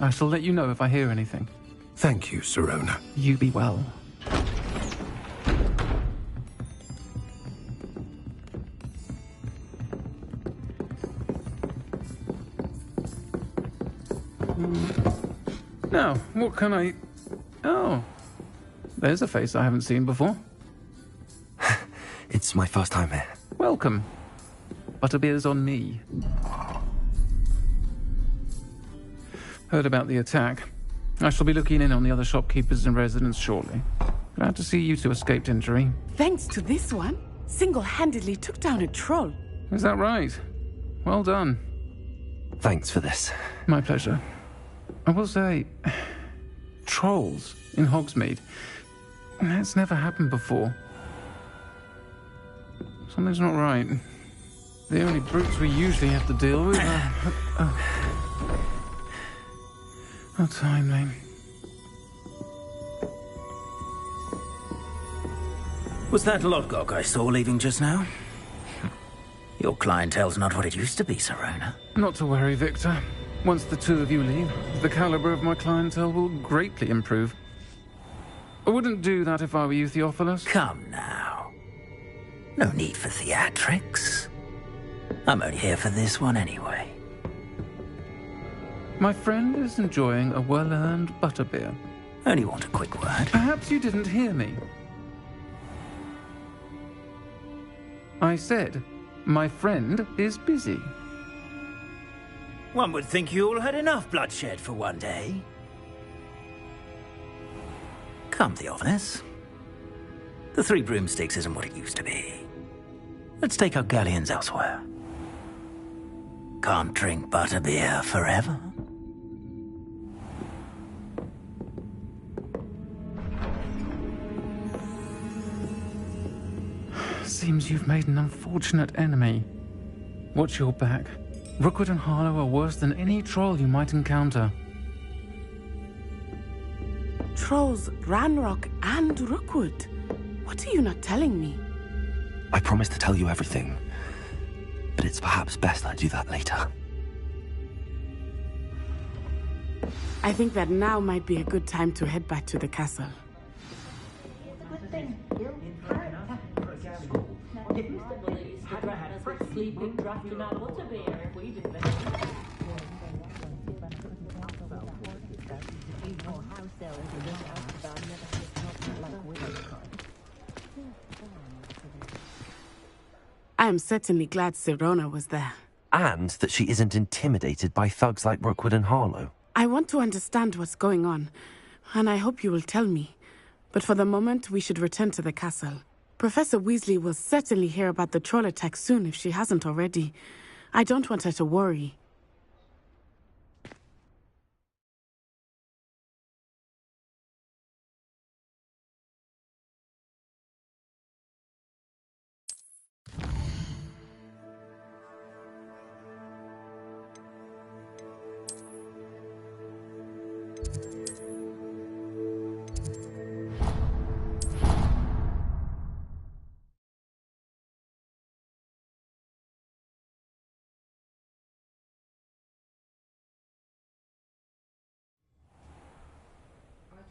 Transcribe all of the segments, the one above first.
I shall let you know if I hear anything. Thank you, Sirona. You be well. Now, what can I... Oh, there's a face I haven't seen before. It's my first time here. Welcome. Butterbeer's on me. Heard about the attack. I shall be looking in on the other shopkeepers and residents shortly. Glad to see you two escaped injury. Thanks to this one, single-handedly took down a troll. Is that right? Well done. Thanks for this. My pleasure. I will say, trolls in Hogsmeade. That's never happened before. Something's not right. The only brutes we usually have to deal with are... How timely. Was that Lodgok I saw leaving just now? Your clientele's not what it used to be, Sirona. Not to worry, Victor. Once the two of you leave, the caliber of my clientele will greatly improve. I wouldn't do that if I were you, Theophilus. Come now. No need for theatrics. I'm only here for this one anyway. My friend is enjoying a well-earned butterbeer. Only want a quick word. Perhaps you didn't hear me. I said, my friend is busy. One would think you all had enough bloodshed for one day. Come, Theophilus. The Three Broomsticks isn't what it used to be. Let's take our galleons elsewhere. Can't drink butterbeer forever. Seems you've made an unfortunate enemy. Watch your back. Rookwood and Harlow are worse than any troll you might encounter. Trolls, Ranrock, and Rookwood. What are you not telling me? I promised to tell you everything, but it's perhaps best I do that later. I think that now might be a good time to head back to the castle. I am certainly glad Sirona was there. And that she isn't intimidated by thugs like Rookwood and Harlow. I want to understand what's going on, and I hope you will tell me. But for the moment, we should return to the castle. Professor Weasley will certainly hear about the troll attack soon if she hasn't already. I don't want her to worry.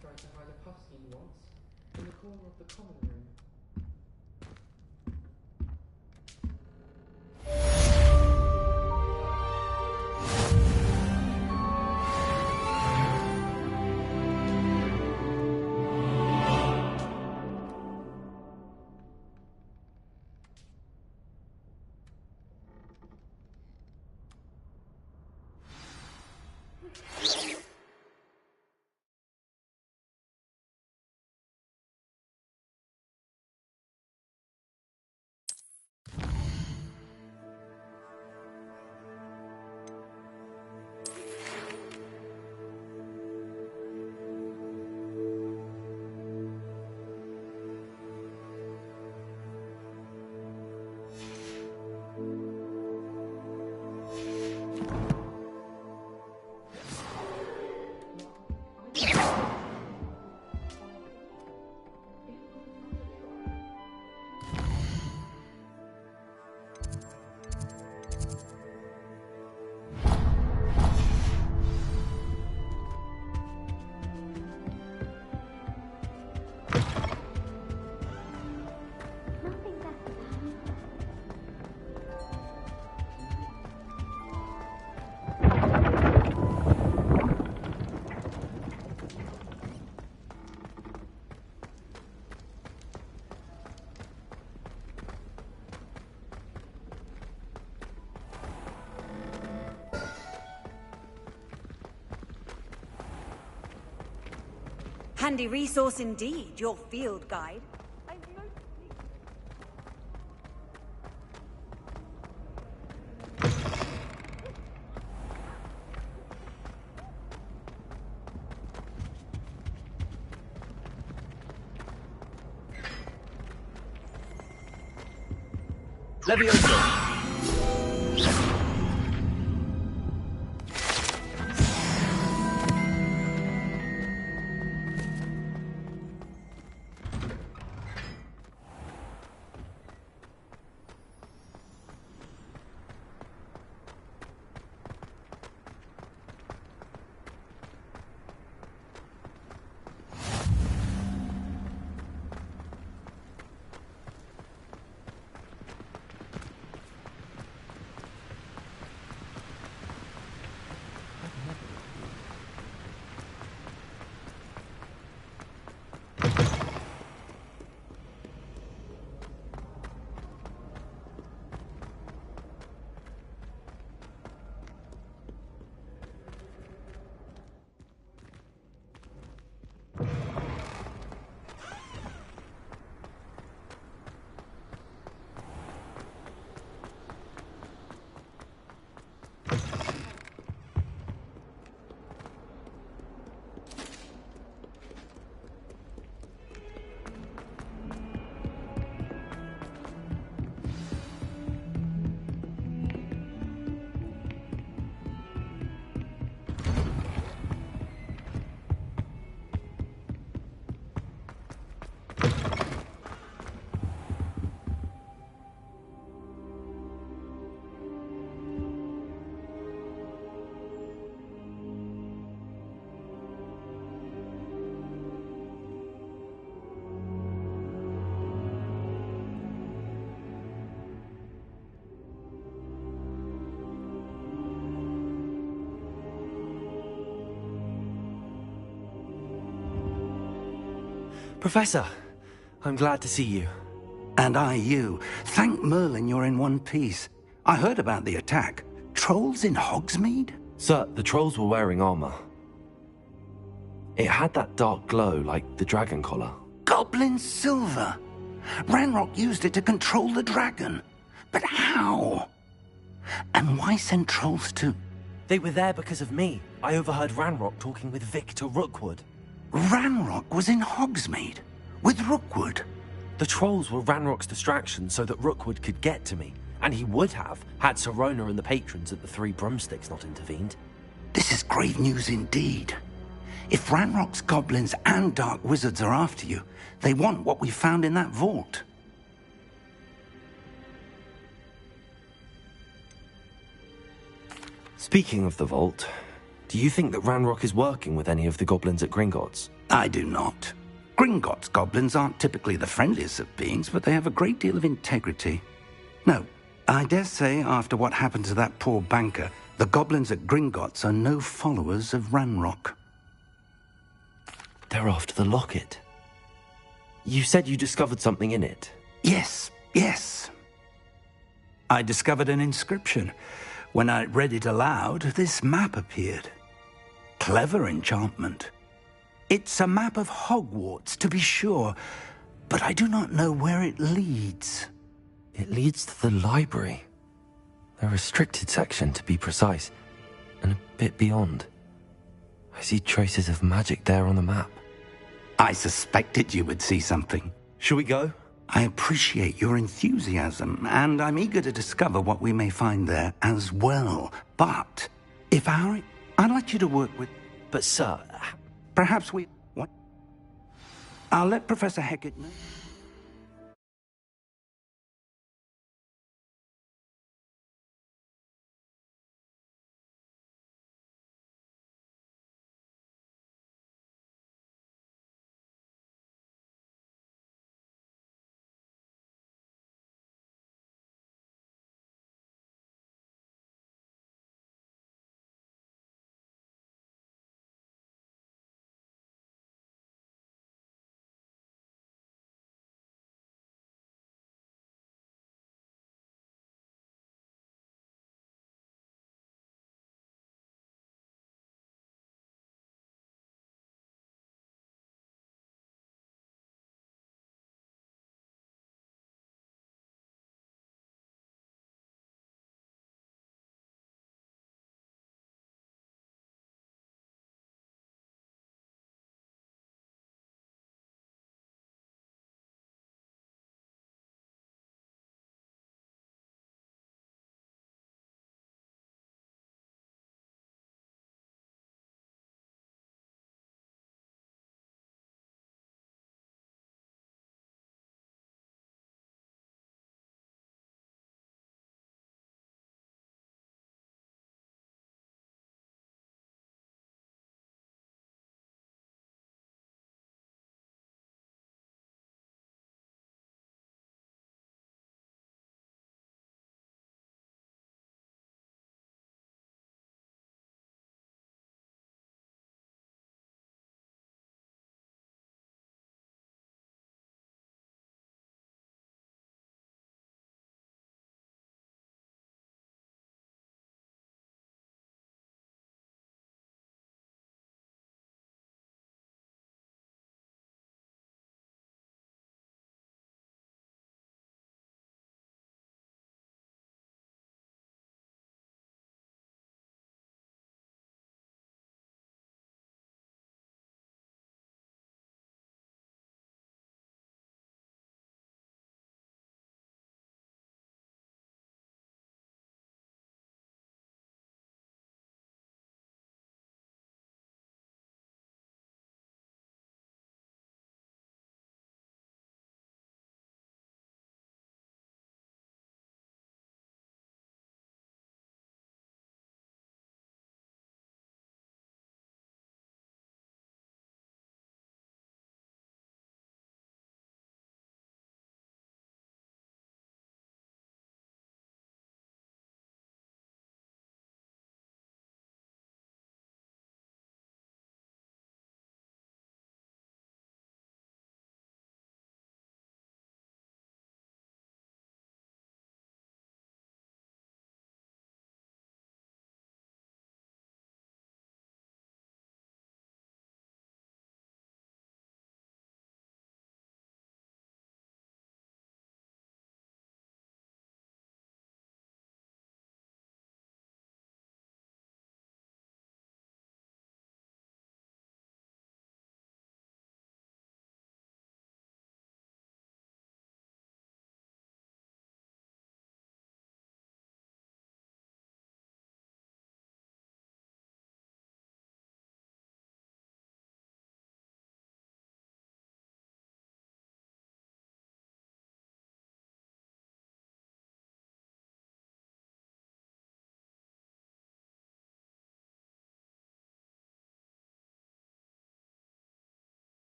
Tried to hide a husky once in the corner of the common room. handy resource indeed, your field guide. Levioso! Professor, I'm glad to see you. And I you. Thank Merlin you're in one piece. I heard about the attack. Trolls in Hogsmeade? Sir, the trolls were wearing armor. It had that dark glow like the dragon collar. Goblin silver. Ranrock used it to control the dragon. But how? And why send trolls to... They were there because of me. I overheard Ranrock talking with Victor Rookwood. Ranrock was in Hogsmeade? With Rookwood? The trolls were Ranrock's distraction so that Rookwood could get to me. And he would have, had Sirona and the patrons at the Three Broomsticks not intervened. This is grave news indeed. If Ranrock's goblins and dark wizards are after you, they want what we found in that vault. Speaking of the vault, do you think that Ranrock is working with any of the goblins at Gringotts? I do not. Gringotts goblins aren't typically the friendliest of beings, but they have a great deal of integrity. No, I dare say after what happened to that poor banker, the goblins at Gringotts are no followers of Ranrock. They're after the locket. You said you discovered something in it. Yes. I discovered an inscription. When I read it aloud, this map appeared. Clever enchantment. It's a map of Hogwarts, to be sure, but I do not know where it leads. It leads to the library. The restricted section, to be precise, and a bit beyond. I see traces of magic there on the map. I suspected you would see something. Shall we go? I appreciate your enthusiasm, and I'm eager to discover what we may find there as well. But if I'd like you to work with... But, sir... Perhaps we... What? I'll let Professor Hecat know.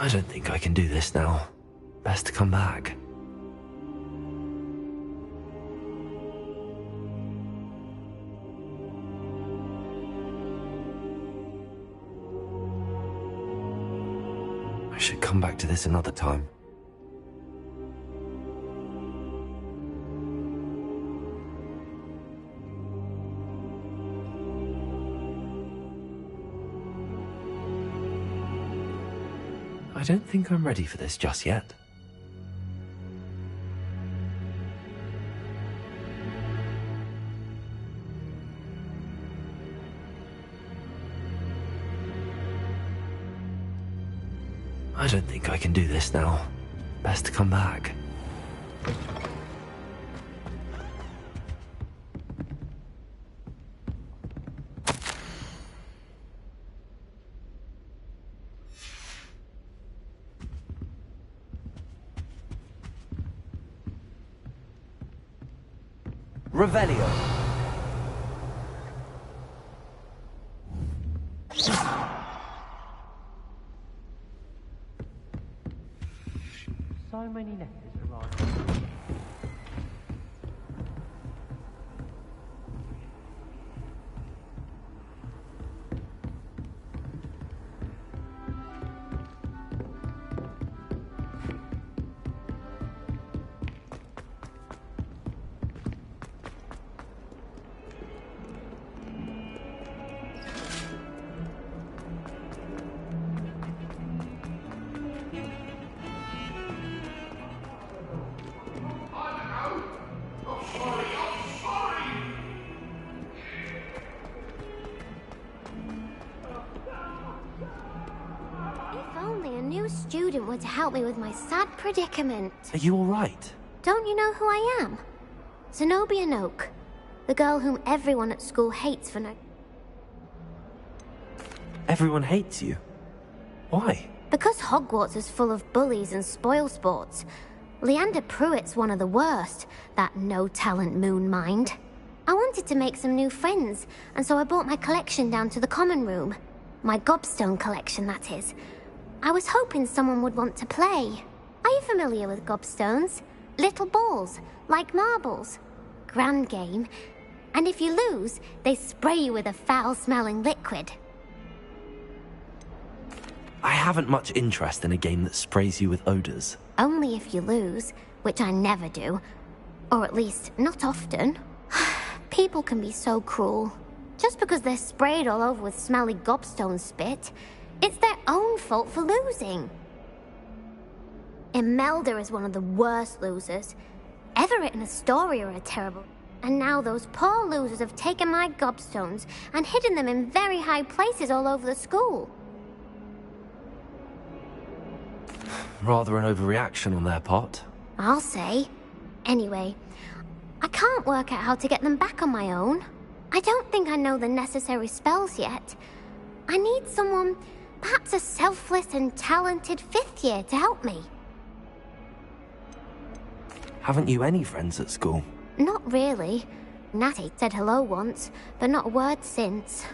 I don't think I can do this now. Best to come back. I should come back to this another time. I don't think I'm ready for this just yet. I don't think I can do this now. Best to come back. Revelio. So many letters arrived. Student were to help me with my sad predicament. Are you all right? Don't you know who I am? Zenobia Noak, the girl whom everyone at school hates for no... Everyone hates you. Why? Because Hogwarts is full of bullies and spoilsports. Leander Pruitt's one of the worst, that no-talent moon mind. I wanted to make some new friends, and so I brought my collection down to the common room. My gobstone collection, that is. I was hoping someone would want to play. Are you familiar with gobstones? Little balls, like marbles. Grand game. And if you lose, they spray you with a foul-smelling liquid. I haven't much interest in a game that sprays you with odors. Only if you lose, which I never do. Or at least, not often. People can be so cruel. Just because they're sprayed all over with smelly gobstone spit, it's their own fault for losing. Imelda is one of the worst losers. Everett and Astoria are terrible. And now those poor losers have taken my gobstones and hidden them in very high places all over the school. Rather an overreaction on their part. I'll say. Anyway, I can't work out how to get them back on my own. I don't think I know the necessary spells yet. I need someone, perhaps a selfless and talented fifth year to help me. Haven't you any friends at school? Not really. Natty said hello once, but not a word since.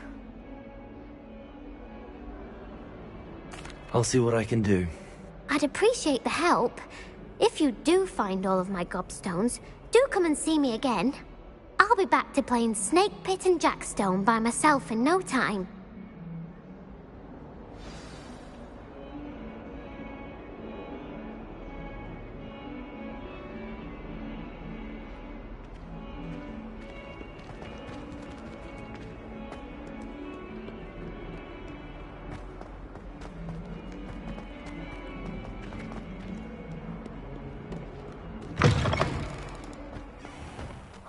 I'll see what I can do. I'd appreciate the help. If you do find all of my gobstones, do come and see me again. I'll be back to playing Snake Pit and Jackstone by myself in no time.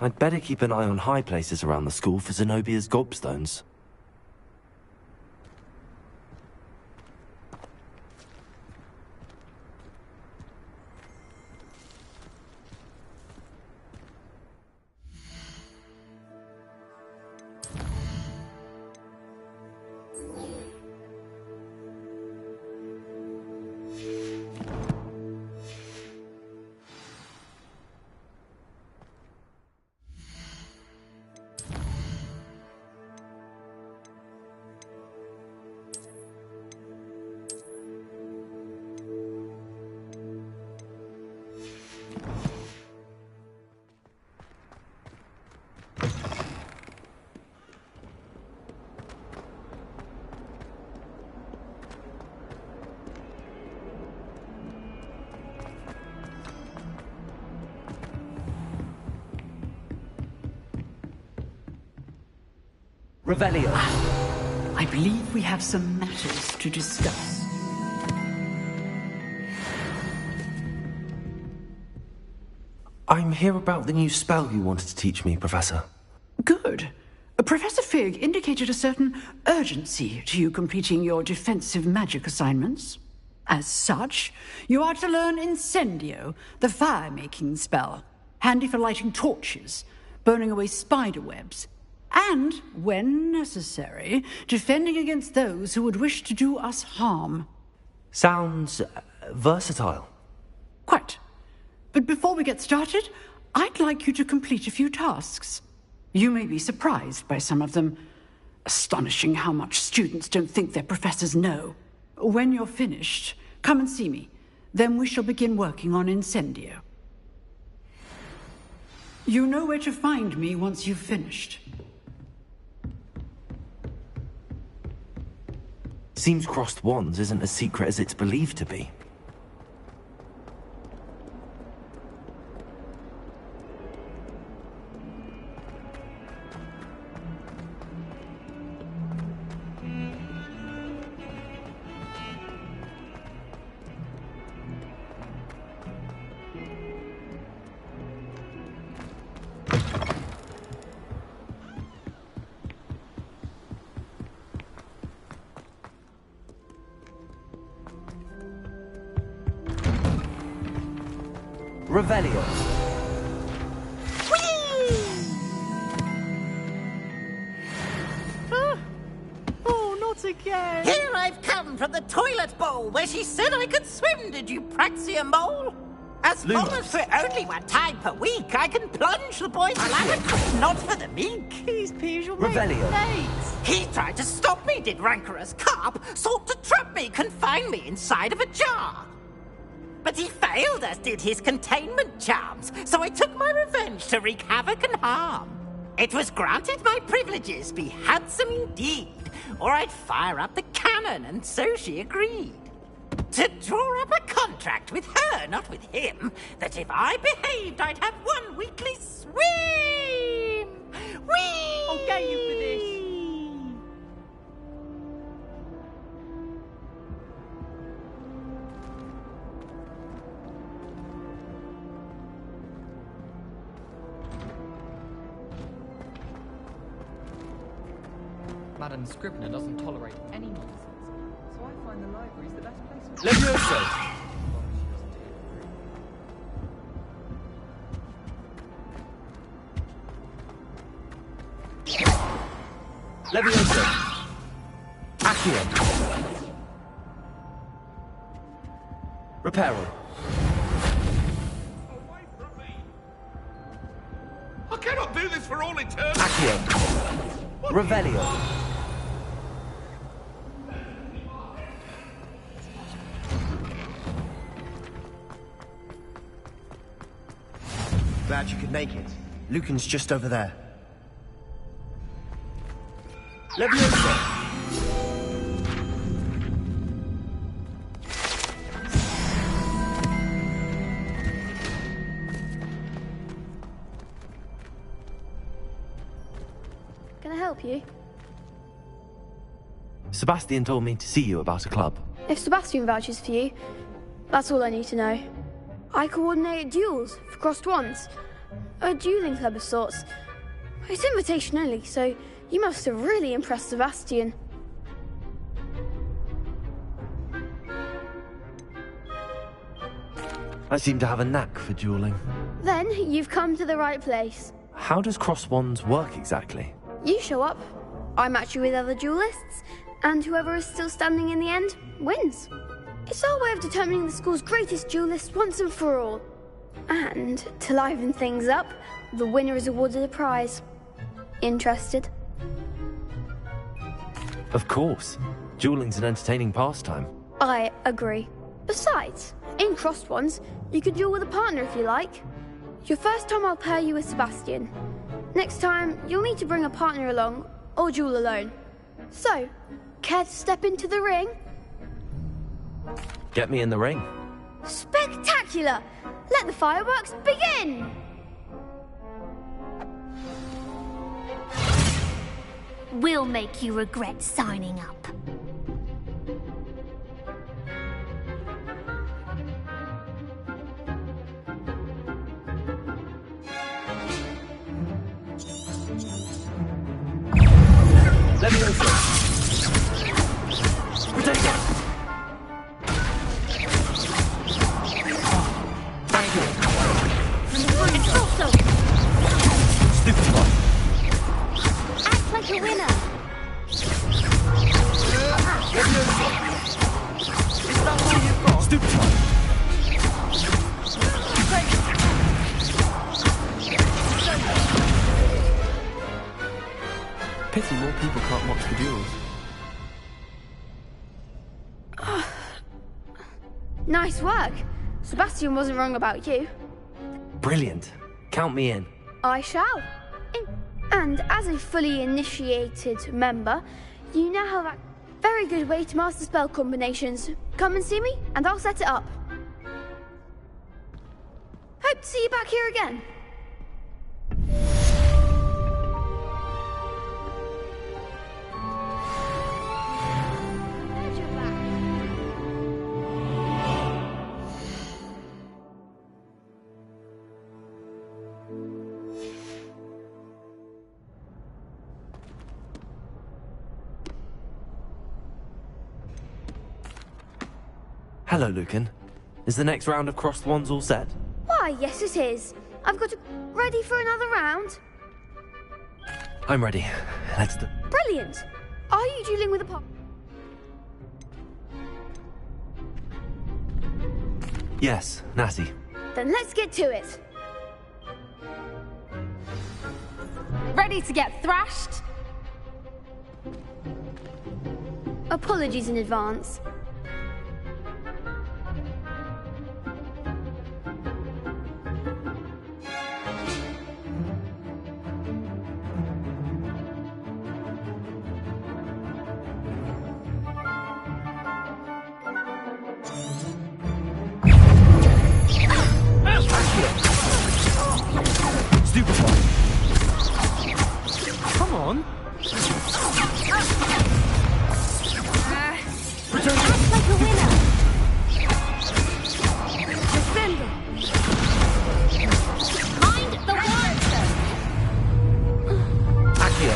I'd better keep an eye on high places around the school for Zenobia's gobstones. Revelio. I believe we have some matters to discuss. I'm here about the new spell you wanted to teach me, Professor. Good. Professor Fig indicated a certain urgency to you completing your defensive magic assignments. As such, you are to learn Incendio, the fire-making spell, handy for lighting torches, burning away spider webs, and, when necessary, defending against those who would wish to do us harm. Sounds versatile. Quite. But before we get started, I'd like you to complete a few tasks. You may be surprised by some of them. Astonishing how much students don't think their professors know. When you're finished, come and see me. Then we shall begin working on Incendio. You know where to find me once you've finished. Seems crossed wands isn't as secret as it's believed to be. Revelio. Oh, not again! Here I've come from the toilet bowl where she said I could swim, did you praxia mole? As long as for only 1 time per week, I can plunge the boy's bladder, not for the meek. He's peas your Revelio. He tried to stop me, did rancorous carp, sought to trap me, confine me inside of a jar. But he failed, as did his containment charms, so I took my revenge to wreak havoc and harm. It was granted my privileges be handsome indeed, or I'd fire up the cannon, and so she agreed. To draw up a contract with her, not with him, that if I behaved, I'd have 1 weekly swim! Whee! I'll get you for this. Madam Scribner doesn't tolerate any nonsense, so I find the library's the best place for Levioso! Levioso! Accio! Reparo! I cannot do this for all eternity! Accio! Revelio! Glad you could make it. Lucan's just over there. Levioso! Can I help you? Sebastian told me to see you about a club. If Sebastian vouches for you, that's all I need to know. I coordinate duels for crossed wands. A dueling club of sorts. It's invitation only, so you must have really impressed Sebastian. I seem to have a knack for dueling. Then you've come to the right place. How does cross wands work exactly? You show up, I match you with other duelists, and whoever is still standing in the end wins. It's our way of determining the school's greatest duelist once and for all. And, to liven things up, the winner is awarded a prize. Interested? Of course. Dueling's an entertaining pastime. I agree. Besides, in Crossed Ones, you can duel with a partner if you like. Your first time I'll pair you with Sebastian. Next time, you'll need to bring a partner along, or duel alone. So, care to step into the ring? Get me in the ring. Spectacular! Let the fireworks begin! We'll make you regret signing up. Let me over. Protect it. Stupid one. Act like a winner. Is that all you've got? Stupid one. Pity more people can't watch the duels. Nice work. Sebastian wasn't wrong about you. Brilliant. Count me in. I shall. And as a fully initiated member, you now have a very good way to master spell combinations. Come and see me, and I'll set it up. Hope to see you back here again. Hello, Lucan. Is the next round of Crossed Wands all set? Why, yes it is. I've got it ready for another round. I'm ready. Let's do... Brilliant. Are you dueling with a partner? Yes, Natty. Then let's get to it. Ready to get thrashed? Apologies in advance. Come on. Act like a winner. Defender. Mind the water. Accio.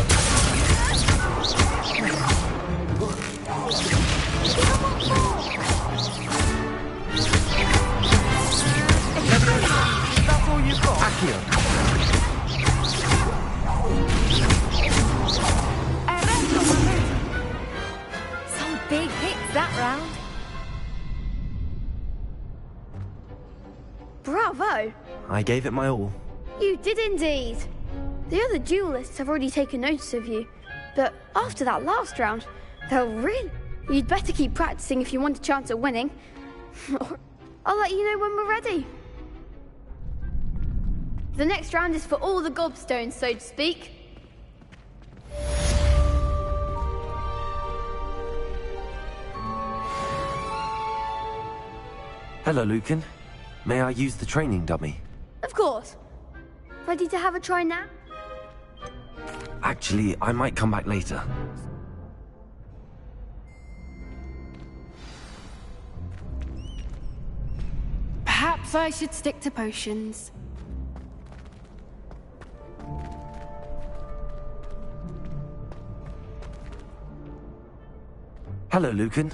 That's all you've got. Accio. Some big hits that round. Bravo. I gave it my all. You did indeed. The other duelists have already taken notice of you, but after that last round, they'll really... You'd better keep practicing if you want a chance at winning. I'll let you know when we're ready. The next round is for all the gobstones, so to speak. Hello, Lucan. May I use the training dummy? Of course. Ready to have a try now? Actually, I might come back later. Perhaps I should stick to potions. Hello, Lucan.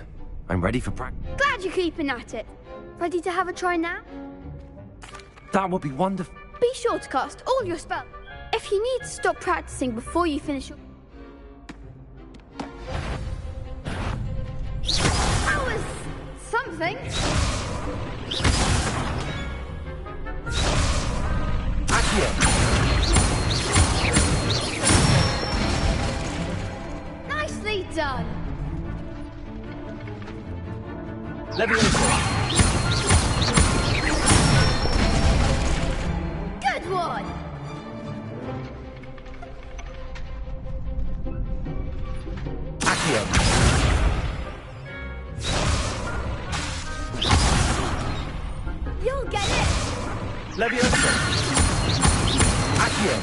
I'm ready for practice. Glad you're keeping at it. Ready to have a try now? That would be wonderful. Be sure to cast all your spells. If you need to stop practicing before you finish your... That was something. Accio. Nicely done. Leviosa. on! Accio. You'll get it! Leviosa. Accio.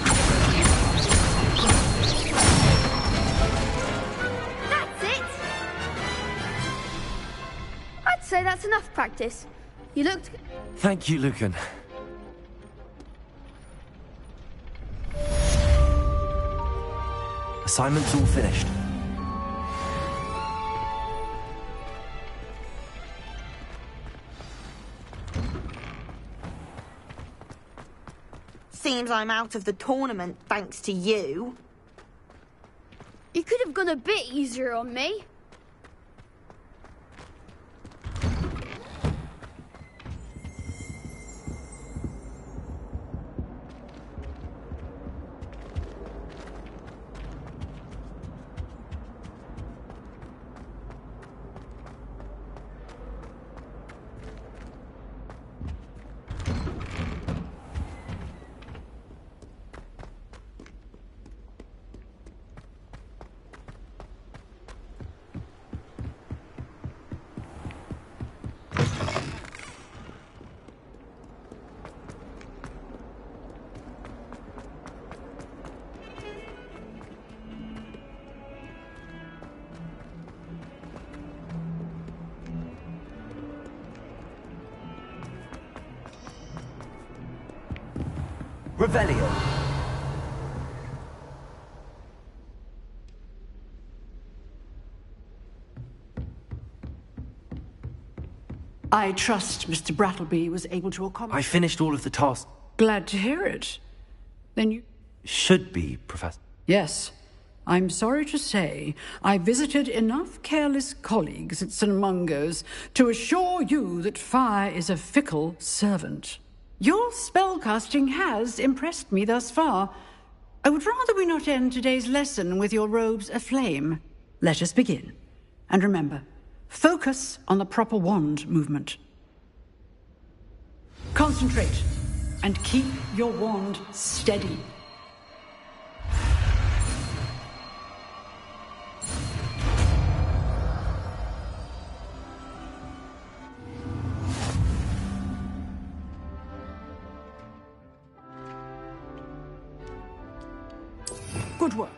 That's it! I'd say that's enough practice. You looked... Thank you, Lucan. Assignment's all finished. Seems I'm out of the tournament thanks to you. You could have gone a bit easier on me. Revelio. I trust Mr. Brattleby was able to I accomplish... finished all of the tasks. Glad to hear it. Then you... Should be, Professor. Yes. I'm sorry to say I visited enough careless colleagues at St. Mungo's to assure you that fire is a fickle servant. Your spellcasting has impressed me thus far. I would rather we not end today's lesson with your robes aflame. Let us begin. And remember, focus on the proper wand movement. Concentrate and keep your wand steady. Good work.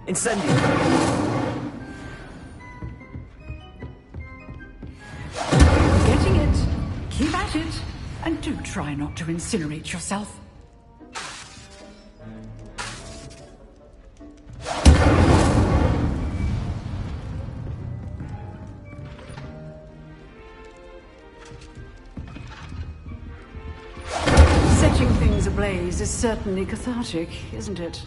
Incendio! Getting it. Keep at it. And do try not to incinerate yourself. Setting things ablaze is certainly cathartic, isn't it?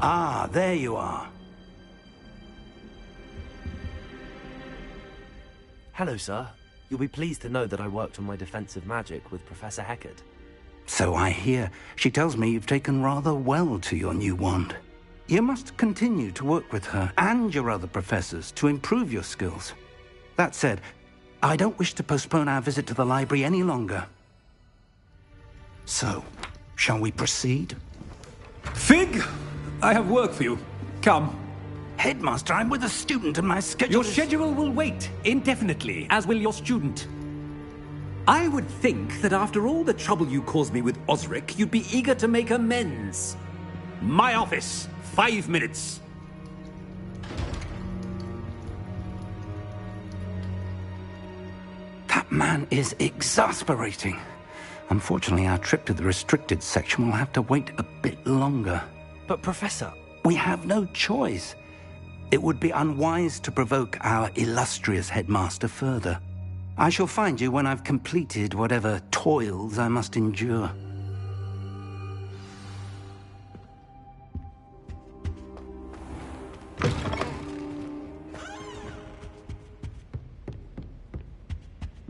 Ah, there you are. Hello, sir. You'll be pleased to know that I worked on my defensive magic with Professor Heckard. So I hear. She tells me you've taken rather well to your new wand. You must continue to work with her and your other professors to improve your skills. That said, I don't wish to postpone our visit to the library any longer. So, shall we proceed? Fig! I have work for you. Come. Headmaster, I'm with a student and my schedule Your schedule will wait indefinitely, as will your student. I would think that after all the trouble you caused me with Osric, you'd be eager to make amends. My office, 5 minutes. That man is exasperating. Unfortunately, our trip to the restricted section will have to wait a bit longer. But, Professor... We have no choice. It would be unwise to provoke our illustrious headmaster further. I shall find you when I've completed whatever toils I must endure.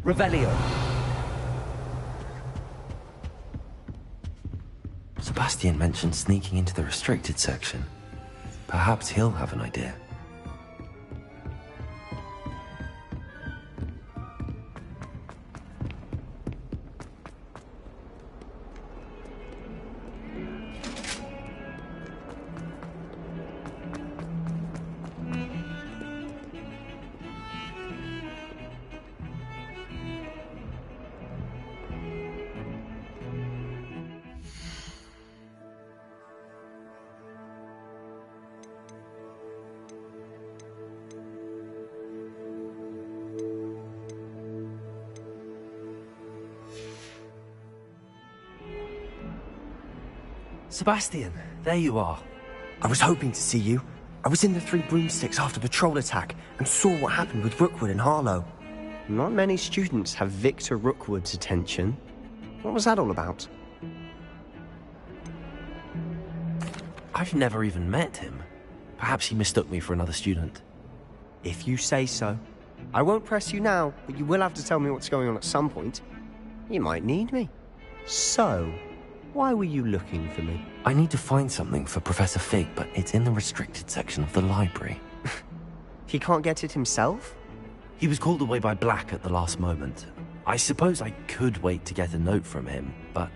Revelio. Sebastian mentioned sneaking into the restricted section. Perhaps he'll have an idea. Sebastian, there you are. I was hoping to see you. I was in the Three Broomsticks after the troll attack and saw what happened with Rookwood and Harlow. Not many students have Victor Rookwood's attention. What was that all about? I've never even met him. Perhaps he mistook me for another student. If you say so. I won't press you now, but you will have to tell me what's going on at some point. You might need me. So, why were you looking for me? I need to find something for Professor Fig, but it's in the restricted section of the library. He can't get it himself? He was called away by Black at the last moment. I suppose I could wait to get a note from him, but...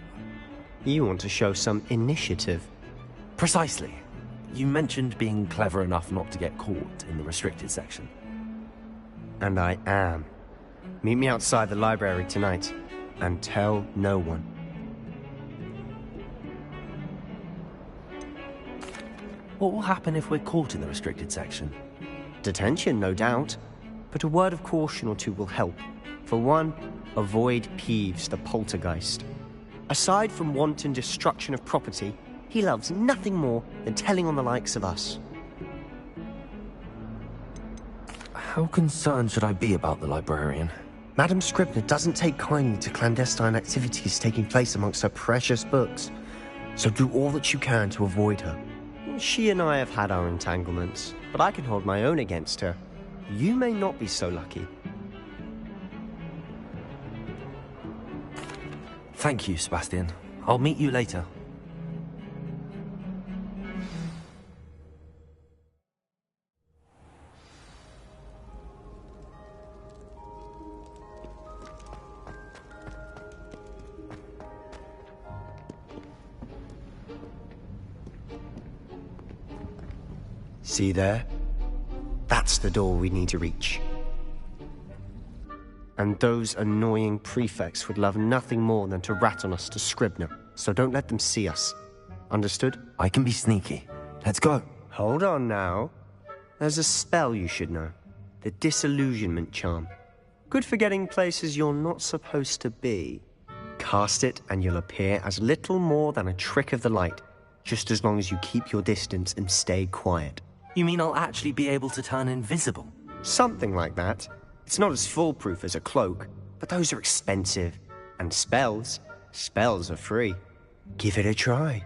You want to show some initiative. Precisely. You mentioned being clever enough not to get caught in the restricted section. And I am. Meet me outside the library tonight, and tell no one. What will happen if we're caught in the restricted section? Detention, no doubt. But a word of caution or two will help. For one, avoid Peeves, the poltergeist. Aside from wanton destruction of property, he loves nothing more than telling on the likes of us. How concerned should I be about the librarian? Madam Scribner doesn't take kindly to clandestine activities taking place amongst her precious books, so do all that you can to avoid her. She and I have had our entanglements, but I can hold my own against her. You may not be so lucky. Thank you, Sebastian. I'll meet you later. See there? That's the door we need to reach. And those annoying prefects would love nothing more than to rat on us to Scribner, so don't let them see us. Understood? I can be sneaky. Let's go. Hold on now. There's a spell you should know. The Disillusionment Charm. Good for getting places you're not supposed to be. Cast it and you'll appear as little more than a trick of the light, just as long as you keep your distance and stay quiet. You mean I'll actually be able to turn invisible? Something like that. It's not as foolproof as a cloak, but those are expensive. And spells are free. Give it a try.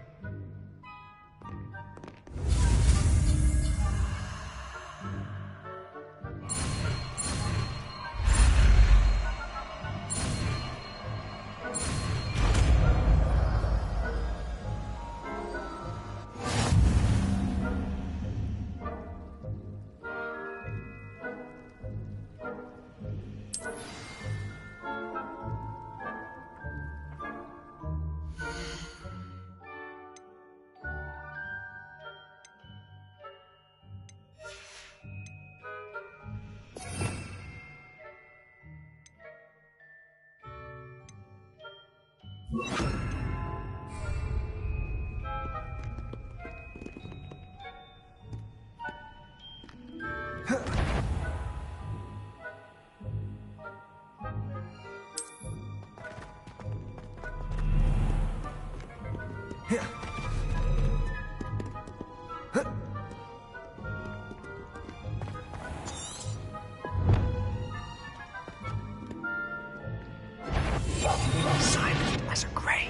Silent as a grave.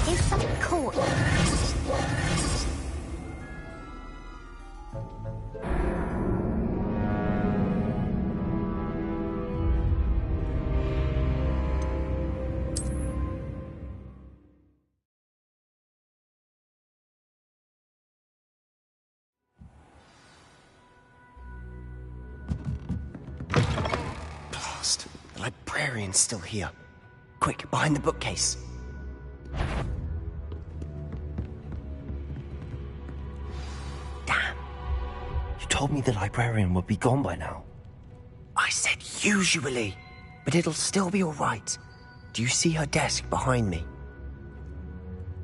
Is something caught? Blast. The librarian's still here. Quick, behind the bookcase. You told me the librarian would be gone by now. I said usually, but it'll still be all right. Do you see her desk behind me?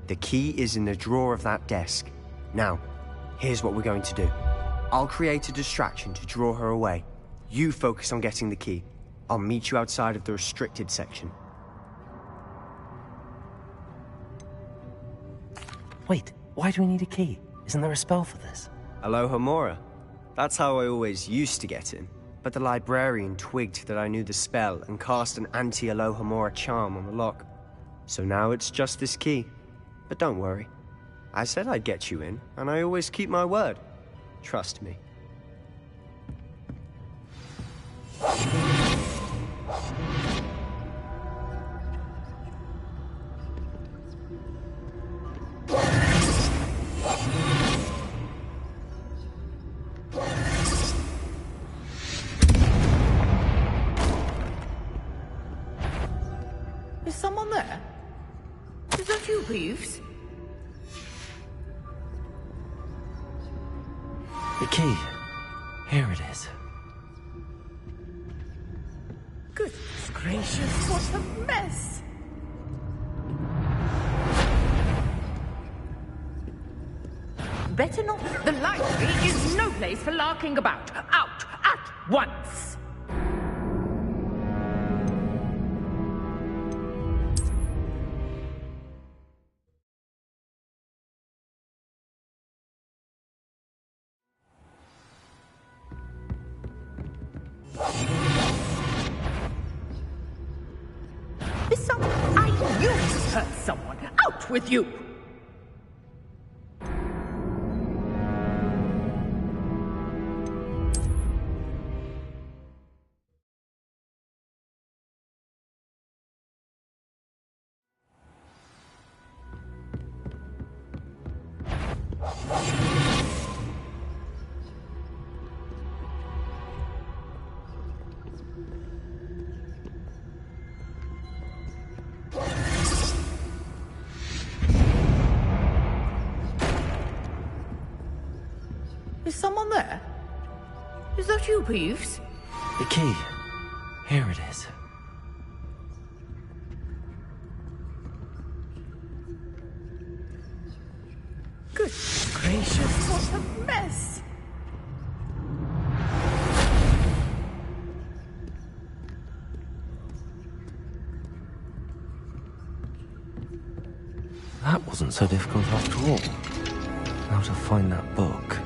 The key is in the drawer of that desk. Now, here's what we're going to do. I'll create a distraction to draw her away. You focus on getting the key. I'll meet you outside of the restricted section. Wait, why do we need a key? Isn't there a spell for this? Alohomora. That's how I always used to get in. But the librarian twigged that I knew the spell and cast an anti-Alohomora charm on the lock. So now it's just this key. But don't worry. I said I'd get you in, and I always keep my word. Trust me. Is someone there? Is that you, Peeves? The key. Here it is. Goodness gracious, what a mess! Better not. The library is no place for larking about. Out at once! I knew you hurt someone. Out with you! Is someone there? Is that you, Peeves? The key. Here it is. Good gracious, what a mess! That wasn't so difficult after all. How to find that book.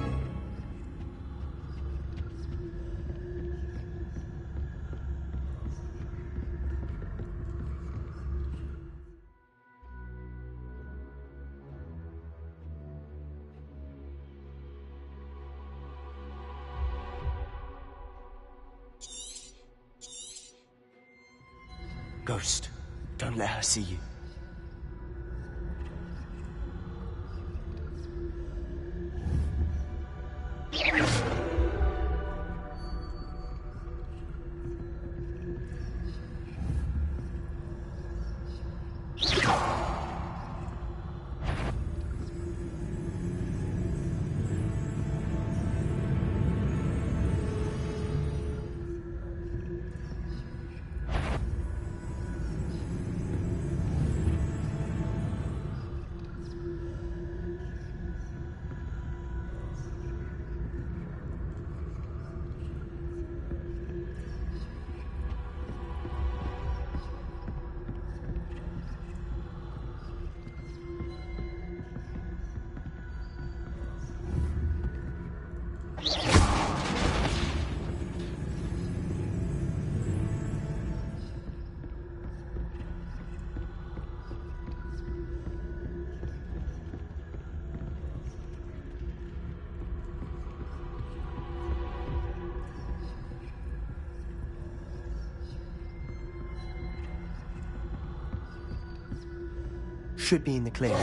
Ghost, don't let her see you. Should be in the clear.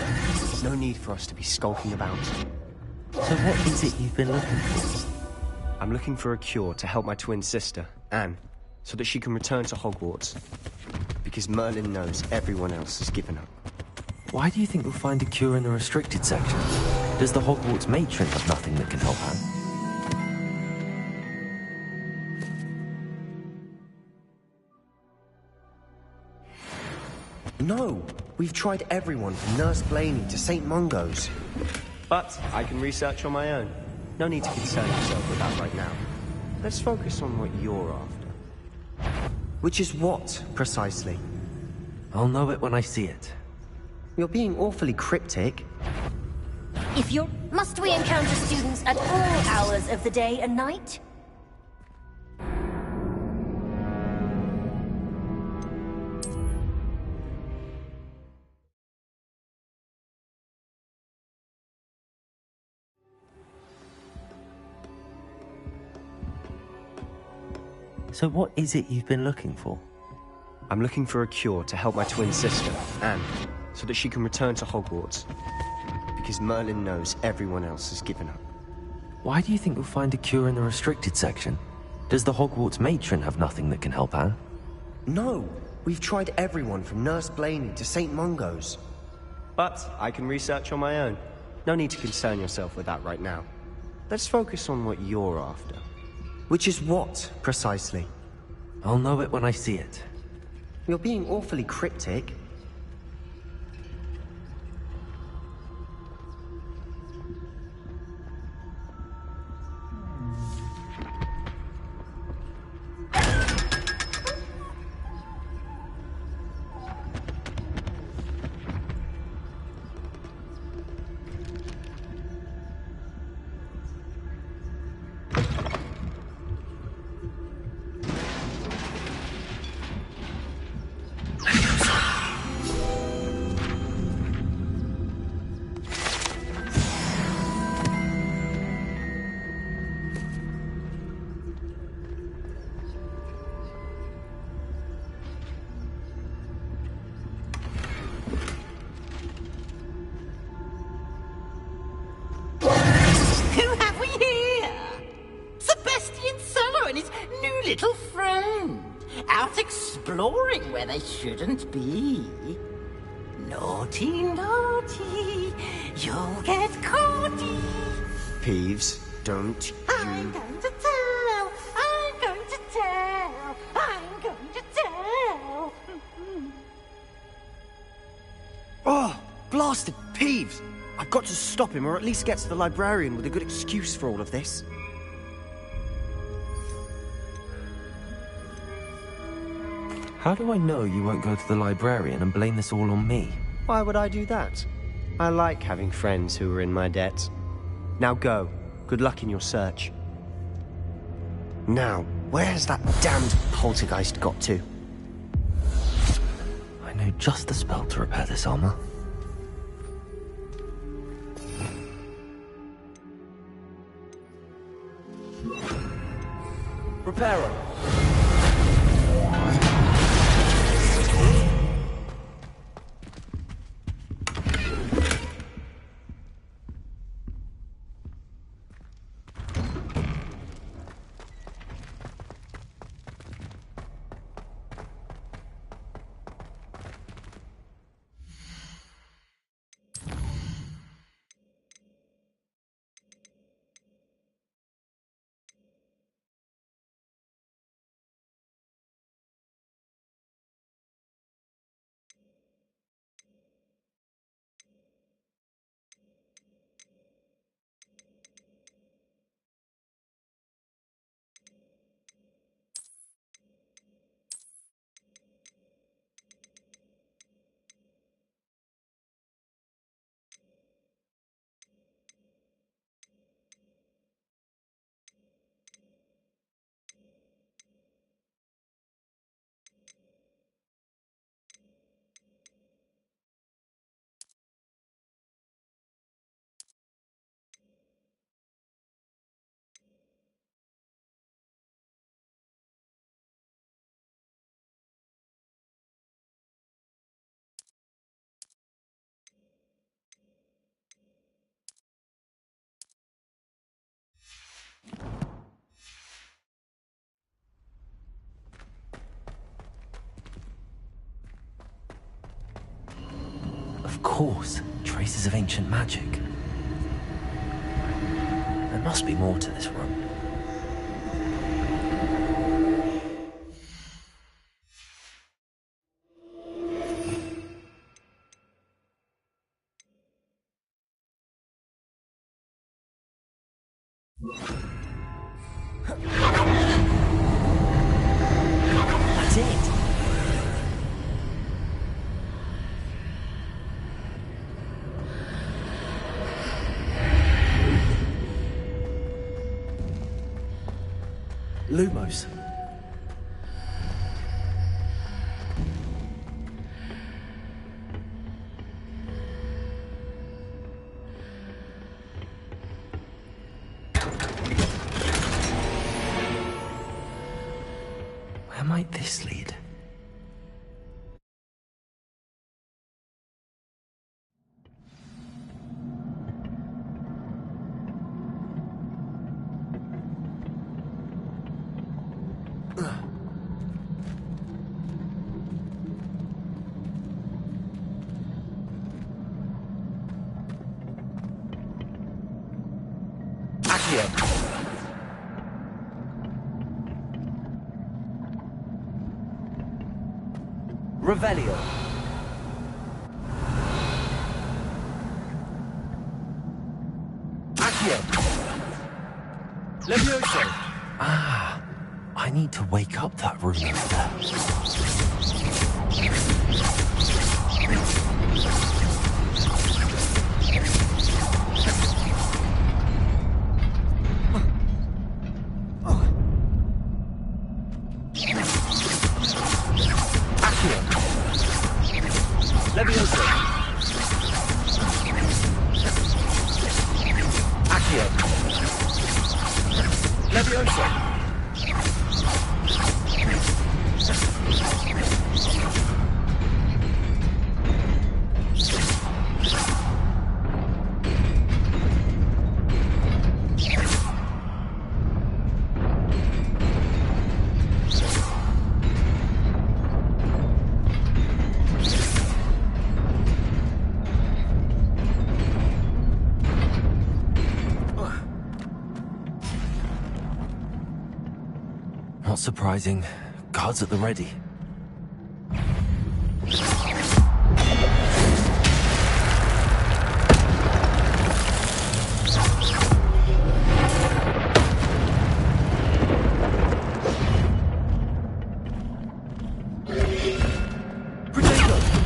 No need for us to be skulking about. So what is it you've been looking for? I'm looking for a cure to help my twin sister, Anne, so that she can return to Hogwarts. Because Merlin knows everyone else has given up. Why do you think we'll find a cure in the restricted section? Does the Hogwarts matron have nothing that can help Anne? No! We've tried everyone from Nurse Blaney to St. Mungo's. But I can research on my own. No need to concern yourself with that right now. Let's focus on what you're after. Which is what, precisely? I'll know it when I see it. You're being awfully cryptic. If you're... Must we encounter students at all hours of the day and night? So what is it you've been looking for? I'm looking for a cure to help my twin sister, Anne, so that she can return to Hogwarts. Because Merlin knows everyone else has given up. Why do you think we'll find a cure in the restricted section? Does the Hogwarts matron have nothing that can help Anne? No! We've tried everyone from Nurse Blaney to St. Mungo's. But I can research on my own. No need to concern yourself with that right now. Let's focus on what you're after. Which is what, precisely? I'll know it when I see it. You're being awfully cryptic. little friend, out exploring where they shouldn't be. Naughty, naughty, you'll get caughty. Peeves, don't you... I'm going to tell, I'm going to tell, I'm going to tell. Oh, blasted Peeves! I've got to stop him, or at least get to the librarian with a good excuse for all of this. How do I know you won't go to the librarian and blame this all on me? Why would I do that? I like having friends who are in my debt. Now go. Good luck in your search. Now, where's that damned poltergeist got to? I know just the spell to repair this armor. Reparo. Of course, traces of ancient magic. There must be more to this room. That's it. Lumos. Where might this lead? Revelio. Accio. Levioso. Ah, I need to wake up that room over there. Levioso. Accio. Levioso. Not surprising. Guards at the ready.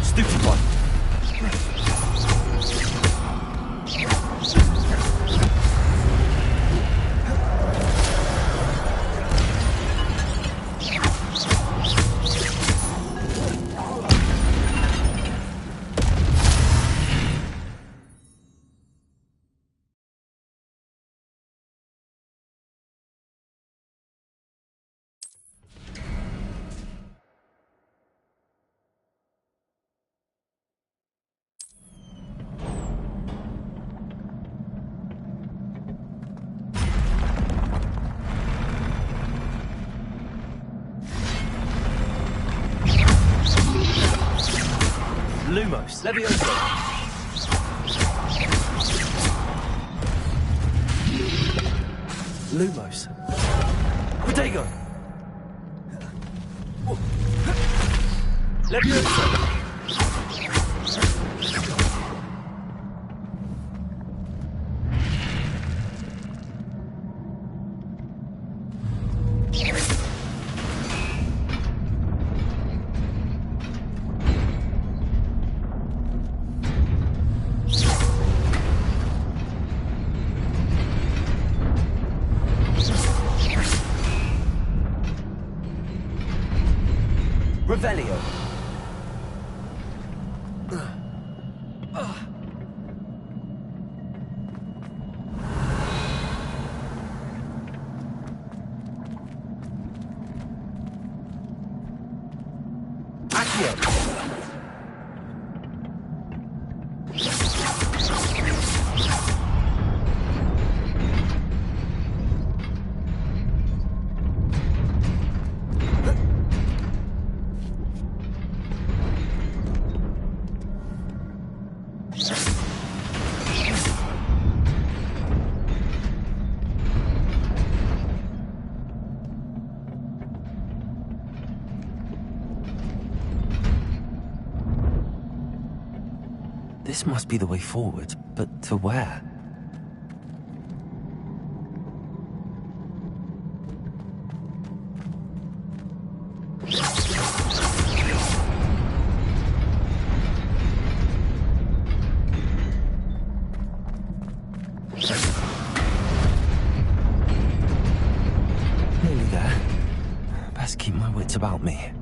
Stupid one. Lumos, Levioso. Lumos. Protego. Levioso. Revelio. Accio. This must be the way forward, but to where? Nearly there. Best keep my wits about me.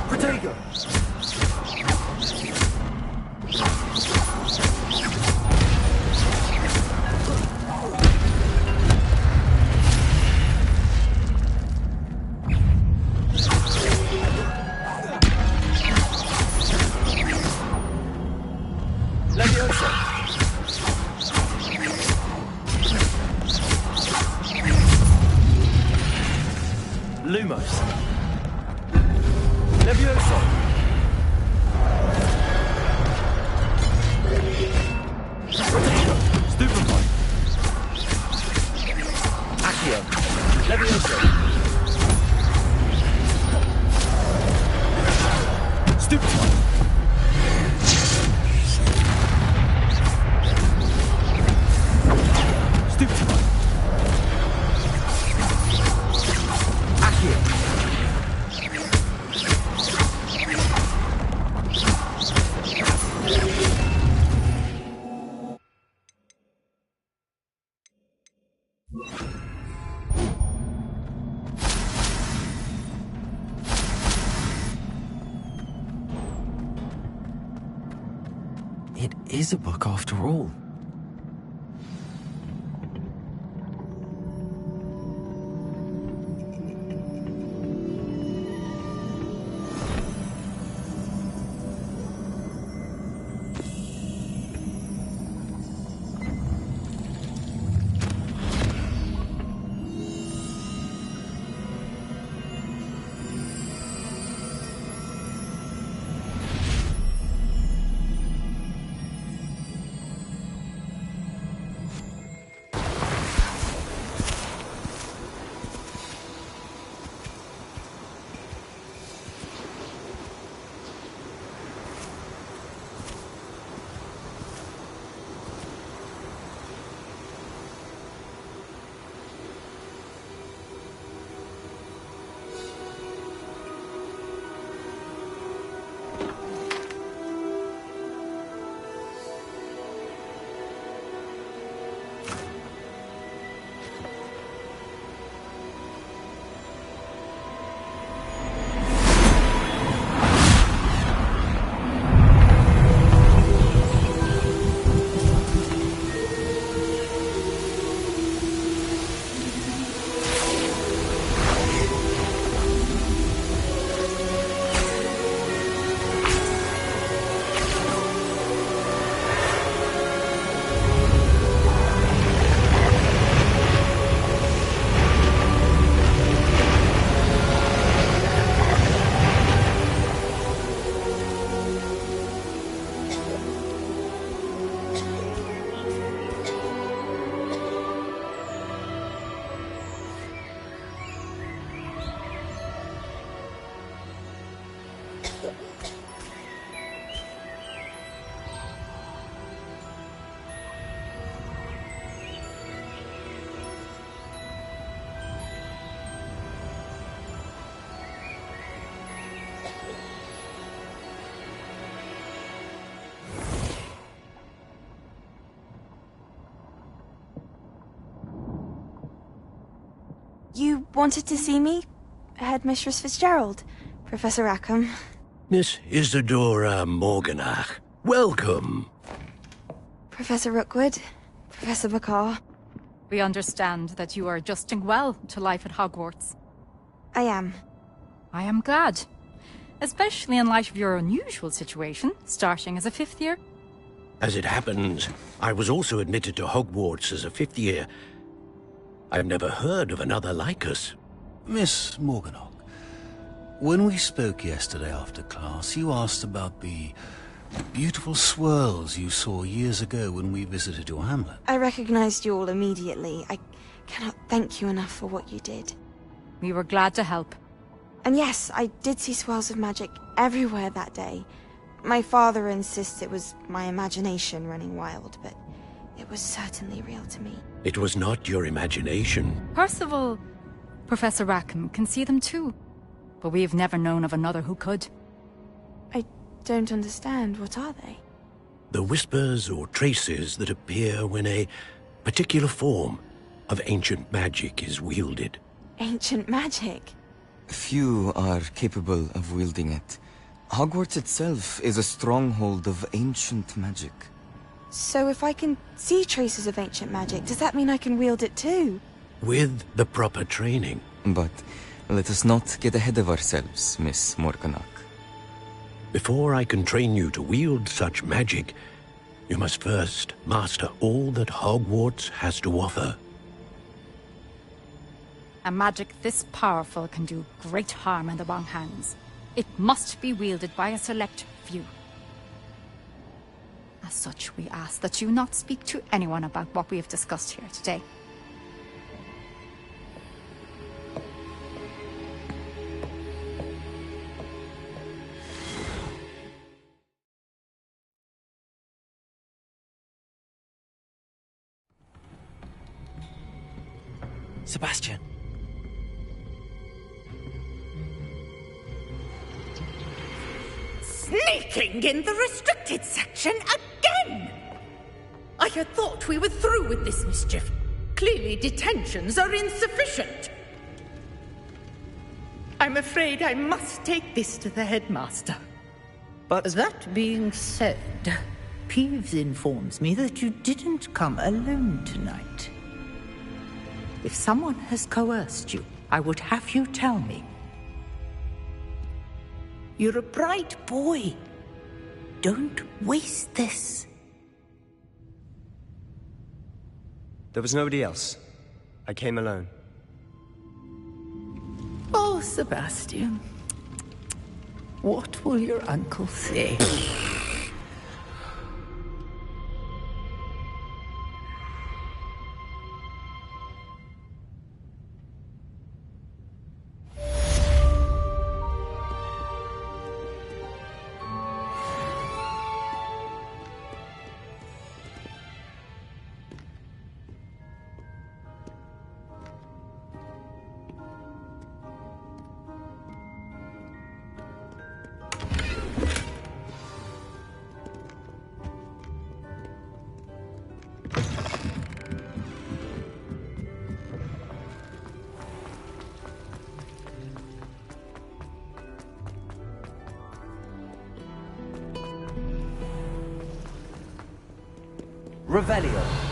Protego! Levioso! Lumos! Levioso! Stupefy! Accio! Levioso! Stupefy! Stupefy! Accio! It is a book after all. You wanted to see me? Headmistress Fitzgerald, Professor Rackham. Miss Isadora Morganach, welcome. Professor Rookwood, Professor McCaw. We understand that you are adjusting well to life at Hogwarts. I am. I am glad. Especially in light of your unusual situation, starting as a 5th year. As it happens, I was also admitted to Hogwarts as a 5th year. I've never heard of another like us. Miss Morganach, when we spoke yesterday after class, you asked about the beautiful swirls you saw years ago when we visited your hamlet. I recognized you all immediately. I cannot thank you enough for what you did. We were glad to help. And yes, I did see swirls of magic everywhere that day. My father insists it was my imagination running wild, but it was certainly real to me. It was not your imagination. Percival, Professor Rackham can see them too. But we've never known of another who could. I don't understand. What are they? The whispers or traces that appear when a particular form of ancient magic is wielded. Ancient magic? Few are capable of wielding it. Hogwarts itself is a stronghold of ancient magic. So if I can see traces of ancient magic, does that mean I can wield it too? With the proper training. But let us not get ahead of ourselves, Miss Morganach. Before I can train you to wield such magic, you must first master all that Hogwarts has to offer. A magic this powerful can do great harm in the wrong hands. It must be wielded by a select few. As such, we ask that you not speak to anyone about what we have discussed here today. Sebastian. Sneaking in the restricted section again! I had thought we were through with this mischief. Clearly, detentions are insufficient. I'm afraid I must take this to the headmaster. But that being said, Peeves informs me that you didn't come alone tonight. If someone has coerced you, I would have you tell me. You're a bright boy. Don't waste this. there was nobody else. I came alone. Oh, Sebastian. What will your uncle say? Revelio.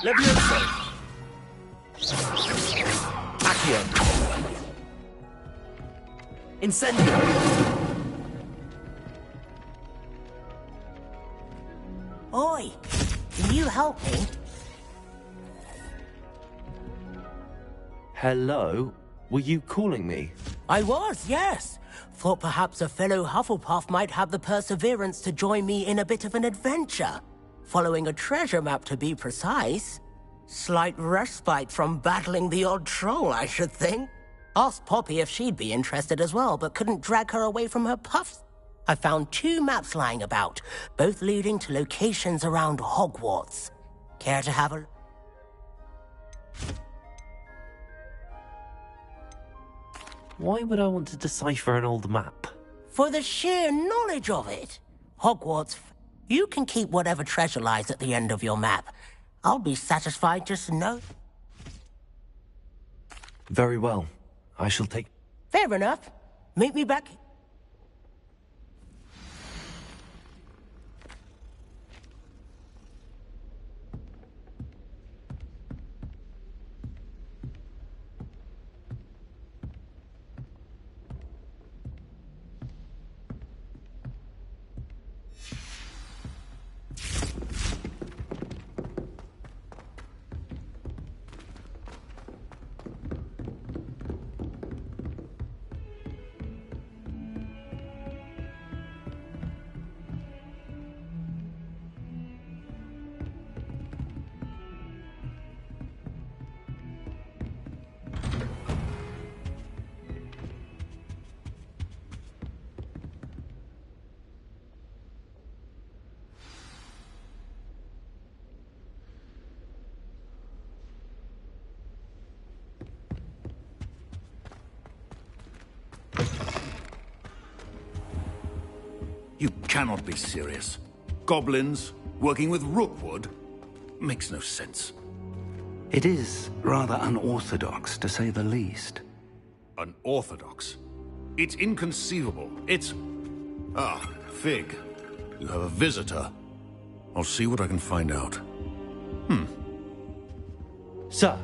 Levioso. Accio. Incendio. Oi! Can you help me? Hello? Were you calling me? I was, yes. Thought perhaps a fellow Hufflepuff might have the perseverance to join me in a bit of an adventure. Following a treasure map, to be precise. Slight respite from battling the odd troll, I should think. Asked Poppy if she'd be interested as well, but couldn't drag her away from her puffs. I found 2 maps lying about, both leading to locations around Hogwarts. Care to have a... Why would I want to decipher an old map? For the sheer knowledge of it. Hogwarts... You can keep whatever treasure lies at the end of your map. I'll be satisfied just to know. Very well. I shall take... Fair enough. Meet me back... You cannot be serious. Goblins working with Rookwood makes no sense. It is rather unorthodox, to say the least. Unorthodox? It's inconceivable. It's... Ah, Fig. You have a visitor. I'll see what I can find out. Sir,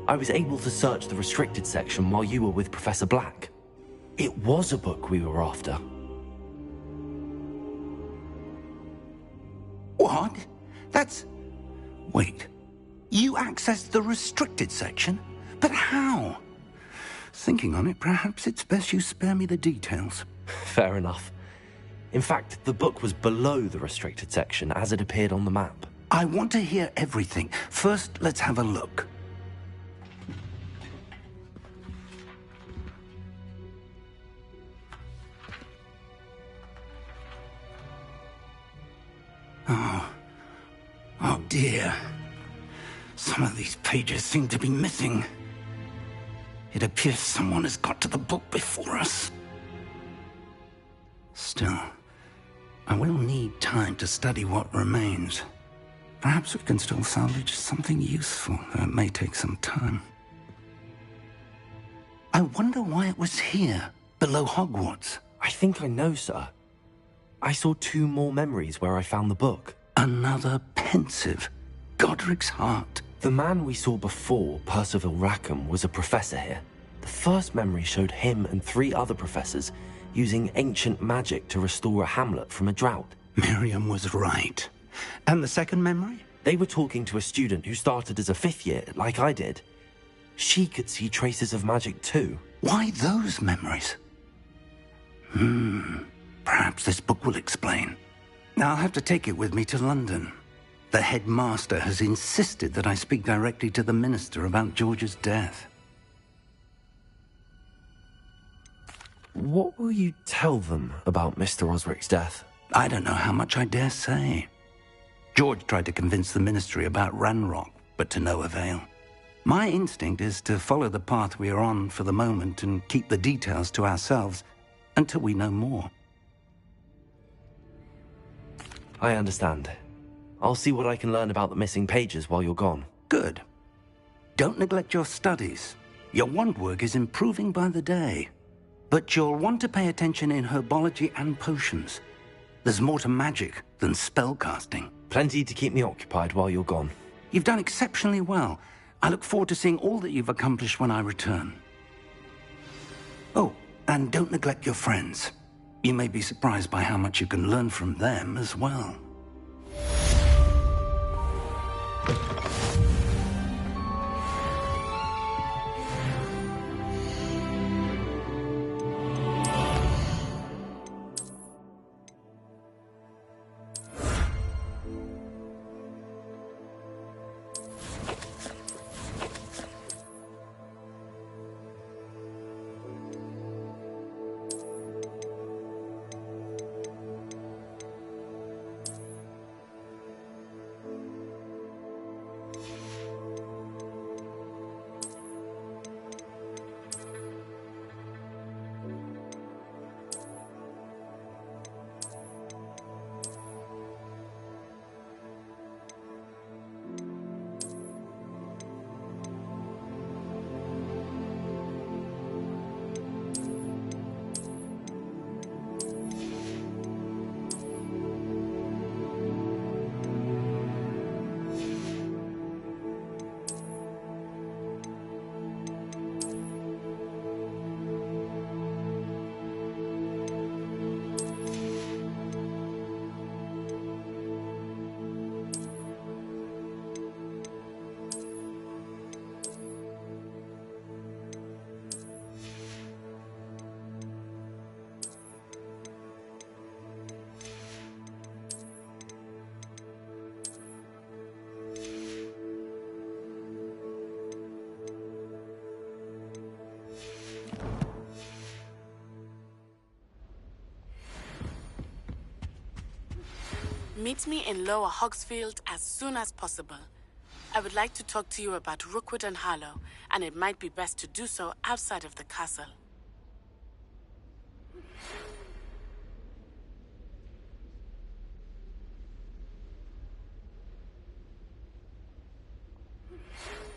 I was able to search the restricted section while you were with Professor Black. It was a book we were after. What? That's... Wait, you accessed the restricted section? But how? Thinking on it, perhaps it's best you spare me the details. Fair enough. In fact, the book was below the restricted section as it appeared on the map. I want to hear everything. First, let's have a look. Oh dear. Some of these pages seem to be missing. It appears someone has got to the book before us. Still, I will need time to study what remains. Perhaps we can still salvage something useful, though it may take some time. I wonder why it was here, below Hogwarts. I think I know, sir. I saw 2 more memories where I found the book. Another pensive. Godric's heart. The man we saw before, Percival Rackham, was a professor here. The first memory showed him and 3 other professors using ancient magic to restore a hamlet from a drought. Miriam was right. And the second memory? They were talking to a student who started as a 5th year, like I did. She could see traces of magic too. Why those memories? Perhaps this book will explain. I'll have to take it with me to London. The headmaster has insisted that I speak directly to the minister about George's death. What will you tell them about Mr. Osric's death? I don't know how much I dare say. George tried to convince the ministry about Ranrock, but to no avail. My instinct is to follow the path we are on for the moment and keep the details to ourselves until we know more. I understand. I'll see what I can learn about the missing pages while you're gone. Good. Don't neglect your studies. Your wand work is improving by the day. But you'll want to pay attention in herbology and potions. There's more to magic than spellcasting. Plenty to keep me occupied while you're gone. You've done exceptionally well. I look forward to seeing all that you've accomplished when I return. Oh, and don't neglect your friends. You may be surprised by how much you can learn from them as well. Meet me in Lower Hogsfield as soon as possible. I would like to talk to you about Rookwood and Harlow, and it might be best to do so outside of the castle.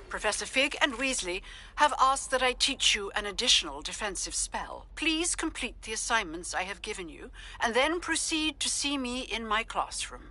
Professor Fig and Weasley have asked that I teach you an additional defensive spell. Please complete the assignments I have given you, and then proceed to see me in my classroom.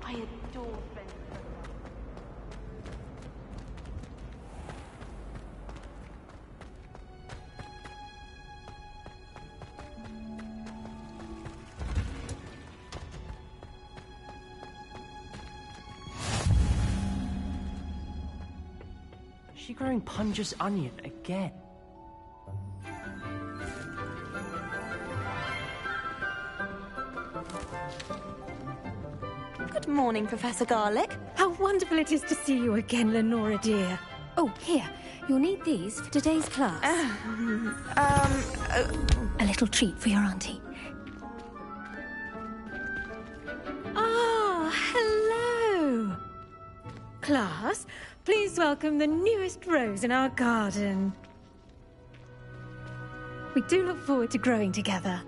I adore friends. Is she growing Punja's onion again? Good morning, Professor Garlic. How wonderful it is to see you again, Lenora dear. Oh, here. You'll need these for today's class. A little treat for your auntie. Ah, hello. Class, please welcome the newest rose in our garden. We do look forward to growing together.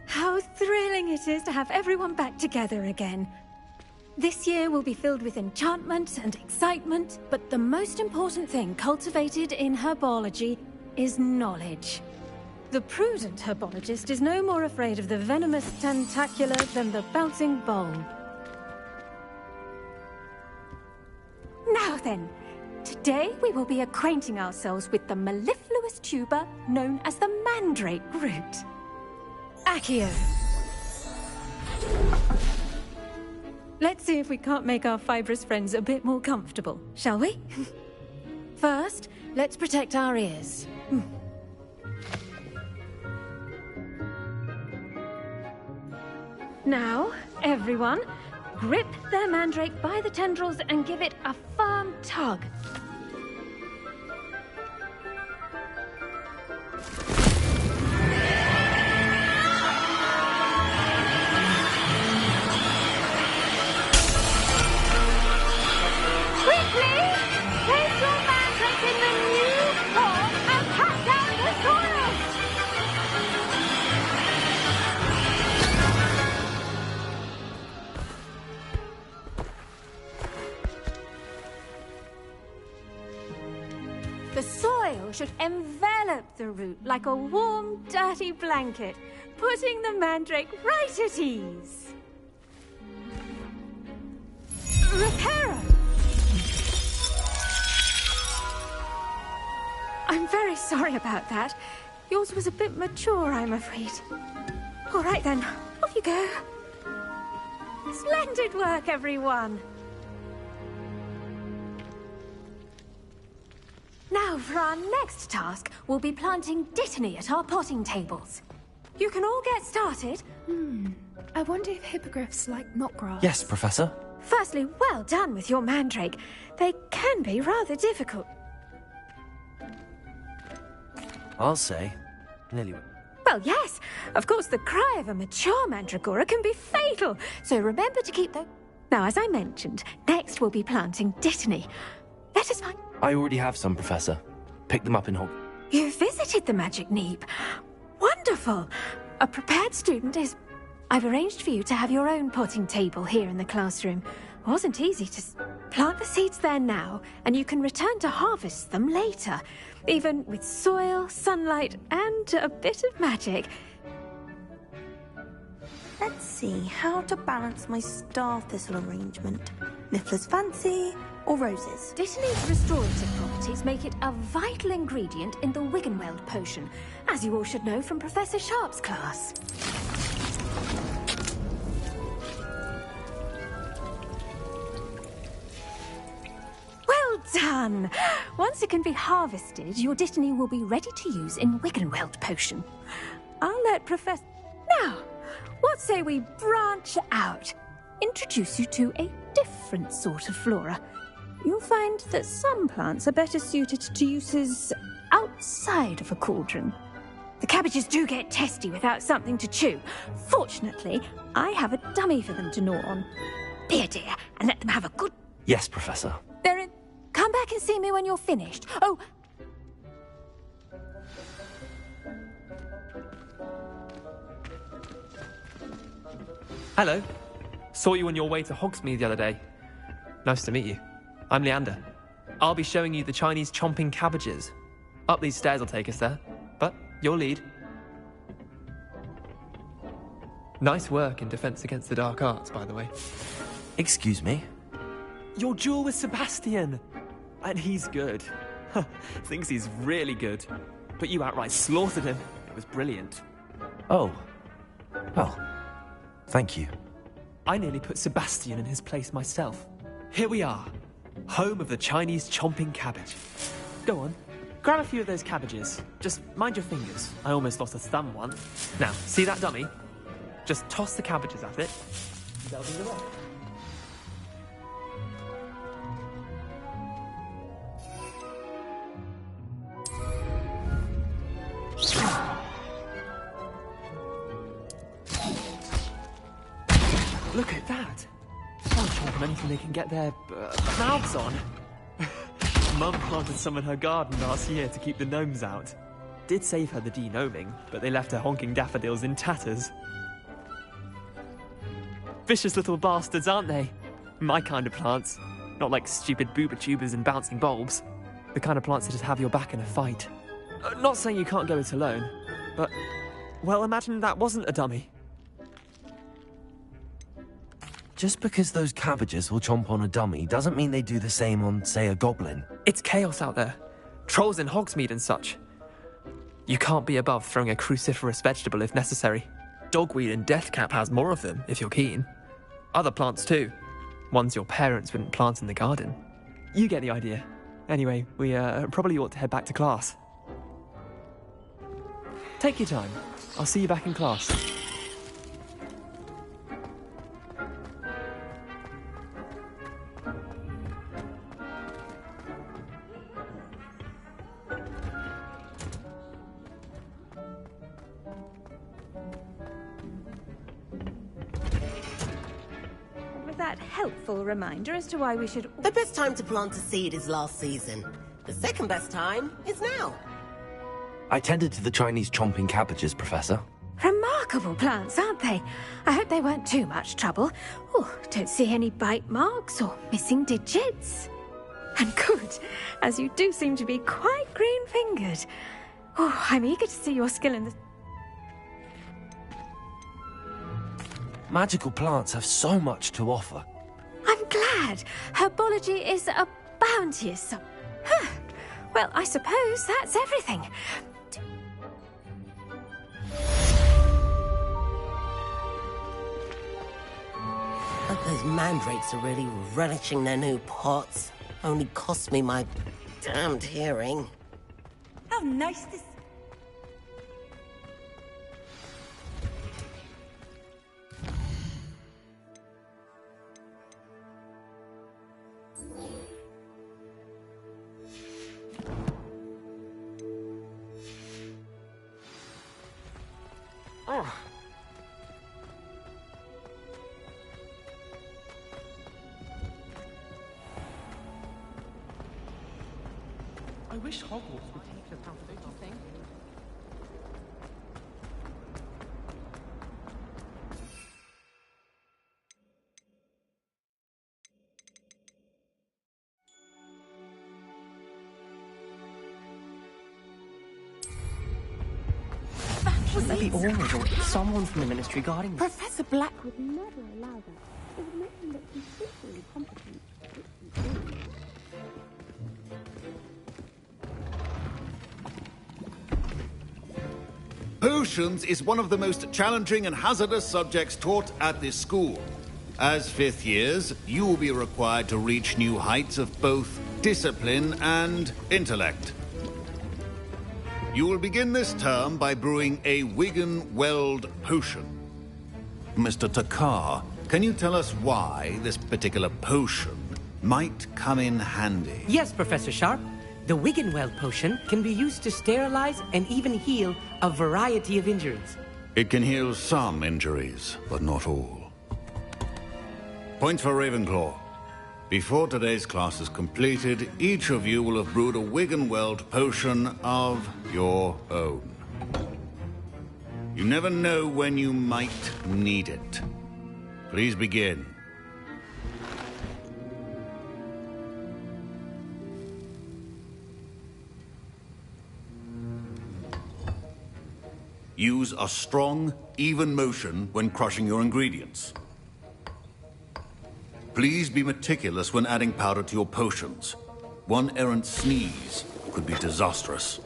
How thrilling it is to have everyone back together again. This year will be filled with enchantment and excitement, but the most important thing cultivated in herbology is knowledge. The prudent herbologist is no more afraid of the venomous tentacula than the bouncing bulb. Now then, today we will be acquainting ourselves with the mellifluous tuber known as the mandrake root. Accio. Let's see if we can't make our fibrous friends a bit more comfortable, shall we? First, let's protect our ears. Now, everyone, grip their mandrake by the tendrils and give it a firm tug. The soil should envelop the root like a warm, dirty blanket, putting the mandrake right at ease. Reparo! I'm very sorry about that. Yours was a bit mature, I'm afraid. All right then, off you go. Splendid work, everyone. Now, for our next task, we'll be planting dittany at our potting tables. You can all get started. I wonder if hippogriffs like knotgrass. Yes, Professor. Firstly, well done with your mandrake. They can be rather difficult. I'll say. Nearly. Well, yes. Of course, the cry of a mature mandragora can be fatal, so remember to keep the... Now, as I mentioned, next we'll be planting dittany. Let us find... I already have some, Professor. Pick them up in Hogwarts. You visited the Magic Neep. Wonderful. A prepared student is... I've arranged for you to have your own potting table here in the classroom. Wasn't easy to... Plant the seeds there now, and you can return to harvest them later. Even with soil, sunlight, and a bit of magic. Let's see how to balance my star thistle arrangement. Niffler's fancy or roses? Dittany's restorative properties make it a vital ingredient in the Wiggenweld potion, as you all should know from Professor Sharp's class. Well done! Once it can be harvested, your dittany will be ready to use in Wiggenweld potion. I'll let Professor... Now, what say we branch out? Introduce you to a different sort of flora. You'll find that some plants are better suited to uses outside of a cauldron. The cabbages do get testy without something to chew. Fortunately, I have a dummy for them to gnaw on. Be a dear and let them have a good... Yes, Professor. They're in... Come back and see me when you're finished. Oh... Hello. Saw you on your way to Hogsmeade the other day. Nice to meet you. I'm Leander. I'll be showing you the Chinese chomping cabbages. Up these stairs will take us there. But your lead. Nice work in Defense Against the Dark Arts, by the way. Excuse me? Your duel with Sebastian! And he's good. Thinks he's really good. But you outright slaughtered him. It was brilliant. Oh. Well, thank you. I nearly put Sebastian in his place myself. Here we are. Home of the Chinese chomping cabbage. Go on. Grab a few of those cabbages. Just mind your fingers. I almost lost a thumb once. Now, see that dummy? Just toss the cabbages at it. They'll be the way. Look at that! They'll chomp anything they can get their mouths on. Mum planted some in her garden last year to keep the gnomes out. Did save her the de-gnoming, but they left her honking daffodils in tatters. Vicious little bastards, aren't they? My kind of plants. Not like stupid booba tubers and bouncing bulbs. The kind of plants that just have your back in a fight. Not saying you can't go it alone, but... well, imagine that wasn't a dummy. Just because those cabbages will chomp on a dummy doesn't mean they do the same on, say, a goblin. It's chaos out there. Trolls in Hogsmeade and such. You can't be above throwing a cruciferous vegetable if necessary. Dogweed and deathcap has more of them, if you're keen. Other plants too. Ones your parents wouldn't plant in the garden. You get the idea. Anyway, we probably ought to head back to class. Take your time. I'll see you back in class. That helpful reminder as to why we should... The best time to plant a seed is last season. The second best time is now. I tended to the Chinese chomping cabbages, Professor. Remarkable plants, aren't they? I hope they weren't too much trouble. Oh, don't see any bite marks or missing digits. And good, as you do seem to be quite green-fingered. Oh, I'm eager to see your skill in the... Magical plants have so much to offer. I'm glad. Herbology is a bounteous... Huh. Well, I suppose that's everything. Hope those mandrakes are really relishing their new pots. Only cost me my damned hearing. How nice this... Oh. I wish Hogwarts would teach us how to do something. Should that be Ormond or someone from the Ministry guarding this? Professor Black would never allow that. It would make him look completely incompetent. Potions is one of the most challenging and hazardous subjects taught at this school. As fifth years, you will be required to reach new heights of both discipline and intellect. You will begin this term by brewing a Wigan-Weld potion. Mr. Takar, can you tell us why this particular potion might come in handy? Yes, Professor Sharp. The Wigan-Weld potion can be used to sterilize and even heal a variety of injuries. It can heal some injuries, but not all. Point for Ravenclaw. Before today's class is completed, each of you will have brewed a Wigan-Weld potion of your own. You never know when you might need it. Please begin. Use a strong, even motion when crushing your ingredients. Please be meticulous when adding powder to your potions. One errant sneeze could be disastrous.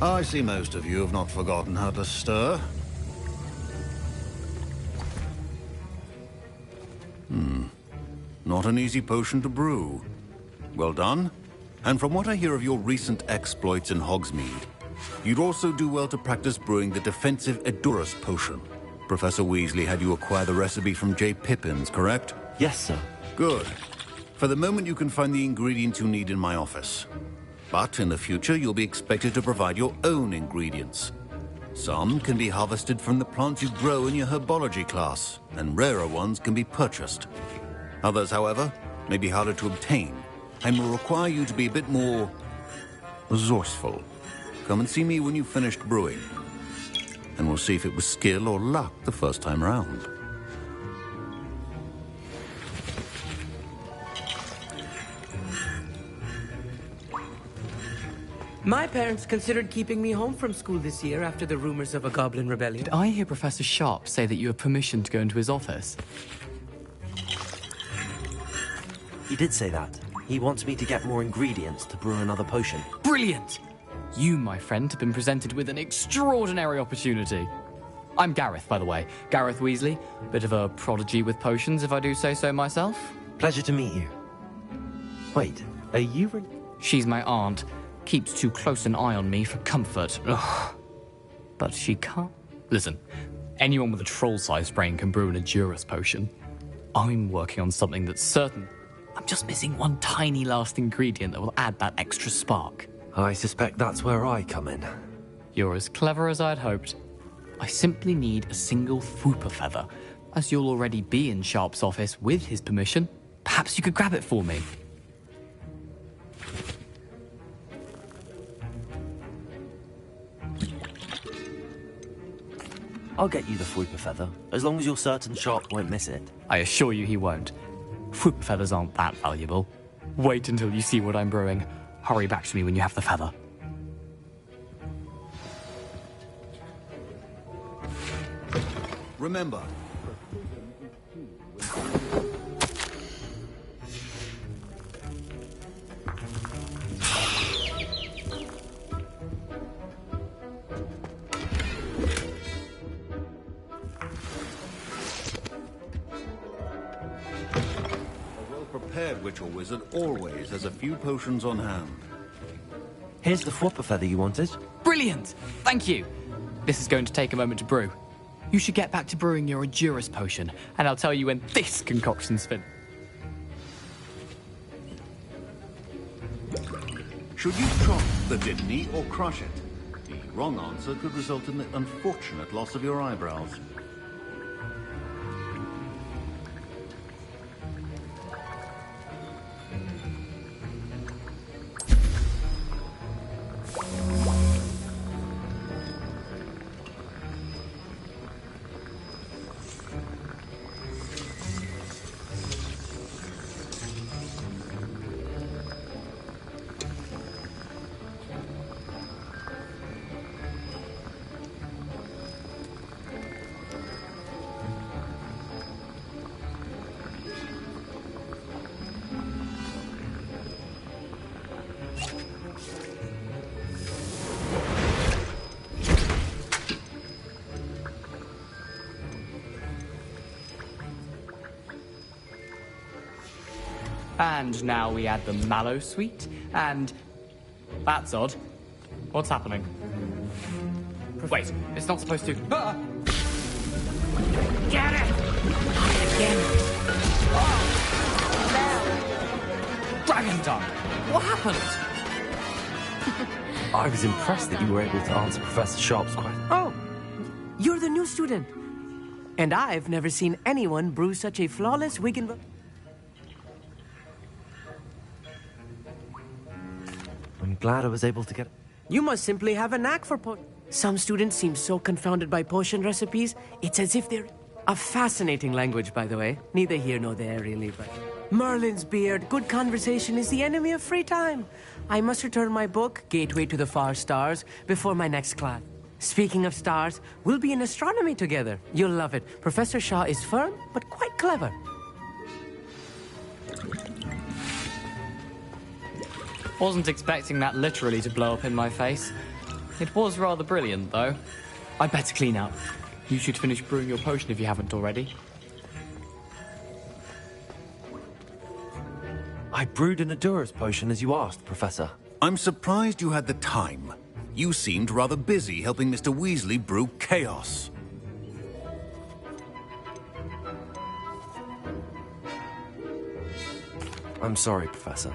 I see most of you have not forgotten how to stir. Not an easy potion to brew. Well done. And from what I hear of your recent exploits in Hogsmeade, you'd also do well to practice brewing the defensive Edurus potion. Professor Weasley had you acquire the recipe from J. Pippin's, correct? Yes, sir. Good. For the moment, you can find the ingredients you need in my office. But in the future, you'll be expected to provide your own ingredients. Some can be harvested from the plants you grow in your herbology class, and rarer ones can be purchased. Others, however, may be harder to obtain, and will require you to be a bit more resourceful. Come and see me when you've finished brewing, and we'll see if it was skill or luck the first time round. My parents considered keeping me home from school this year after the rumors of a goblin rebellion. Did I hear Professor Sharp say that you have permission to go into his office? He did say that. He wants me to get more ingredients to brew another potion. Brilliant! You, my friend, have been presented with an extraordinary opportunity. I'm Gareth, by the way. Gareth Weasley. Bit of a prodigy with potions, if I do say so myself. Pleasure to meet you. Wait, are you... She's my aunt. Keeps too close an eye on me for comfort. Ugh. But she can't... Listen, anyone with a troll-sized brain can brew an Edurus potion. I'm working on something that's certain. I'm just missing one tiny last ingredient that will add that extra spark. I suspect that's where I come in. You're as clever as I'd hoped. I simply need a single Fwooper feather. As you'll already be in Sharp's office with his permission, perhaps you could grab it for me. I'll get you the Fwooper feather, as long as you're certain Sharp won't miss it. I assure you he won't. Fwooper feathers aren't that valuable. Wait until you see what I'm brewing. Hurry back to me when you have the feather. Remember, prepared witch or wizard always has a few potions on hand. Here's the Fwooper feather you wanted. Brilliant! Thank you. This is going to take a moment to brew. You should get back to brewing your Edurus potion, and I'll tell you when this concoction's finished. Should you chop the Dittany or crush it? The wrong answer could result in the unfortunate loss of your eyebrows. And now we add the mallow sweet, and... That's odd. What's happening? Wait, it's not supposed to... Ah! Get it! Again! Oh! Dragon Tongue! What happened? I was impressed that you were able to answer Professor Sharp's question. Oh, you're the new student. And I've never seen anyone brew such a flawless Wigan... I'm glad I was able to get... You must simply have a knack for Some students seem so confounded by potion recipes, it's as if they're... A fascinating language, by the way. Neither here nor there, really, but... Merlin's beard, good conversation is the enemy of free time. I must return my book, Gateway to the Far Stars, before my next class. Speaking of stars, we'll be in astronomy together. You'll love it. Professor Shaw is firm, but quite clever. Wasn't expecting that literally to blow up in my face. It was rather brilliant, though. I'd better clean up. You should finish brewing your potion if you haven't already. I brewed an Adurus potion as you asked, Professor. I'm surprised you had the time. You seemed rather busy helping Mr. Weasley brew chaos. I'm sorry, Professor.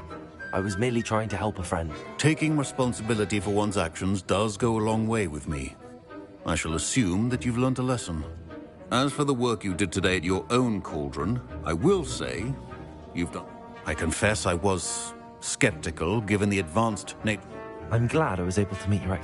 I was merely trying to help a friend. Taking responsibility for one's actions does go a long way with me. I shall assume that you've learnt a lesson. As for the work you did today at your own cauldron, I will say you've done... I confess I was skeptical given the advanced nature... I'm glad I was able to meet your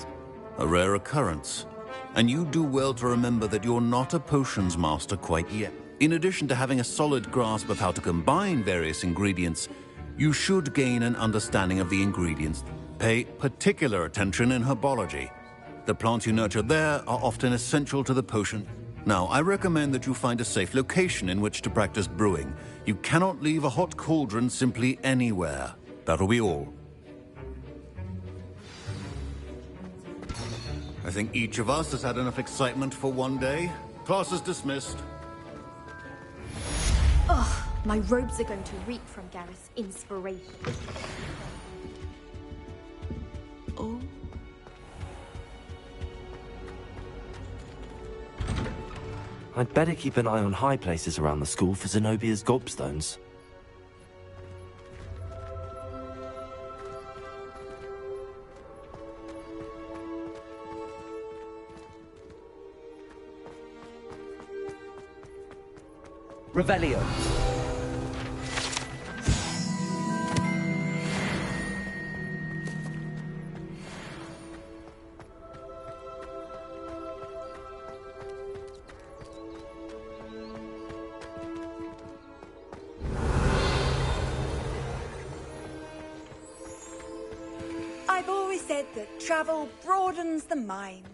A rare occurrence. And you do well to remember that you're not a potions master quite yet. In addition to having a solid grasp of how to combine various ingredients, you should gain an understanding of the ingredients. Pay particular attention in herbology. The plants you nurture there are often essential to the potion. Now, I recommend that you find a safe location in which to practice brewing. You cannot leave a hot cauldron simply anywhere. That'll be all. I think each of us has had enough excitement for one day. Class is dismissed. Ugh, my robes are going to reek from Gareth's inspiration. Oh. I'd better keep an eye on high places around the school for Zenobia's gobstones. Revelio. I've always said that travel broadens the mind.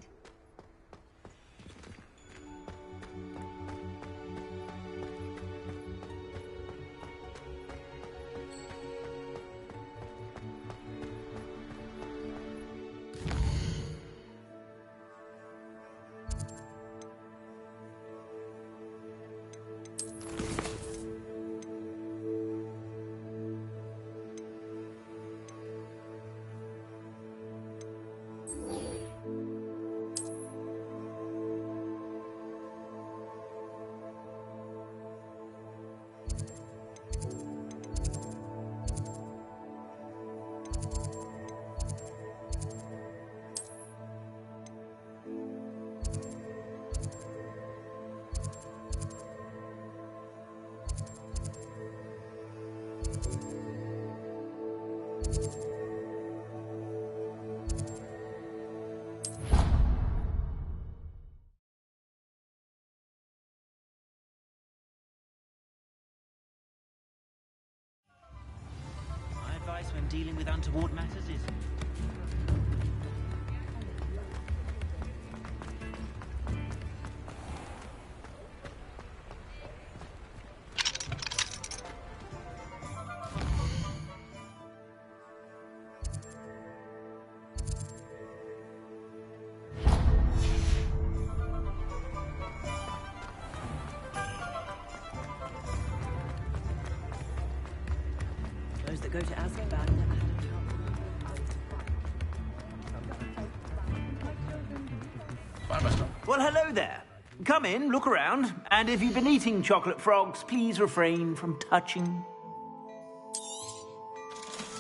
When dealing with untoward matters is... Those that go to Azkaban never had a chance. Well, hello there. Come in, look around, and if you've been eating chocolate frogs, please refrain from touching.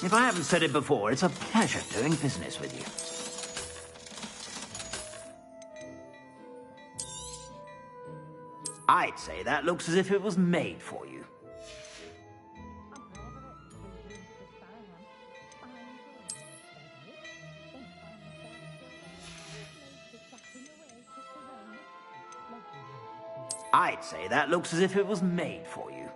If I haven't said it before, it's a pleasure doing business with you. I'd say that looks as if it was made for you. I'd say that looks as if it was made for you.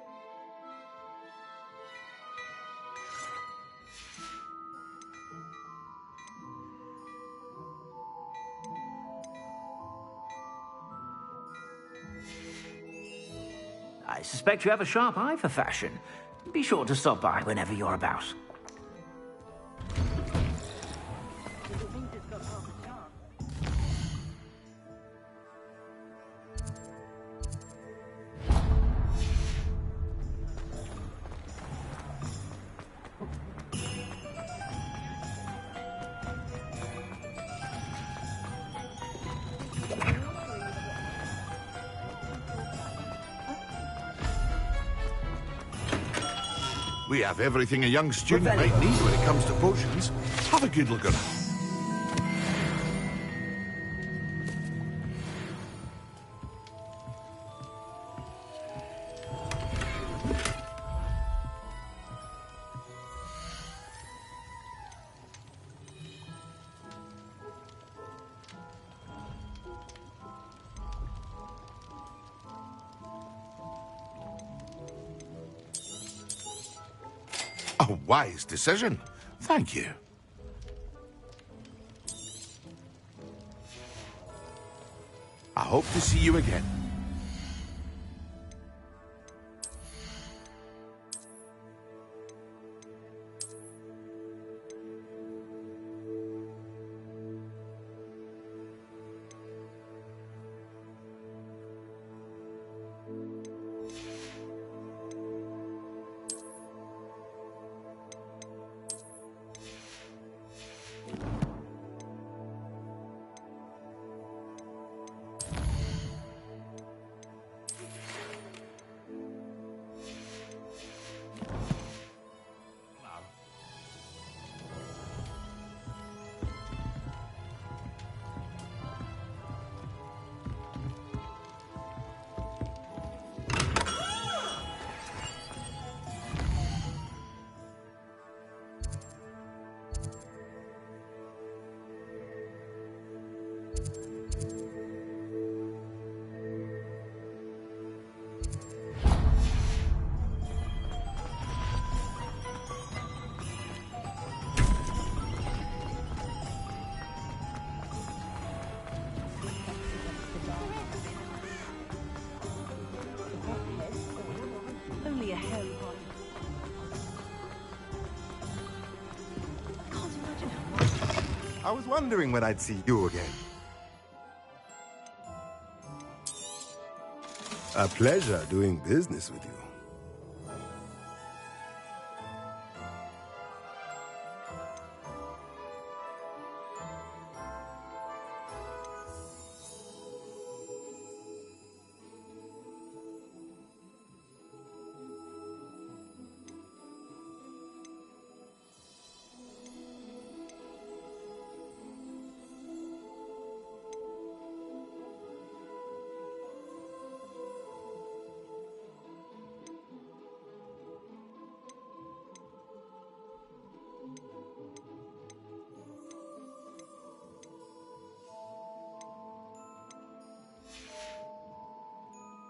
I suspect you have a sharp eye for fashion. Be sure to stop by whenever you're about. We have everything a young student might need when it comes to potions. Have a good look around. A wise decision. Thank you. I hope to see you again. Only a hairy part. I was wondering when I'd see you again. A pleasure doing business with you.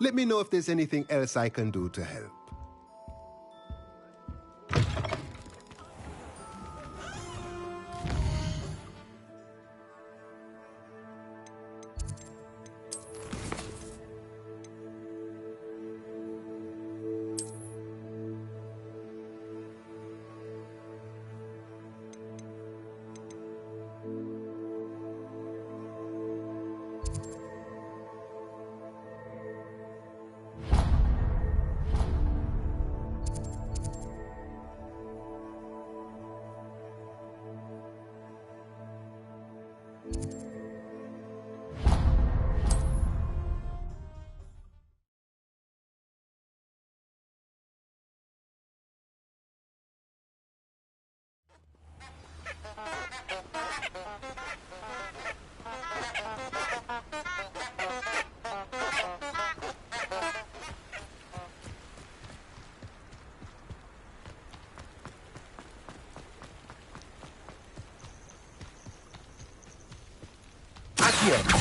Let me know if there's anything else I can do to help. Accio!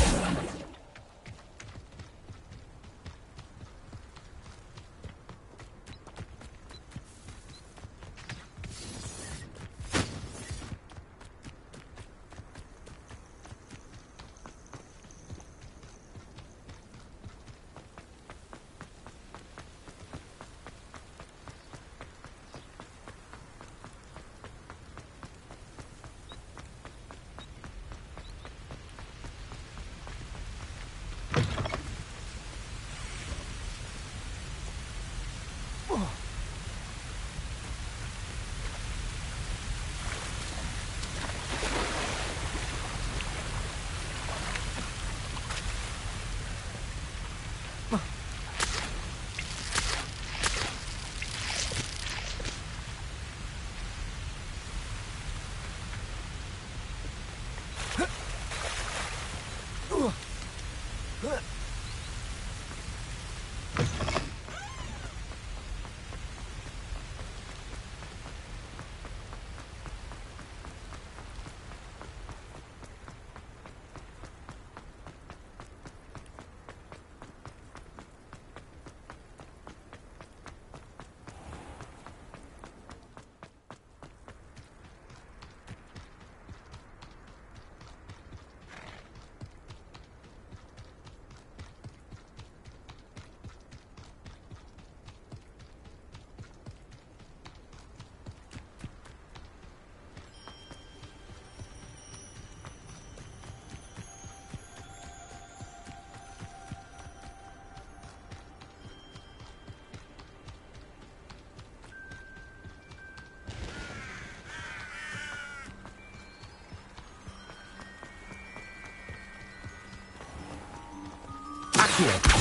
Accio!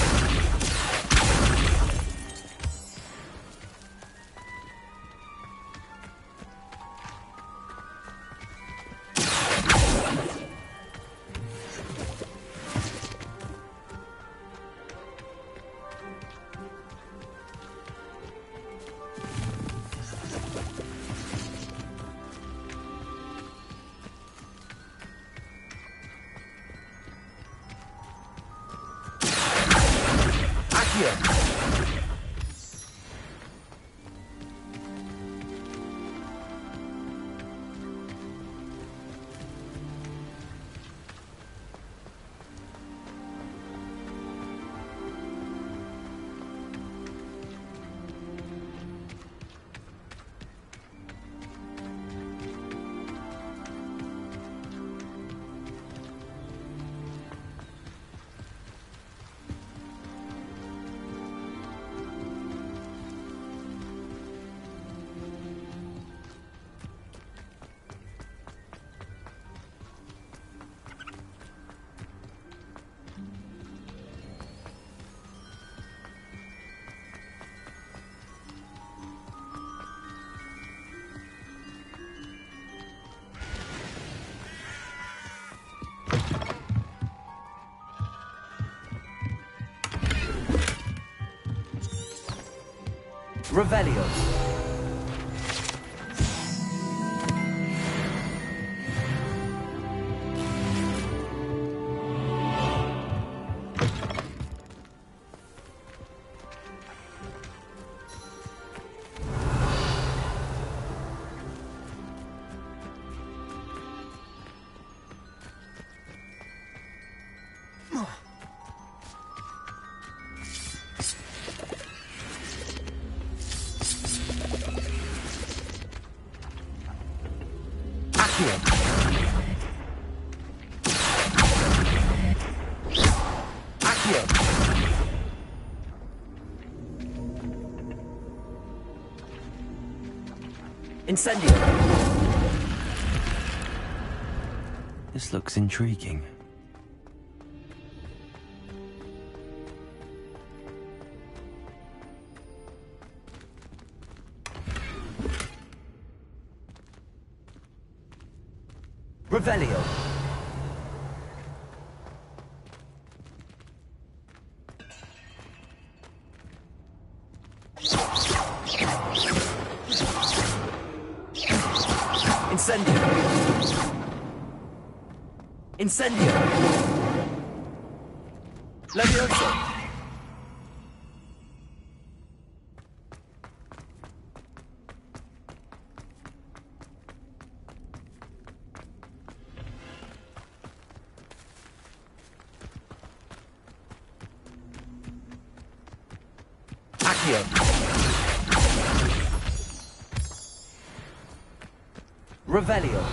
Revelio. Incendio! This looks intriguing. Revelio. Incendio. Incendio. Levioso! Accio! Revelio.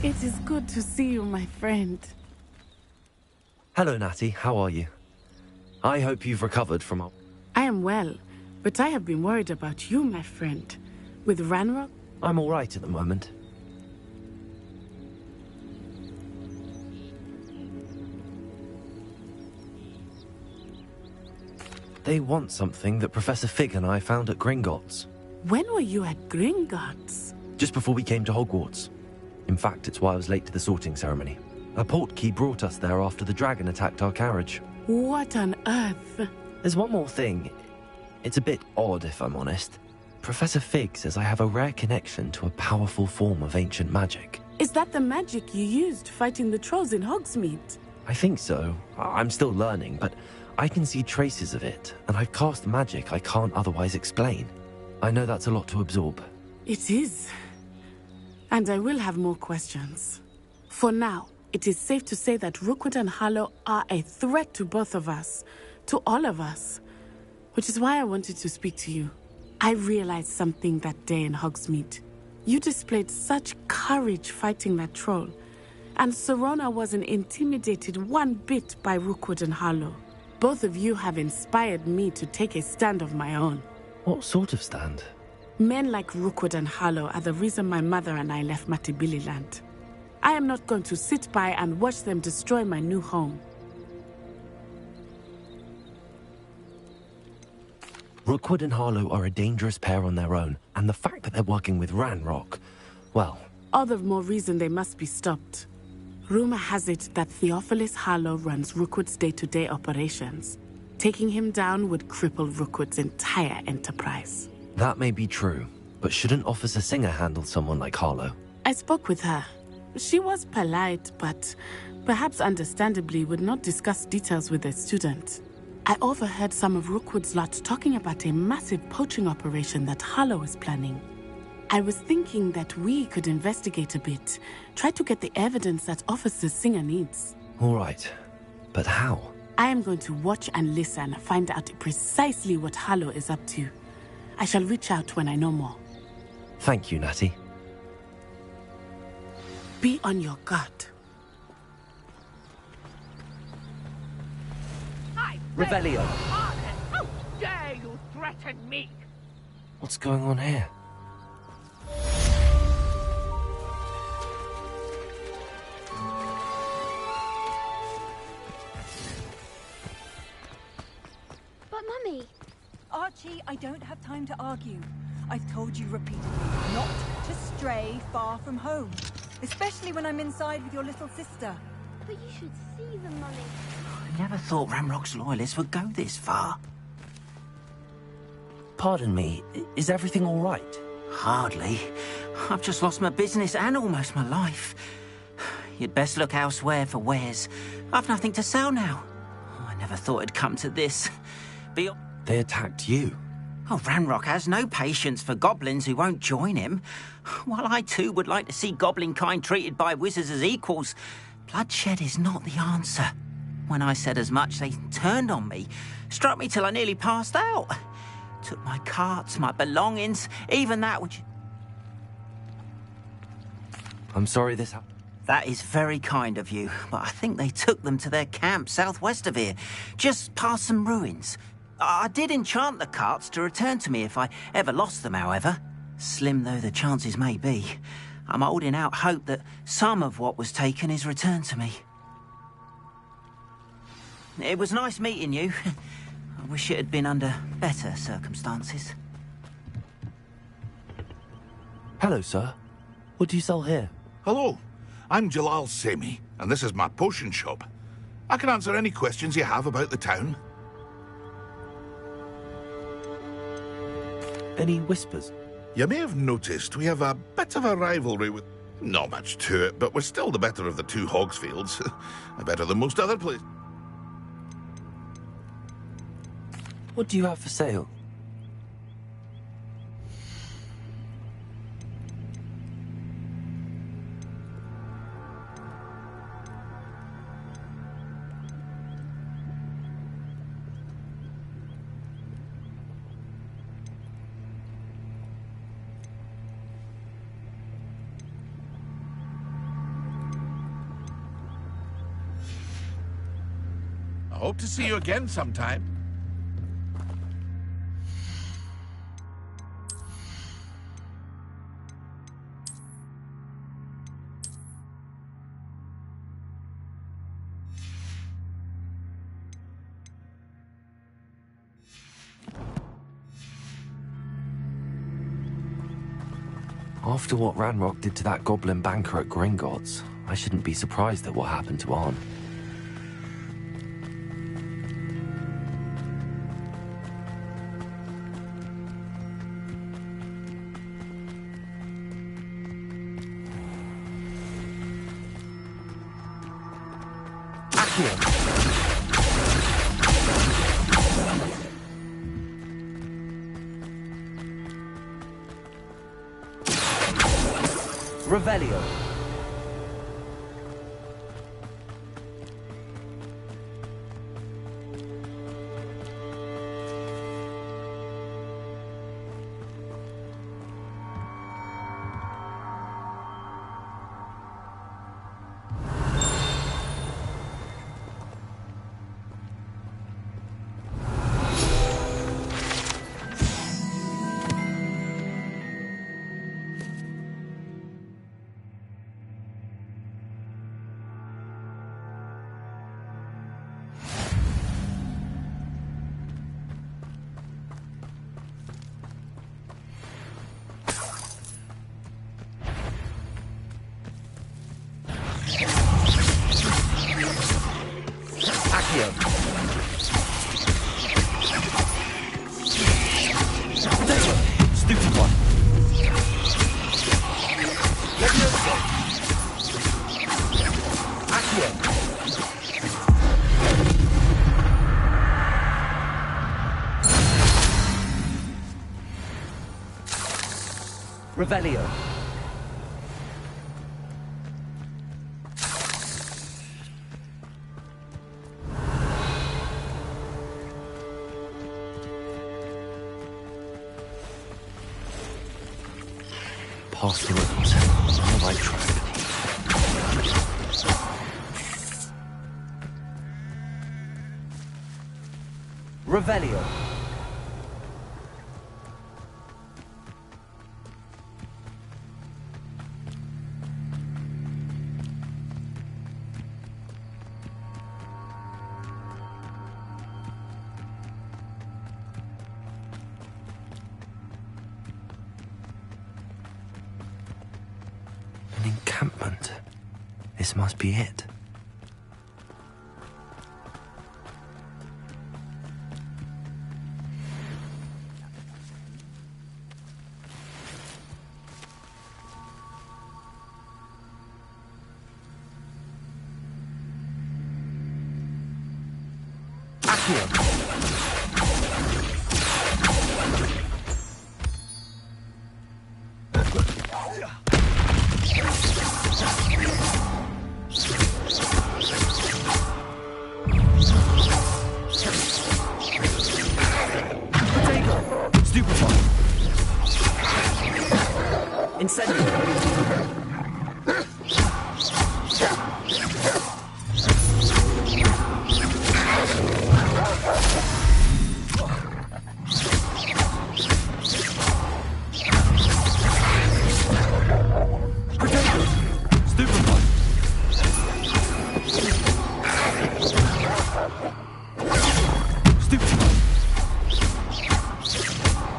It is good to see you, my friend. Hello, Natty. How are you? I hope you've recovered from our... I am well, but I have been worried about you, my friend. With Ranrock? I'm all right at the moment. They want something that Professor Fig and I found at Gringotts. When were you at Gringotts? Just before we came to Hogwarts. In fact, it's why I was late to the sorting ceremony. A portkey brought us there after the dragon attacked our carriage. What on earth? There's one more thing. It's a bit odd, if I'm honest. Professor Fig says I have a rare connection to a powerful form of ancient magic. Is that the magic you used fighting the trolls in Hogsmeade? I think so. I'm still learning, but I can see traces of it, and I've cast magic I can't otherwise explain. I know that's a lot to absorb. It is. And I will have more questions. For now, it is safe to say that Rookwood and Harlow are a threat to both of us. To all of us. Which is why I wanted to speak to you. I realized something that day in Hogsmeade. You displayed such courage fighting that troll. And Serona wasn't intimidated one bit by Rookwood and Harlow. Both of you have inspired me to take a stand of my own. What sort of stand? Men like Rookwood and Harlow are the reason my mother and I left Matibili-land. I am not going to sit by and watch them destroy my new home. Rookwood and Harlow are a dangerous pair on their own, and the fact that they're working with Ranrock, well... All the more reason they must be stopped. Rumor has it that Theophilus Harlow runs Rookwood's day-to-day operations. Taking him down would cripple Rookwood's entire enterprise. That may be true, but shouldn't Officer Singer handle someone like Harlow? I spoke with her. She was polite, but perhaps understandably would not discuss details with a student. I overheard some of Rookwood's lot talking about a massive poaching operation that Harlow is planning. I was thinking that we could investigate a bit, try to get the evidence that Officer Singer needs. All right, but how? I am going to watch and listen, find out precisely what Harlow is up to. I shall reach out when I know more. Thank you, Natty. Be on your guard. Revelio. How dare you threaten me? What's going on here? But Mummy... Archie, I don't have time to argue. I've told you repeatedly not to stray far from home. Especially when I'm inside with your little sister. But you should see them, Mummy. I never thought Ramrock's loyalists would go this far. Pardon me, is everything all right? Hardly. I've just lost my business and almost my life. You'd best look elsewhere for wares. I've nothing to sell now. I never thought it'd come to this. They attacked you? Oh, Ranrock has no patience for goblins who won't join him. While I too would like to see goblin kind treated by wizards as equals, bloodshed is not the answer. When I said as much, they turned on me, struck me till I nearly passed out. Took my carts, my belongings, even that which... I'm sorry this happened. That is very kind of you, but I think they took them to their camp southwest of here, just past some ruins. I did enchant the carts to return to me if I ever lost them, however. Slim though the chances may be, I'm holding out hope that some of what was taken is returned to me. It was nice meeting you. I wish it had been under better circumstances. Hello, sir. What do you sell here? Hello, I'm Jalal Semi, and this is my potion shop. I can answer any questions you have about the town. Any whispers? You may have noticed we have a bit of a rivalry with... Not much to it, but we're still the better of the two Hogsfields. Better than most other places. What do you have for sale? I hope to see you again sometime. After what Ranrock did to that goblin banker at Gringotts, I shouldn't be surprised at what happened to Arn. Revelio. Revelio. Past the rooms. On the right track. Revelio. An encampment. This must be it.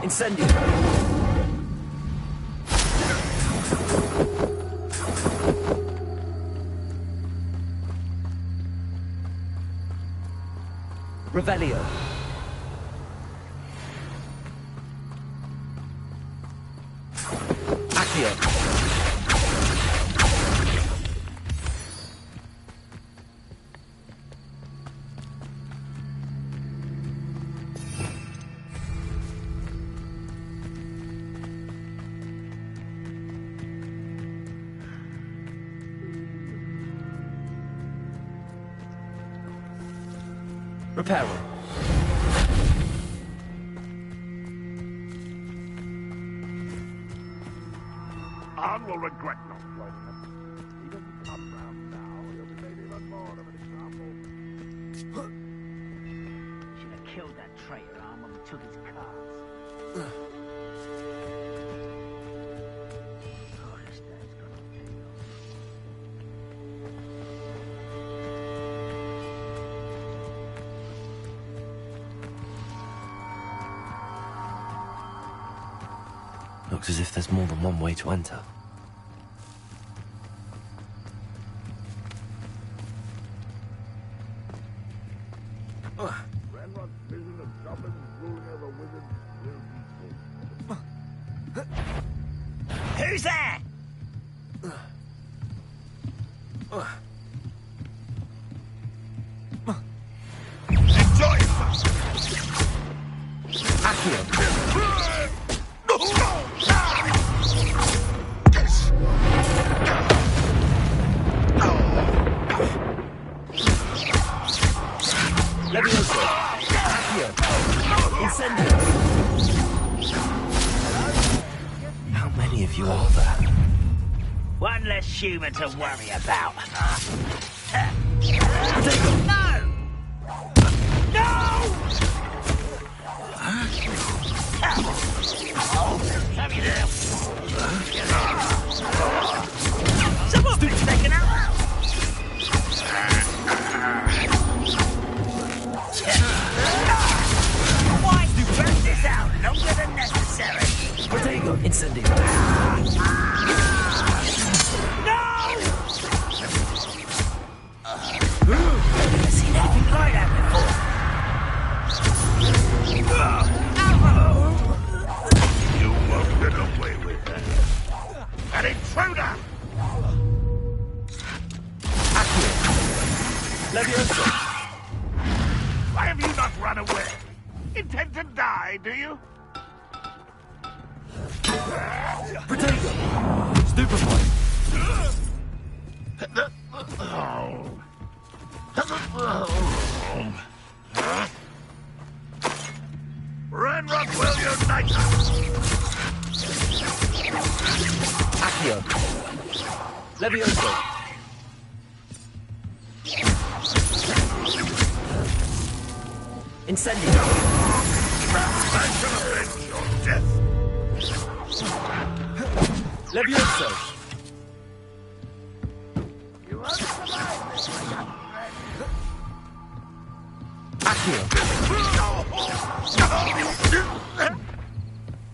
Incendio. Revelio. Accio. Reparo. Anne will regret not joining us. He doesn't come round now. He'll be made even more of an example. Should have killed that traitor, Anne, when we took his cards. Oh, this day's gonna pay off. Looks as if there's more than one way to enter. Renrod's vision of goblins ruling over wizards will be full. Who's there? Enjoy yourself! Accio. Levioso. Accio. Incendio. How many of you are there? One less human to worry about. No! No! Have you there? Someone's been taken out. Why do you burn this out longer than necessary? Protego. Incendio. Never seen anything like that before. You won't get away with that. An intruder! Accio. Levioso. Why have you not run away? Intend to die, do you? Protego. Stupefy. Renrod will unite us! Accio. Levioso. Incendio. I shall avenge your death! Levioso. You won't survive this, my young friend. Accio.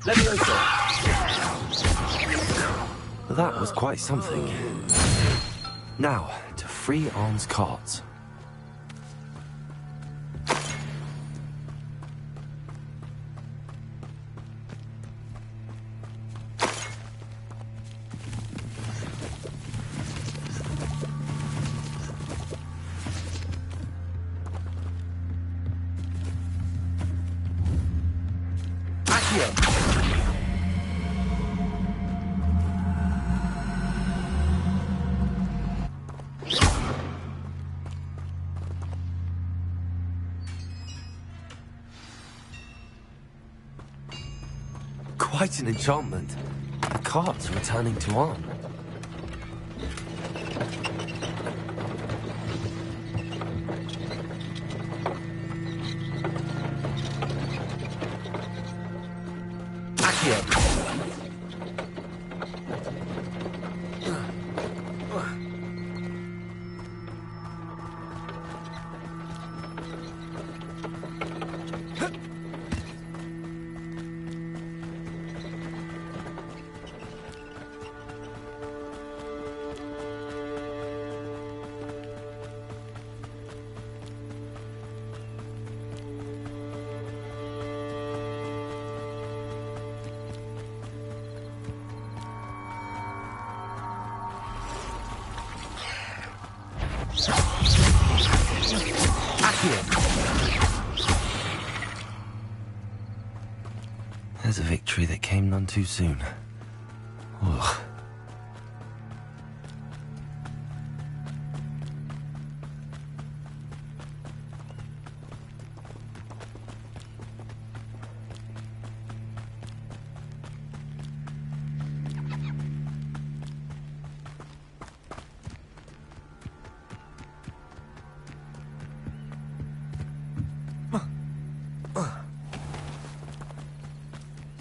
Levioso. That was quite something. Now, to free Arne's cards. Accio. Quite an enchantment. The cards are returning to Arne. Accio. There's a victory that came none too soon. Ugh.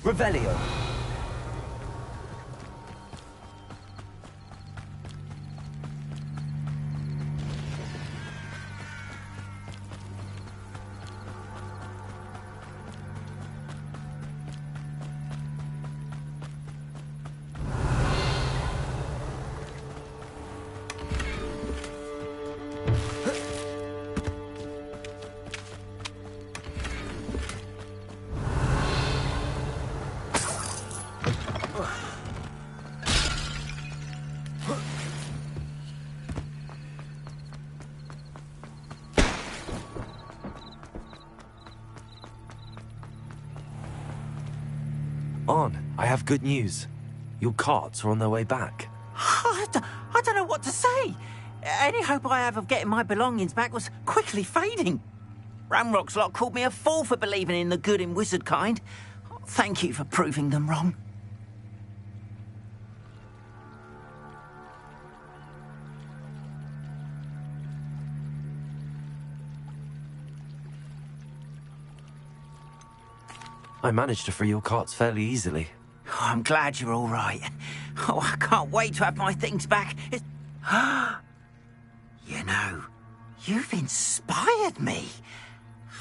Revelio. On, I have good news. Your carts are on their way back. I don't know what to say. Any hope I have of getting my belongings back was quickly fading. Ramrock's lot called me a fool for believing in the good in wizard kind. Thank you for proving them wrong. I managed to free your carts fairly easily. Oh, I'm glad you're all right. Oh, I can't wait to have my things back. You know, you've inspired me.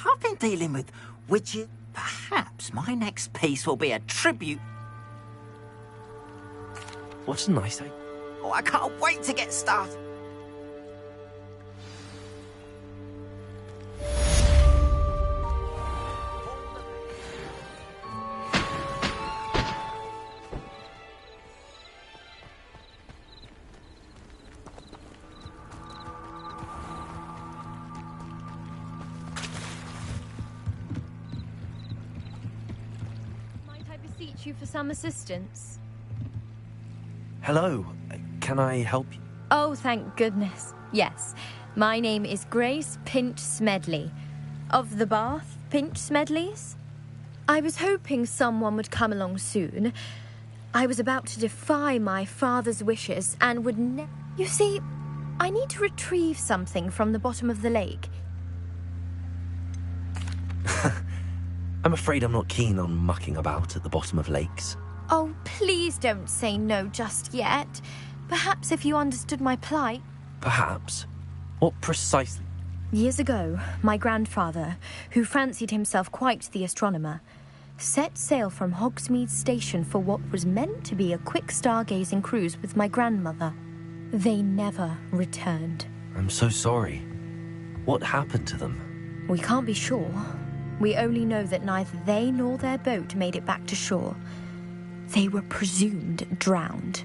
I've been dealing with witches. Perhaps my next piece will be a tribute. What a nice idea. Oh, I can't wait to get started. You for some assistance? Hello, can I help you? Oh, thank goodness. Yes. My name is Grace Pinch Smedley. Of the Bath Pinch Smedleys? I was hoping someone would come along soon. I was about to defy my father's wishes and would You see, I need to retrieve something from the bottom of the lake. I'm afraid I'm not keen on mucking about at the bottom of lakes. Oh, please don't say no just yet. Perhaps if you understood my plight. Perhaps. What precisely? Years ago, my grandfather, who fancied himself quite the astronomer, set sail from Hogsmeade Station for what was meant to be a quick stargazing cruise with my grandmother. They never returned. I'm so sorry. What happened to them? We can't be sure. We only know that neither they nor their boat made it back to shore. They were presumed drowned.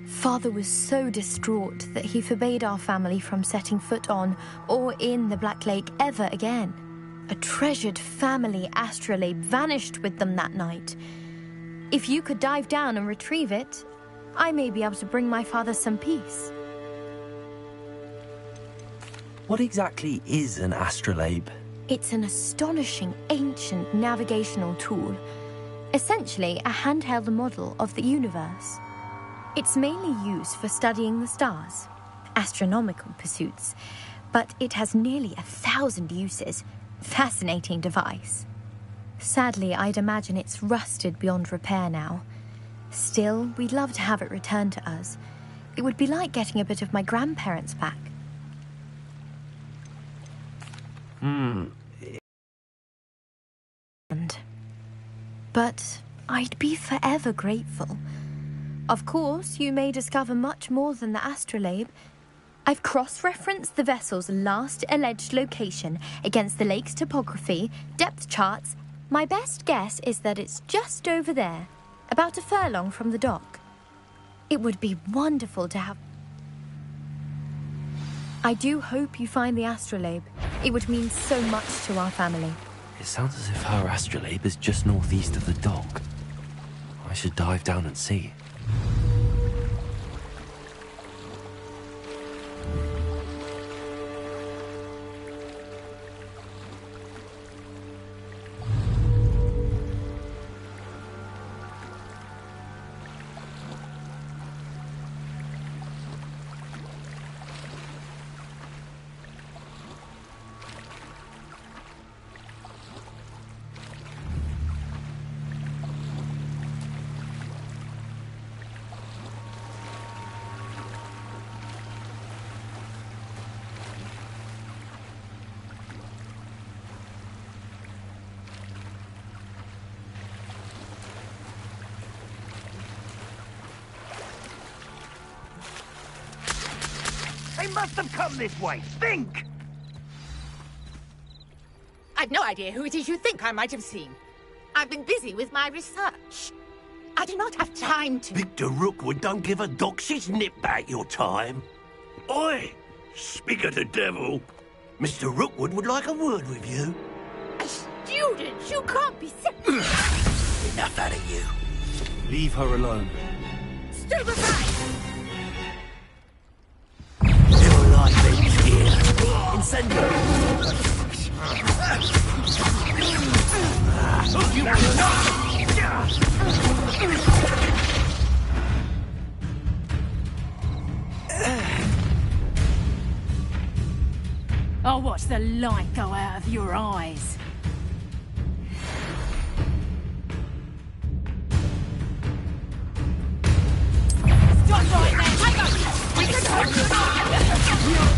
Father was so distraught that he forbade our family from setting foot on or in the Black Lake ever again. A treasured family astrolabe vanished with them that night. If you could dive down and retrieve it, I may be able to bring my father some peace. What exactly is an astrolabe? It's an astonishing ancient navigational tool, essentially a handheld model of the universe. It's mainly used for studying the stars, astronomical pursuits, but it has nearly 1,000 uses. Fascinating device. Sadly, I'd imagine it's rusted beyond repair now. Still, we'd love to have it returned to us. It would be like getting a bit of my grandparents back. But I'd be forever grateful. Of course, you may discover much more than the astrolabe. I've cross-referenced the vessel's last alleged location against the lake's topography, depth charts. My best guess is that it's just over there, about a furlong from the dock. It would be wonderful to have... I do hope you find the astrolabe. It would mean so much to our family. It sounds as if her astrolabe is just northeast of the dock. I should dive down and see. They must have come this way. Think! I've no idea who it is you think I might have seen. I've been busy with my research. I do not have time to... Victor Rookwood don't give a doxy's nip back your time. Oi! Speak of the devil. Mr. Rookwood would like a word with you. Students, you can't be sick. Enough out of you. Leave her alone. Still aside! Your life ends here. Incendio. You will not! I'll watch the light go out of your eyes. Stop right there! Hang on! We can talk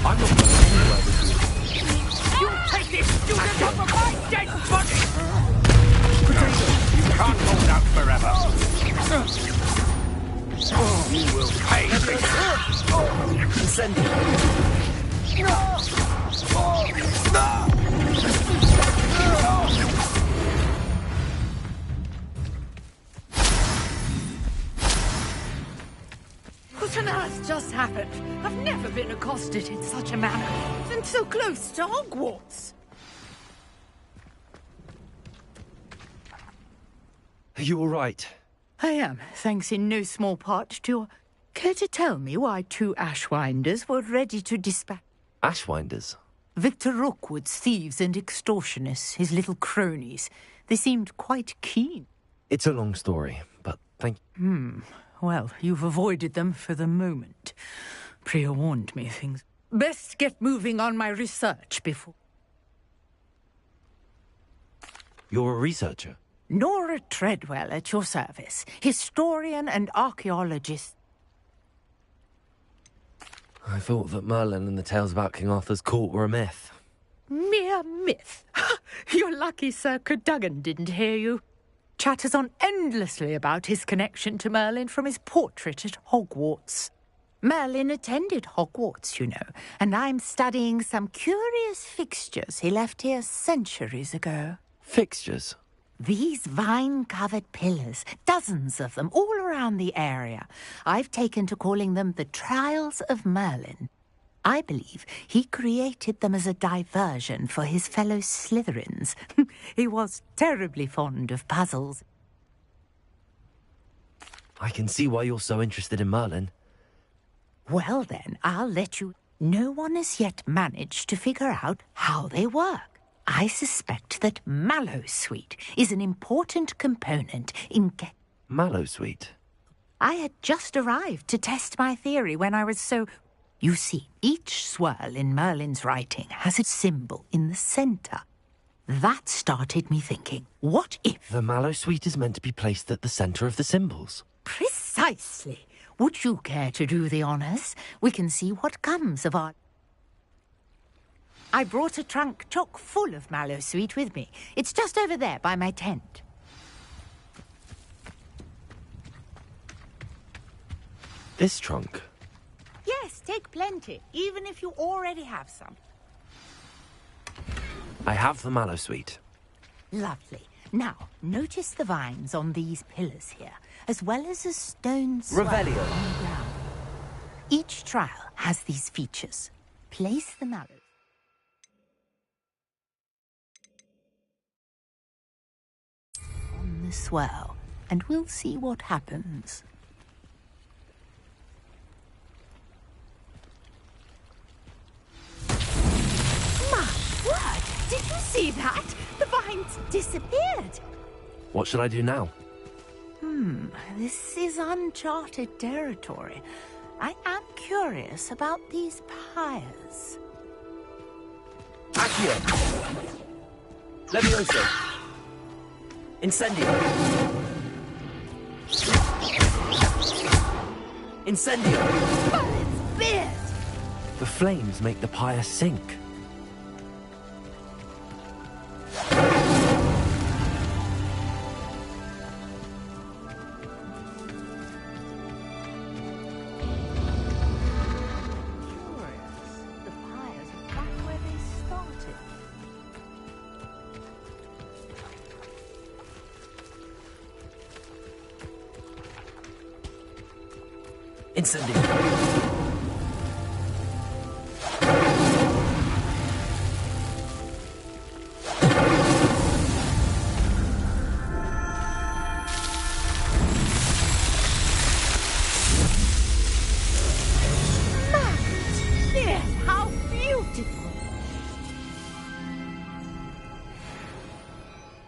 I'm not going anywhere with you. You take this student off of my dead body! You can't hold out forever. You will pay for this. Incendio. What on earth just happened? I've never been accosted in such a manner, and so close to Hogwarts. Are you all right? I am, thanks in no small part to your... Care to tell me why two Ashwinders were ready to dispatch... Ashwinders? Victor Rookwood's thieves and extortionists, his little cronies. They seemed quite keen. It's a long story, but thank you. Well, you've avoided them for the moment. Priya warned me things. Best get moving on my research before... You're a researcher? Nora Treadwell at your service. Historian and archaeologist. I thought that Merlin and the tales about King Arthur's court were a myth. Mere myth. You're lucky Sir Cadogan didn't hear you. Chatters on endlessly about his connection to Merlin from his portrait at Hogwarts. Merlin attended Hogwarts, you know, and I'm studying some curious fixtures he left here centuries ago. Fixtures? These vine-covered pillars, dozens of them, all around the area. I've taken to calling them the Trials of Merlin. I believe he created them as a diversion for his fellow Slytherins. He was terribly fond of puzzles. I can see why you're so interested in Merlin. Well then, I'll let you... No one has yet managed to figure out how they work. I suspect that Mallowsweet is an important component in Mallowsweet? I had just arrived to test my theory when I was so... You see, each swirl in Merlin's writing has a symbol in the centre. That started me thinking, what if... The Mallowsweet is meant to be placed at the centre of the symbols. Precisely. Would you care to do the honours? We can see what comes of our... I brought a trunk chock full of Mallowsweet with me. It's just over there by my tent. This trunk? Yes, take plenty, even if you already have some. I have the Mallowsweet. Lovely. Now, notice the vines on these pillars here, as well as a stone swirl Revelio. on the ground. Each trial has these features. Place the mallow on the swirl. and we'll see what happens. My word! Did you see that? The vines disappeared. What should I do now? This is uncharted territory. I am curious about these pyres. Accio! Levioso! Incendio! Incendio! Merlin's beard! The flames make the pyre sink. The pyres are back where they started. Incendio! Yes, how beautiful!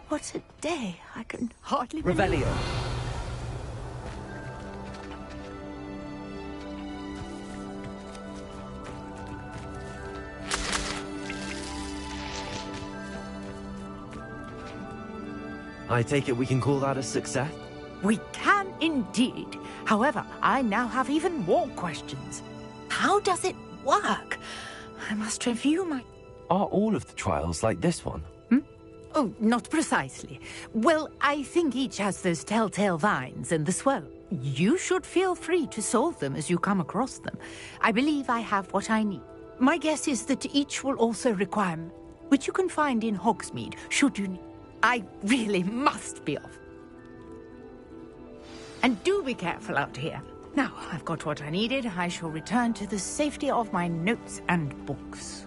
What a day. I can hardly believe. Revelio! I take it we can call that a success? We can indeed. However, I now have even more questions. How does it work? I must review my... Are all of the trials like this one? Oh, not precisely. Well, I think each has those telltale vines and the swirl. You should feel free to solve them as you come across them. I believe I have what I need. My guess is that each will also require... which you can find in Hogsmeade, should you need... I really must be off. And do be careful out here. Now, I've got what I needed. I shall return to the safety of my notes and books.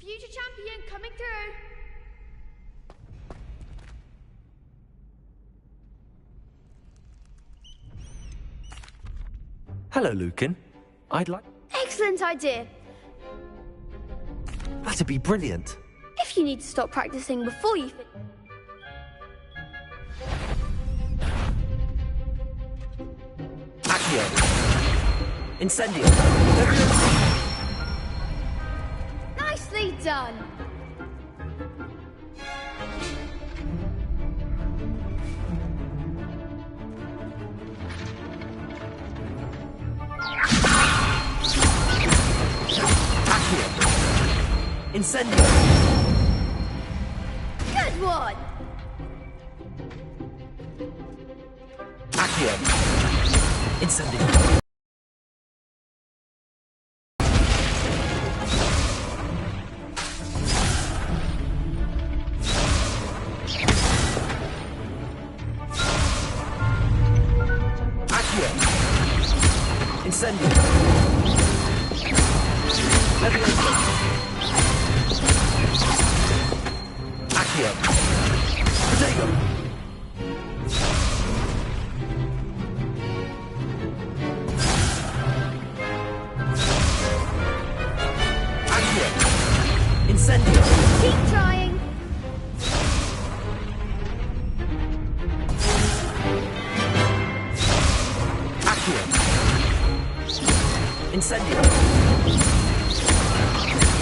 Future champion coming through. Hello, Lucan. I'd like... Excellent idea. That'd be brilliant. If you need to stop practicing before you Accio! Incendio! Nicely done. Accio! Incendio! Good one. Accio! Incendio! Incendio! Levioso! Accio! Protego! Incendio. Keep trying. Accio. Incendio.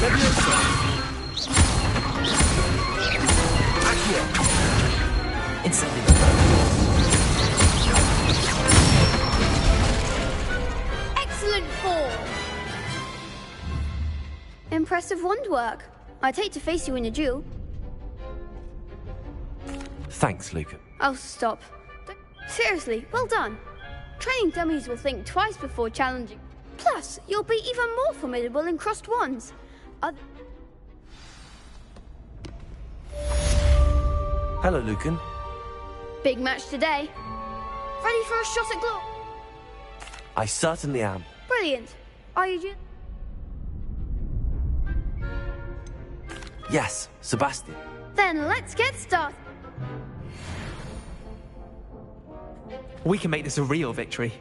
Leviosa. Accio. Incendio. Excellent form. Impressive wand work. I'd hate to face you in a duel. Thanks, Lucan. Oh, stop. Seriously, well done. Training dummies will think twice before challenging. Plus, you'll be even more formidable in crossed wands. Hello, Lucan. Big match today. Ready for a shot at glory? I certainly am. Brilliant. Are you Yes, Sebastian. Then let's get started. We can make this a real victory.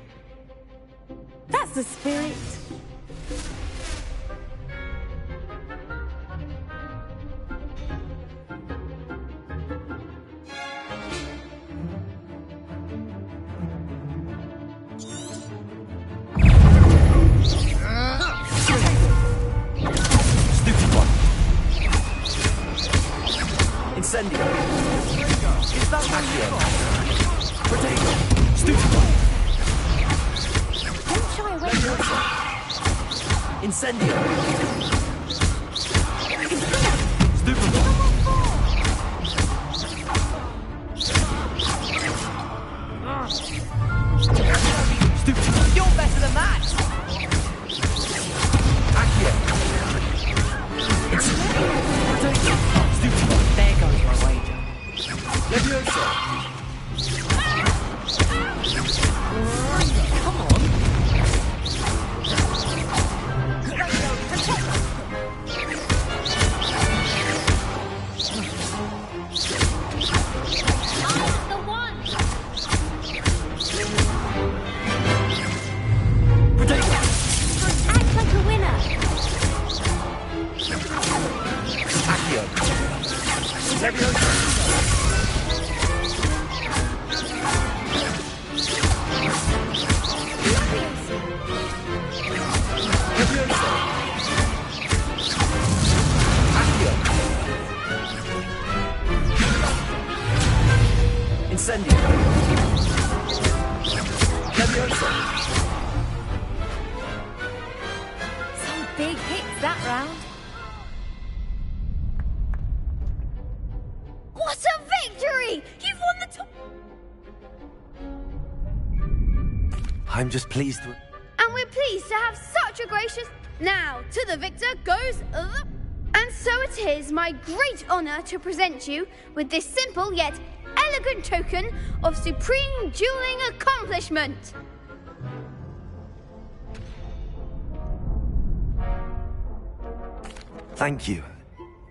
That's the spirit. Stupid one. Incendio. Is that Accio. Protego. Stupid one. Don't shy away. Incendio. Stupid one. Stupid one. You're better than that! Accio. Stupid one. There goes my wager. Leviosa. Come on. The one. Act like a winner. Accio. Leviosa. Incendio. Leviosa. Some big hits that round. What a victory! You've won the top. I'm just pleased with... And we're pleased to have such a gracious... Now, to the victor goes the... And so it is my great honor to present you with this simple yet elegant token of supreme dueling accomplishment. Thank you.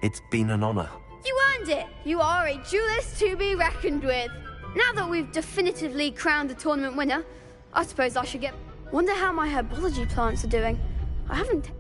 It's been an honor. You earned it. You are a duelist to be reckoned with. Now that we've definitively crowned the tournament winner, I suppose I should get... Wonder how my herbology plants are doing. I haven't...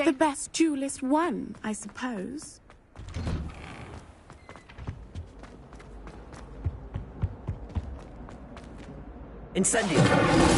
The best duelist won, I suppose. Incendio.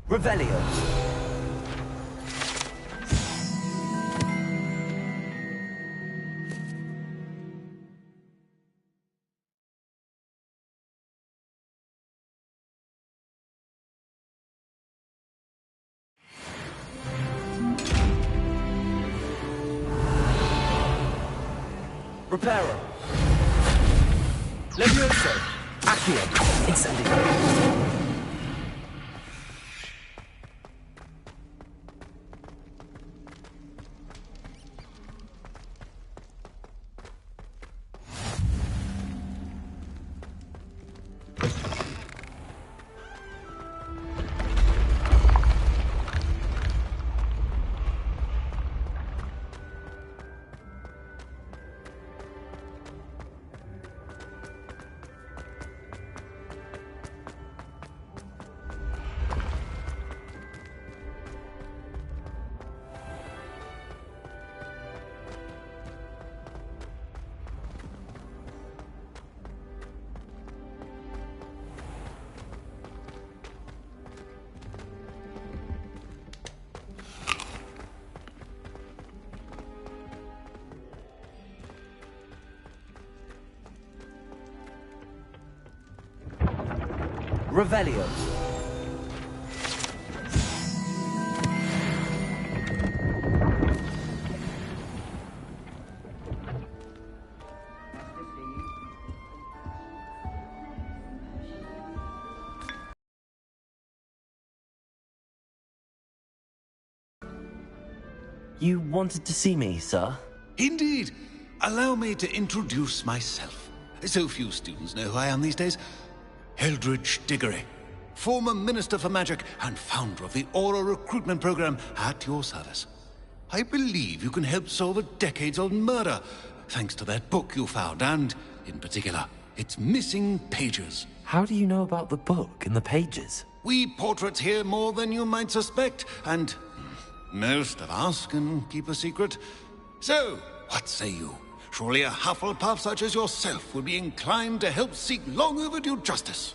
Revelio. Reparo. Levioso. Accio. Incendio. Revelio. You wanted to see me, sir? Indeed. Allow me to introduce myself. So few students know who I am these days. Eldridge Diggory, former Minister for Magic and founder of the Aura Recruitment Program, at your service. I believe you can help solve a decades-old murder, thanks to that book you found, and, in particular, its missing pages. How do you know about the book and the pages? We portraits hear more than you might suspect, and most of us can keep a secret. So, what say you? Surely a Hufflepuff such as yourself would be inclined to help seek long overdue justice.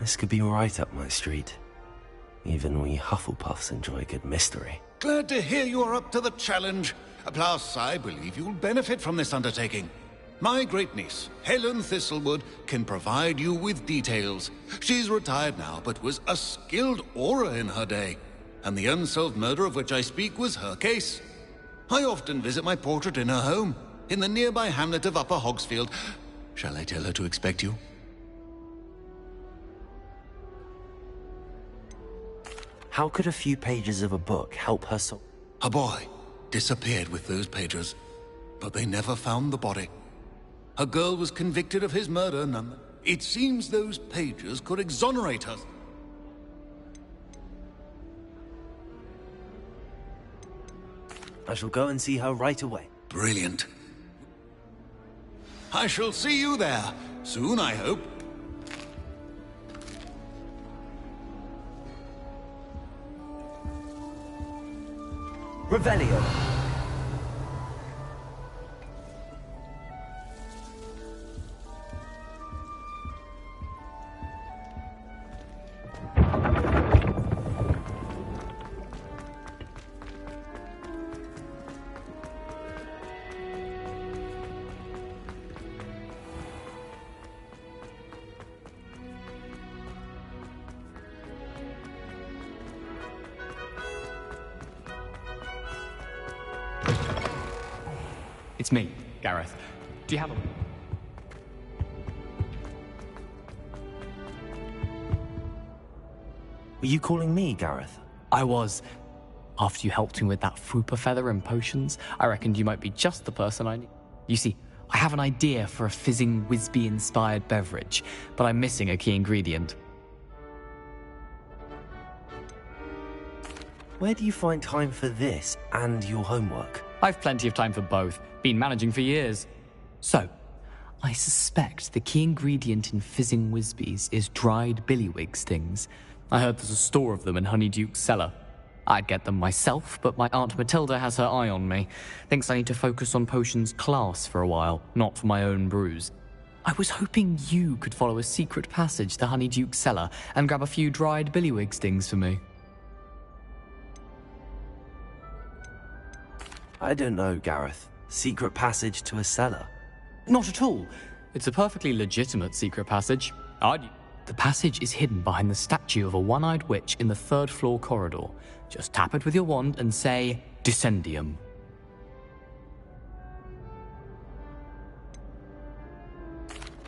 This could be right up my street. Even we Hufflepuffs enjoy good mystery. Glad to hear you are up to the challenge. Plus, I believe you'll benefit from this undertaking. My great-niece, Helen Thistlewood, can provide you with details. She's retired now, but was a skilled aura in her day. And the unsolved murder of which I speak was her case. I often visit my portrait in her home, in the nearby hamlet of Upper Hogsfield. Shall I tell her to expect you? How could a few pages of a book help her A boy disappeared with those pages, but they never found the body. A girl was convicted of his murder, none. It seems those pages could exonerate her. I shall go and see her right away. Brilliant. I shall see you there. Soon, I hope. Revelio. It's me, Gareth. Do you have a... Were you calling me, Gareth? I was. After you helped me with that Fooper feather and potions, I reckoned you might be just the person I need. You see, I have an idea for a fizzing Whizbee-inspired beverage, but I'm missing a key ingredient. Where do you find time for this and your homework? I've plenty of time for both. Been managing for years. So, I suspect the key ingredient in fizzing Whizbees is dried billywig stings. I heard there's a store of them in Honeyduke's cellar. I'd get them myself, but my Aunt Matilda has her eye on me. Thinks I need to focus on potions class for a while, not for my own brews. I was hoping you could follow a secret passage to Honeyduke's cellar and grab a few dried billywig stings for me. I don't know, Gareth. Secret passage to a cellar? Not at all. It's a perfectly legitimate secret passage. The passage is hidden behind the statue of a one-eyed witch in the third-floor corridor. Just tap it with your wand and say, Descendium.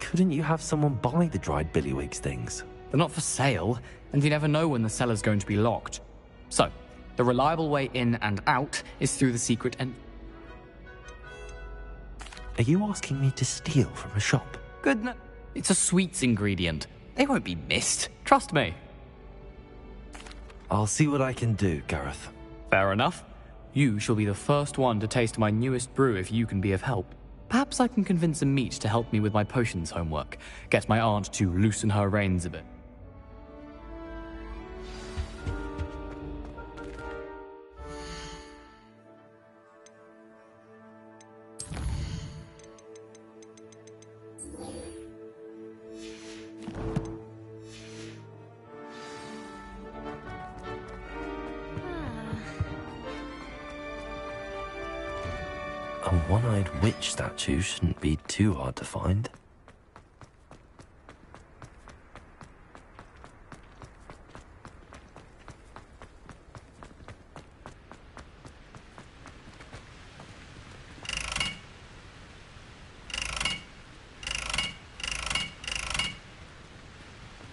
Couldn't you have someone buy the dried billywig stings? They're not for sale, and you never know when the cellar's going to be locked. So, the reliable way in and out is through the secret end. Are you asking me to steal from a shop? Good. It's a sweets ingredient. They won't be missed. Trust me. I'll see what I can do, Gareth. Fair enough. You shall be the first one to taste my newest brew if you can be of help. Perhaps I can convince a meat to help me with my potions homework. Get my aunt to loosen her reins a bit. A one-eyed witch statue shouldn't be too hard to find.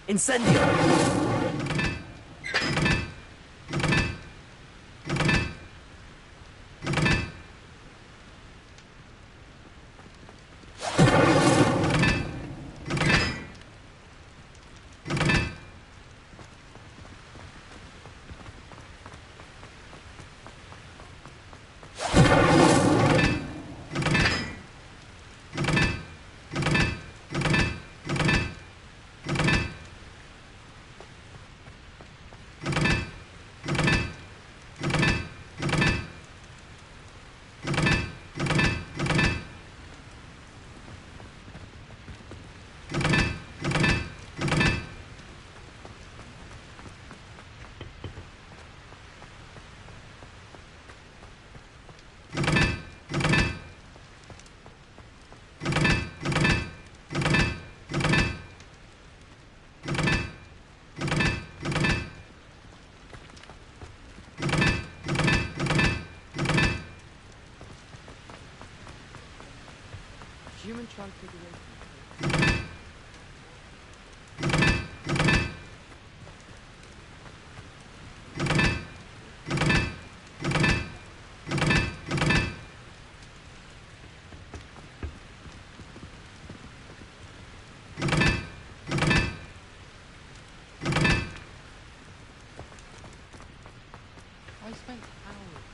Incendio! human transfiguration. I spent hours.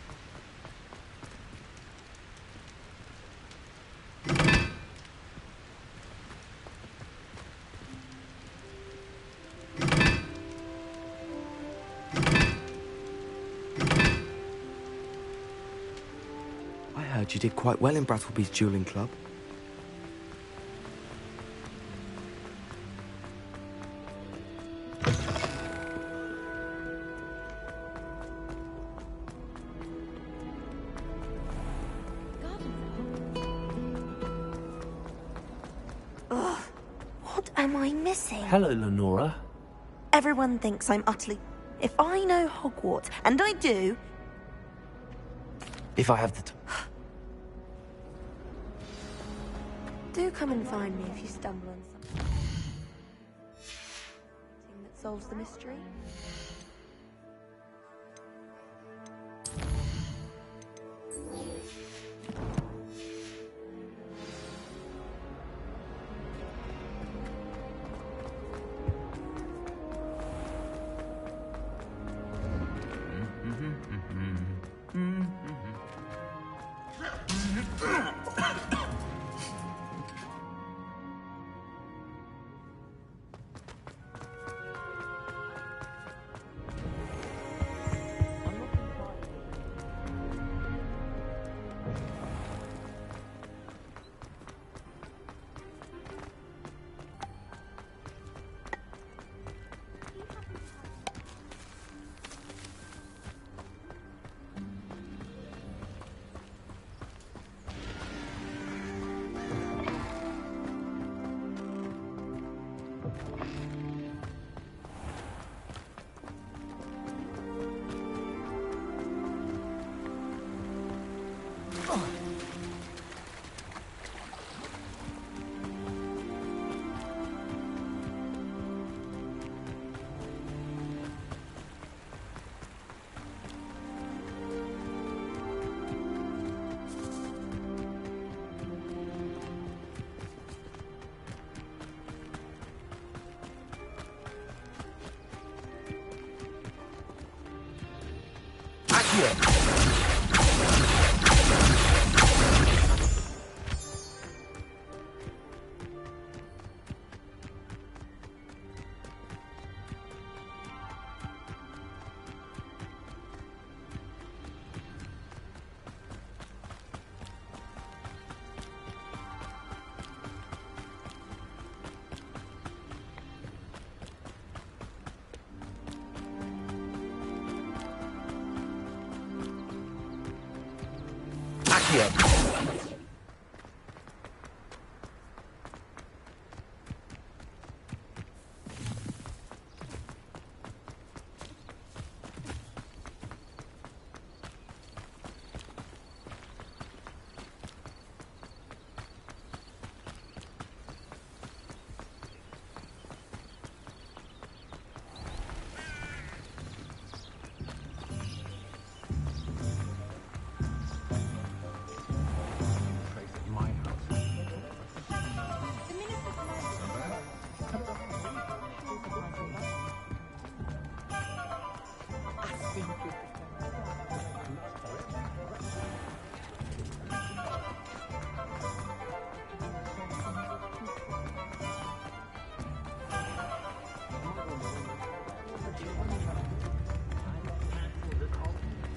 I heard you did quite well in Brattleby's dueling club. Ugh, what am I missing? Hello, Lenora. Everyone thinks I'm utterly... If I know Hogwarts, and I do... If I have the Do come and find me if you stumble on something that solves the mystery.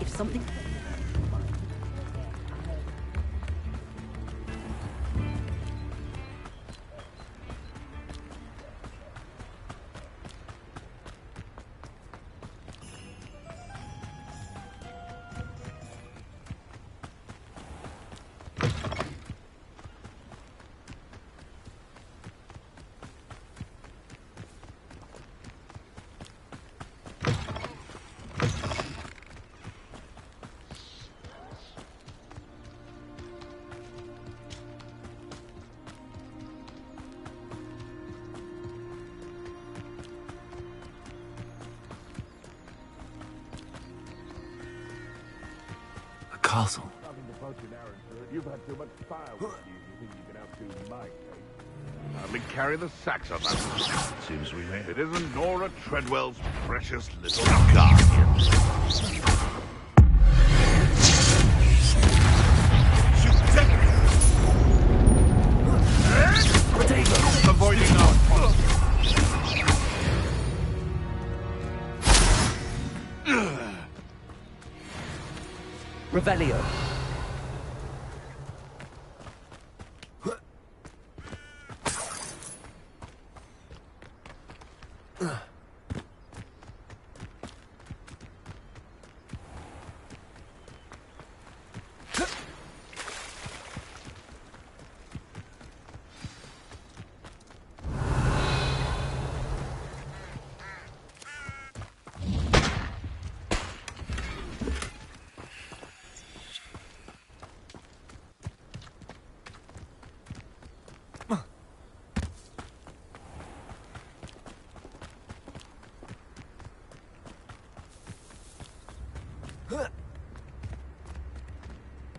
If something... castle. You've had too much firewood. You think you can outdo my cake? Hardly carry the sacks on that. Seems we may. It isn't Nora Treadwell's precious little guardian. Potato! Avoiding our Revelio.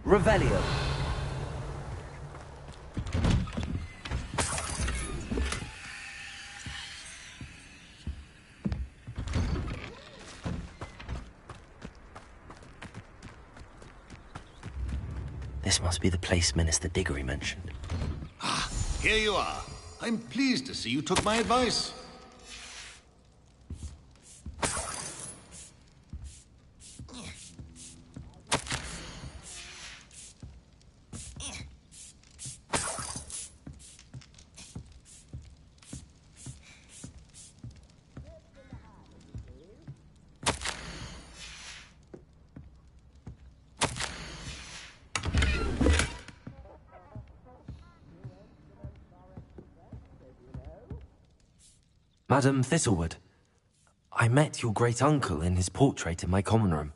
Revelio. This must be the place Minister Diggory mentioned. Ah, here you are. I'm pleased to see you took my advice. Madam Thistlewood, I met your great-uncle in his portrait in my common room.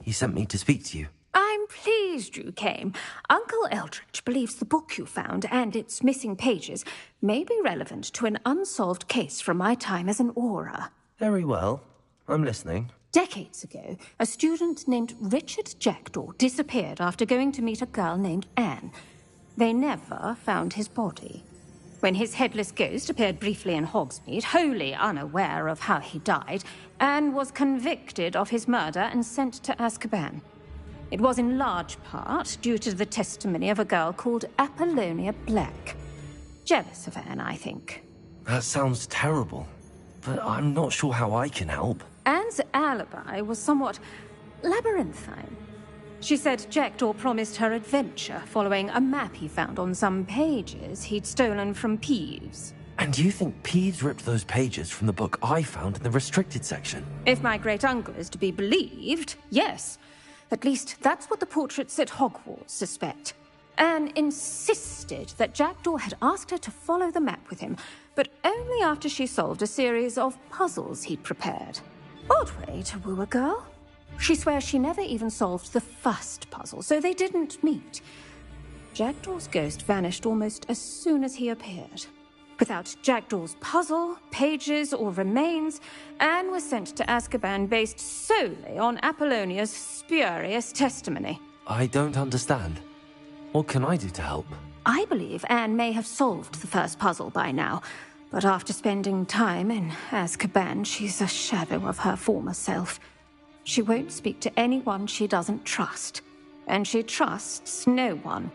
He sent me to speak to you. I'm pleased you came. Uncle Eldridge believes the book you found and its missing pages may be relevant to an unsolved case from my time as an aura. Very well. I'm listening. Decades ago, a student named Richard Jackdaw disappeared after going to meet a girl named Anne. They never found his body. When his headless ghost appeared briefly in Hogsmeade, wholly unaware of how he died, Anne was convicted of his murder and sent to Azkaban. It was in large part due to the testimony of a girl called Apollonia Black. Jealous of Anne, I think. That sounds terrible, but I'm not sure how I can help. Anne's alibi was somewhat labyrinthine. She said Jackdaw promised her adventure following a map he found on some pages he'd stolen from Peeves. And you think Peeves ripped those pages from the book I found in the restricted section? If my great-uncle is to be believed, yes. At least that's what the portraits at Hogwarts suspect. Anne insisted that Jackdaw had asked her to follow the map with him, but only after she solved a series of puzzles he'd prepared. Odd way to woo a girl. She swears she never even solved the first puzzle, so they didn't meet. Jackdaw's ghost vanished almost as soon as he appeared. Without Jackdaw's puzzle, pages, or remains, Anne was sent to Azkaban based solely on Apollonia's spurious testimony. I don't understand. What can I do to help? I believe Anne may have solved the first puzzle by now, but after spending time in Azkaban, she's a shadow of her former self. She won't speak to anyone she doesn't trust, and she trusts no one.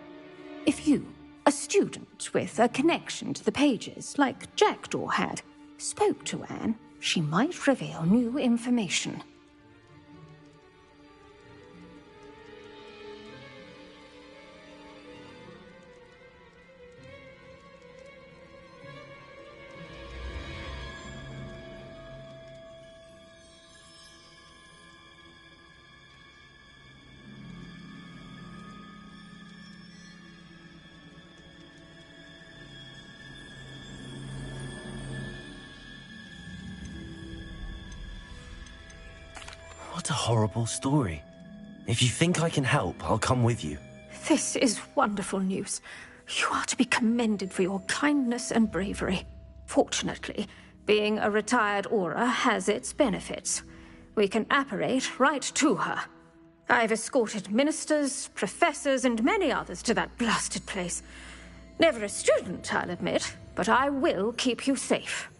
If you, a student with a connection to the pages, like Jackdaw had, spoke to Anne, she might reveal new information. What a horrible story. If you think I can help, I'll come with you. This is wonderful news. You are to be commended for your kindness and bravery. Fortunately, being a retired aura has its benefits. We can apparate right to her. I've escorted ministers, professors, and many others to that blasted place. Never a student, I'll admit, but I will keep you safe.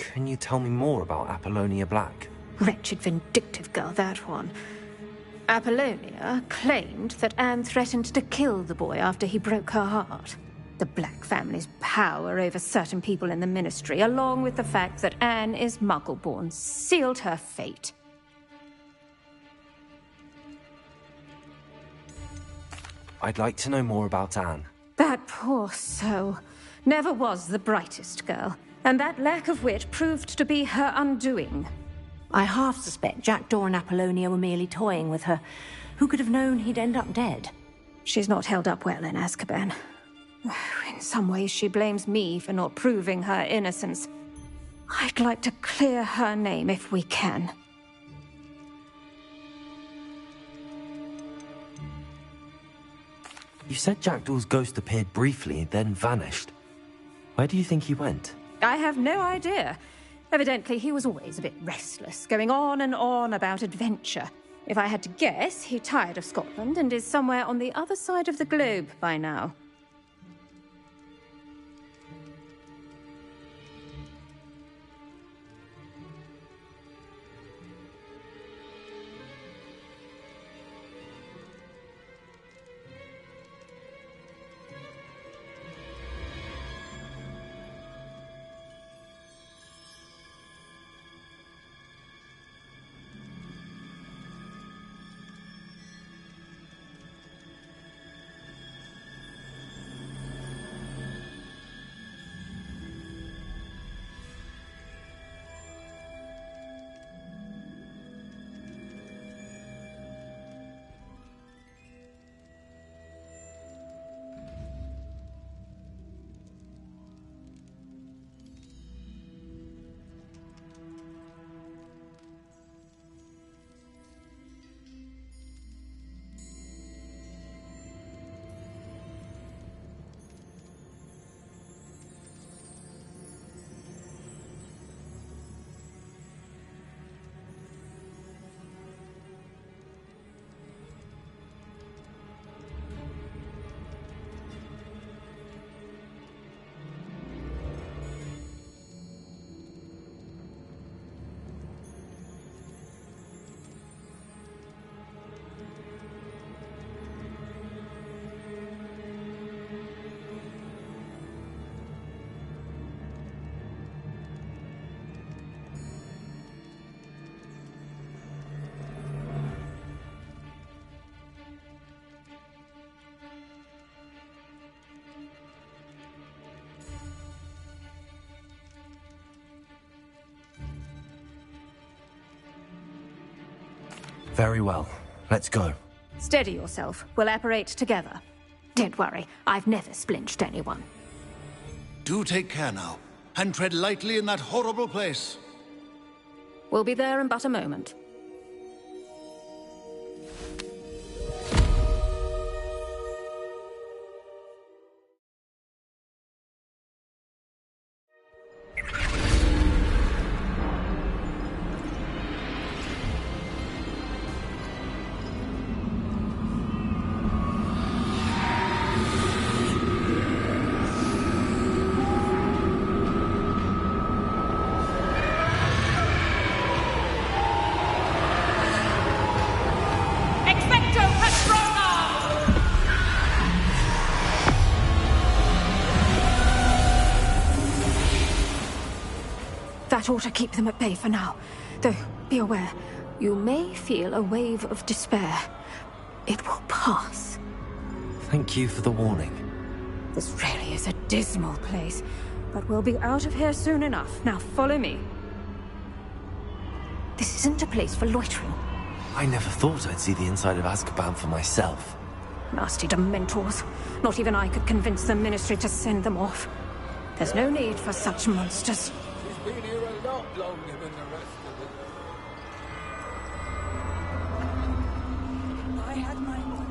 Can you tell me more about Apollonia Black? Wretched, vindictive girl, that one. Apollonia claimed that Anne threatened to kill the boy after he broke her heart. The Black family's power over certain people in the Ministry, along with the fact that Anne is Muggle-born, sealed her fate. I'd like to know more about Anne. That poor soul never was the brightest girl, and that lack of wit proved to be her undoing. I half suspect Jackdaw and Apollonia were merely toying with her. Who could have known he'd end up dead? She's not held up well in Azkaban. In some ways, she blames me for not proving her innocence. I'd like to clear her name if we can. You said Jackdaw's ghost appeared briefly, then vanished. Where do you think he went? I have no idea. Evidently, he was always a bit restless, going on and on about adventure. If I had to guess, he tired of Scotland and is somewhere on the other side of the globe by now. Very well. Let's go. Steady yourself. We'll apparate together. Don't worry, I've never splinched anyone. Do take care now, and tread lightly in that horrible place. We'll be there in but a moment. That ought to keep them at bay for now. Though, be aware, you may feel a wave of despair. It will pass. Thank you for the warning. This really is a dismal place, but we'll be out of here soon enough. Now follow me. This isn't a place for loitering. I never thought I'd see the inside of Azkaban for myself. Nasty Dementors. Not even I could convince the Ministry to send them off. There's no need for such monsters. She's been here a lot longer than the rest of us. I had my way.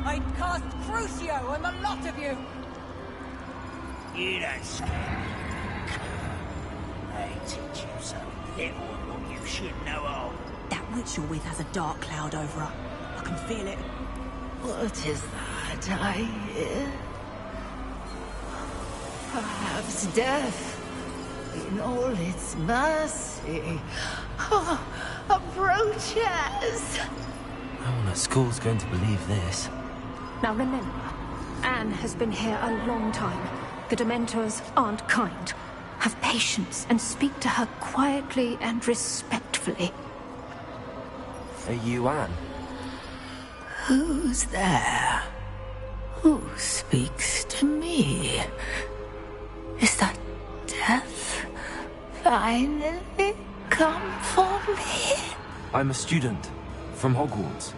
I'd cast Crucio on the lot of you. You don't scare me. They teach you so little of what you should know of. That witch you're with has a dark cloud over her. I can feel it. What is that I hear? Perhaps death. in all its mercy. Oh, approach us. No one at school's going to believe this. Now remember, Anne has been here a long time. The Dementors aren't kind. Have patience and speak to her quietly and respectfully. Are you Anne? Who's there? Who speaks to me? Is that death finally come for me? I'm a student from Hogwarts.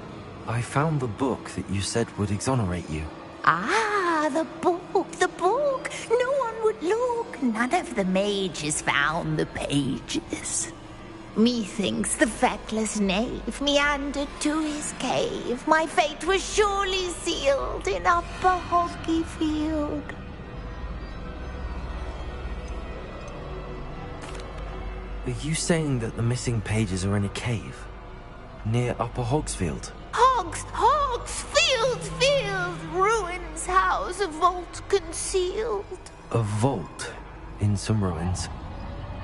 I found the book that you said would exonerate you. Ah, the book, the book. No one would look. None of the mages found the pages. Methinks the feckless knave meandered to his cave. My fate was surely sealed in Upper Hoggy Field. Are you saying that the missing pages are in a cave? Near Upper Hogsfield? Field, ruins house, a vault concealed. A vault in some ruins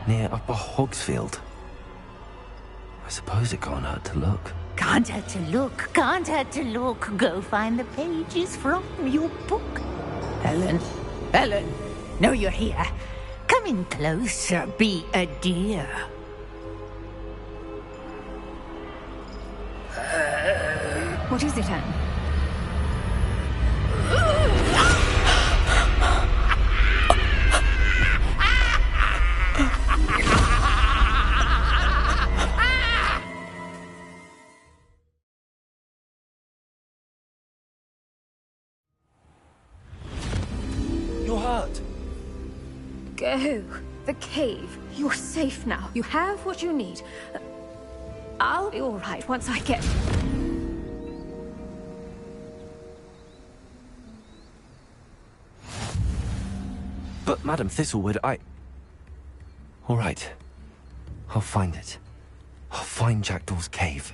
near Upper Hogsfield. I suppose it can't hurt to look. Can't hurt to look. Go find the pages from your book. Helen, know you're here. Come in closer, be a dear. What is it, Anne? You're hurt. Go. The cave. You're safe now. You have what you need. I'll be all right once I get... But, Madam Thistlewood, All right. I'll find it. I'll find Jackdaw's cave.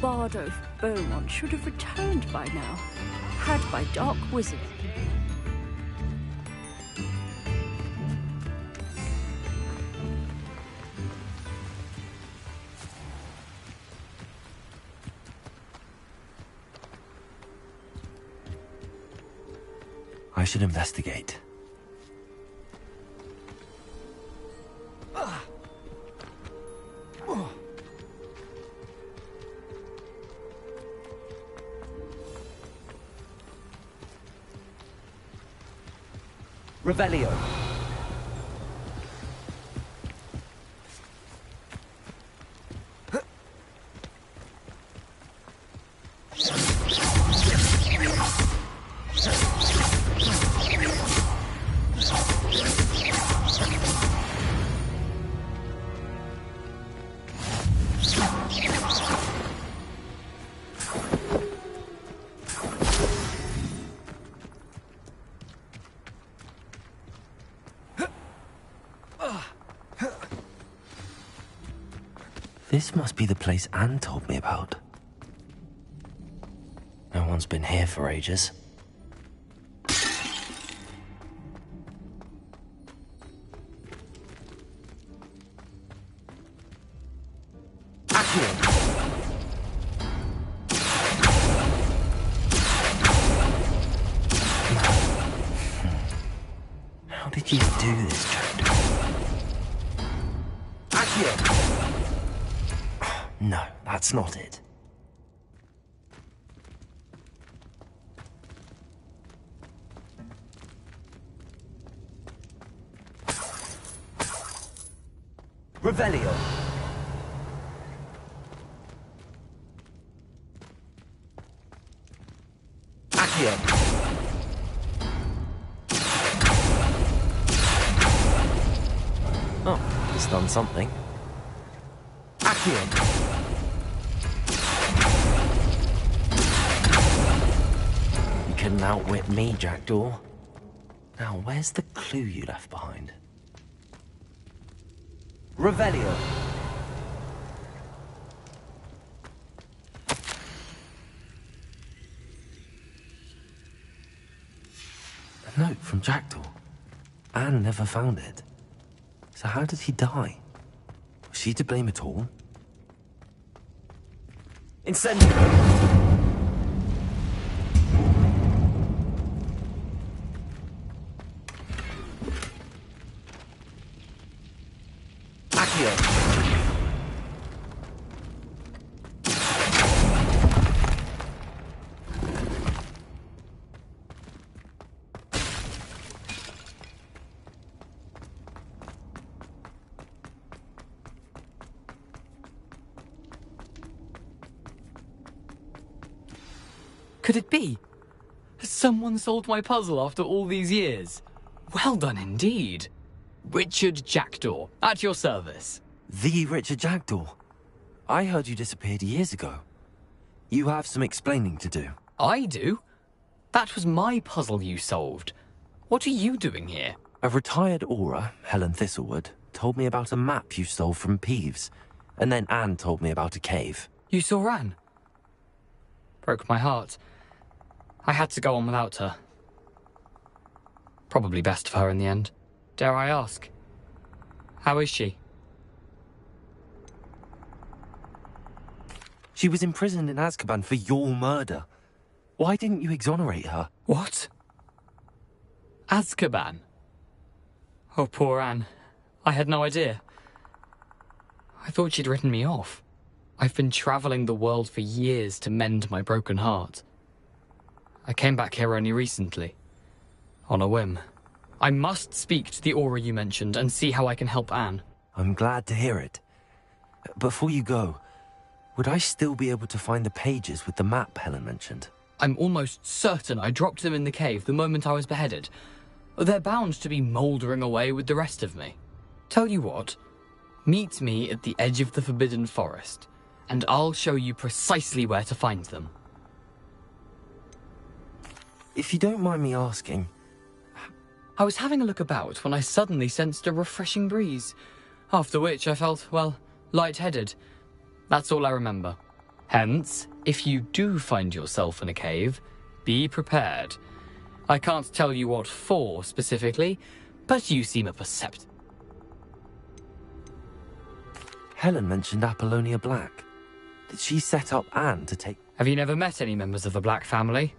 Bardo Beaumont should have returned by now. Had by Dark Wizard. I should investigate. Revelio. This must be the place Anne told me about. No one's been here for ages. How did you do this, Jack? No, that's not it. Revelio. Accio. Oh, it's done something. Accio. couldn't outwit me, Jackdaw. Now, where's the clue you left behind? Revelio. A note from Jackdaw. Anne never found it. So how did he die? Was she to blame at all? Incendio. Accio. Could it be? Has someone solved my puzzle after all these years? Well done indeed. Richard Jackdaw, at your service. The Richard Jackdaw? I heard you disappeared years ago. You have some explaining to do. I do? That was my puzzle you solved. What are you doing here? A retired Aura, Helen Thistlewood, told me about a map you stole from Peeves. And then Anne told me about a cave. You saw Anne? Broke my heart. I had to go on without her. Probably best for her in the end. Dare I ask? How is she? She was imprisoned in Azkaban for your murder. Why didn't you exonerate her? What? Azkaban? Oh, poor Anne. I had no idea. I thought she'd written me off. I've been travelling the world for years to mend my broken heart. I came back here only recently. On a whim. I must speak to the Aura you mentioned and see how I can help Anne. I'm glad to hear it. Before you go, would I still be able to find the pages with the map Helen mentioned? I'm almost certain I dropped them in the cave the moment I was beheaded. They're bound to be mouldering away with the rest of me. Tell you what, meet me at the edge of the Forbidden Forest, and I'll show you precisely where to find them. If you don't mind me asking... I was having a look about when I suddenly sensed a refreshing breeze, after which I felt, well, lightheaded. That's all I remember. Hence, if you do find yourself in a cave, be prepared. I can't tell you what for specifically, but you seem a percept. Helen mentioned Apollonia Black. Did she set up Anne to take... Have you never met any members of the Black family?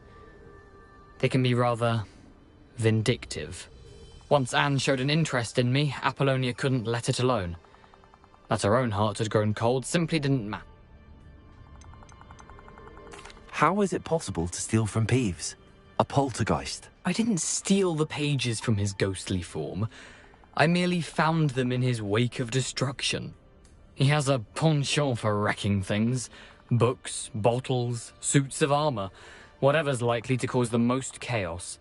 They can be rather vindictive. Once Anne showed an interest in me, Apollonia couldn't let it alone. That her own heart had grown cold simply didn't matter. How is it possible to steal from Peeves? A poltergeist? I didn't steal the pages from his ghostly form. I merely found them in his wake of destruction. He has a penchant for wrecking things. Books, bottles, suits of armor. Whatever's likely to cause the most chaos.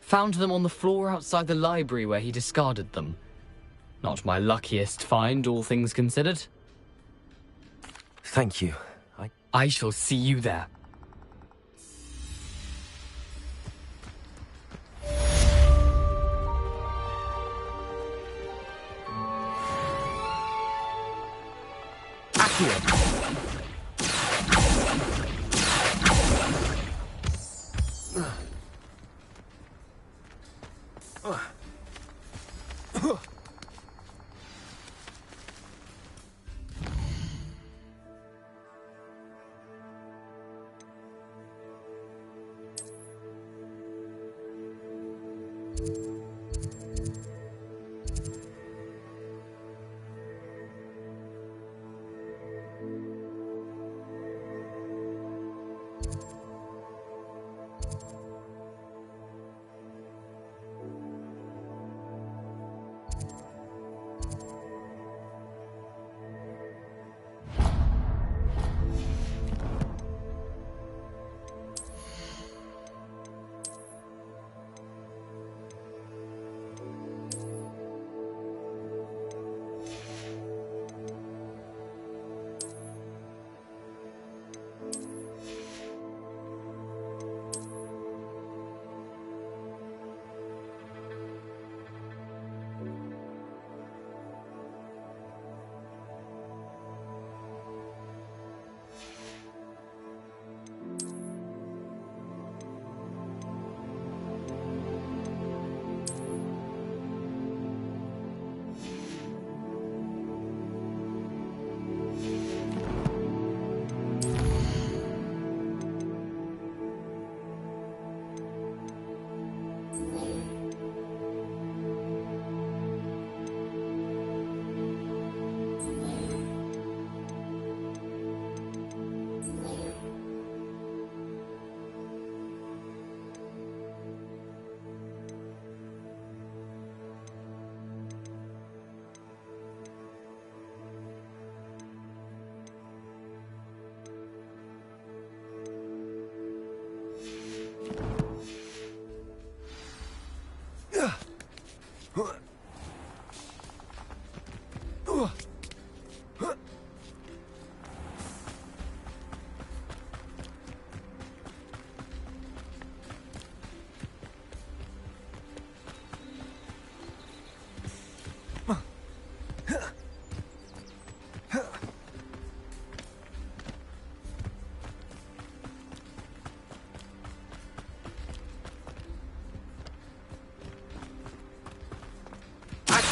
Found them on the floor outside the library where he discarded them. Not my luckiest find, all things considered. Thank you. I shall see you there.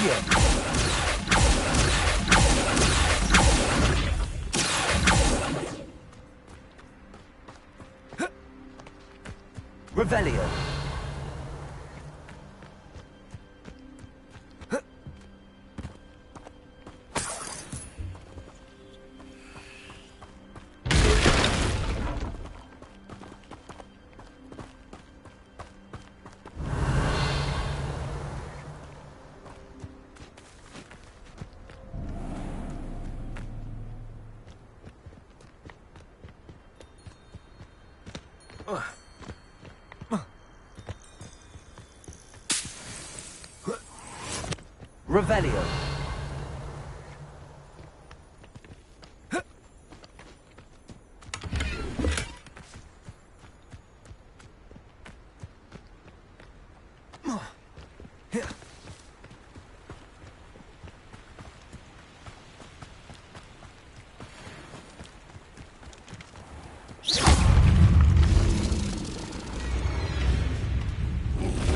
Accio. Revelio. Revelio.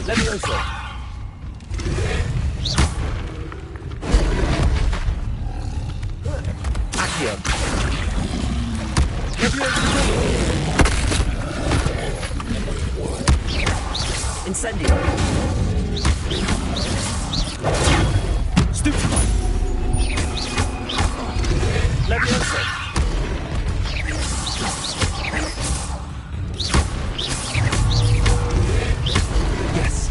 Levioso. Accio. Incendio. Stupefy. Levioso. Yes.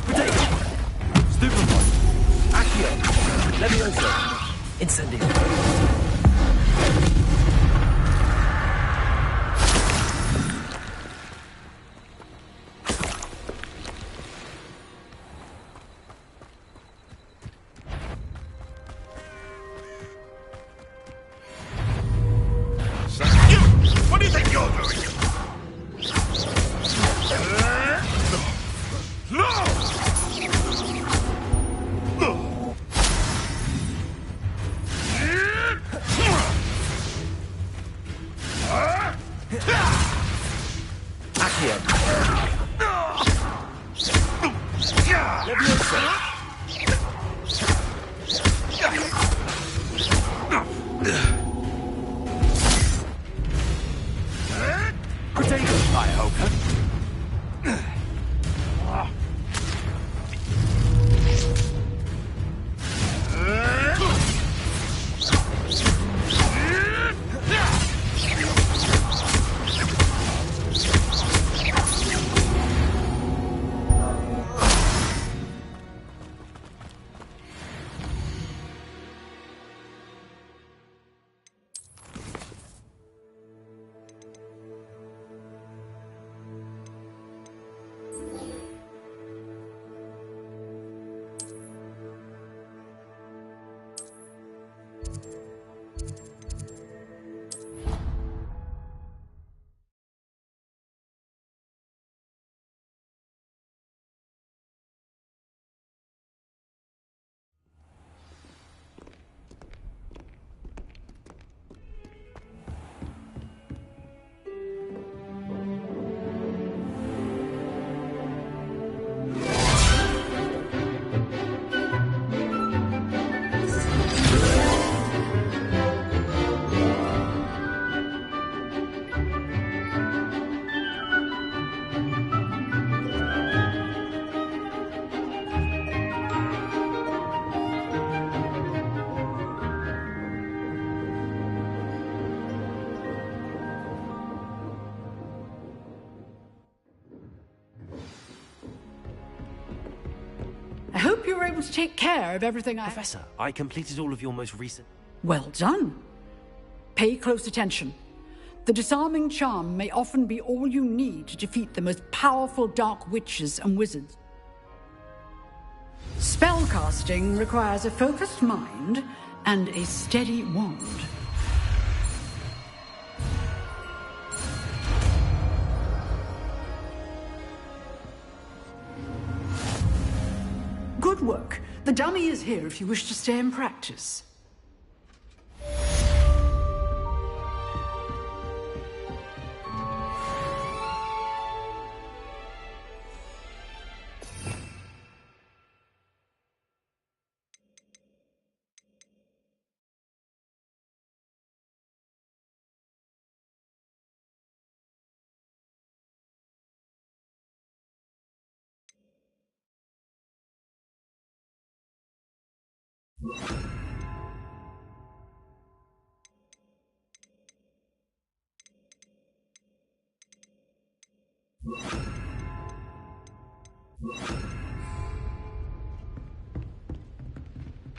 Potato. Stupefy. Accio. Levioso. Incendio. What do you think you're doing? No! Accio. Levioso. Potato, I hope. I hope you were able to take care of everything Professor, I completed all of your most recent... Well done. Pay close attention. The disarming charm may often be all you need to defeat the most powerful dark witches and wizards. Spellcasting requires a focused mind and a steady wand. Good work. The dummy is here if you wish to stay and practice.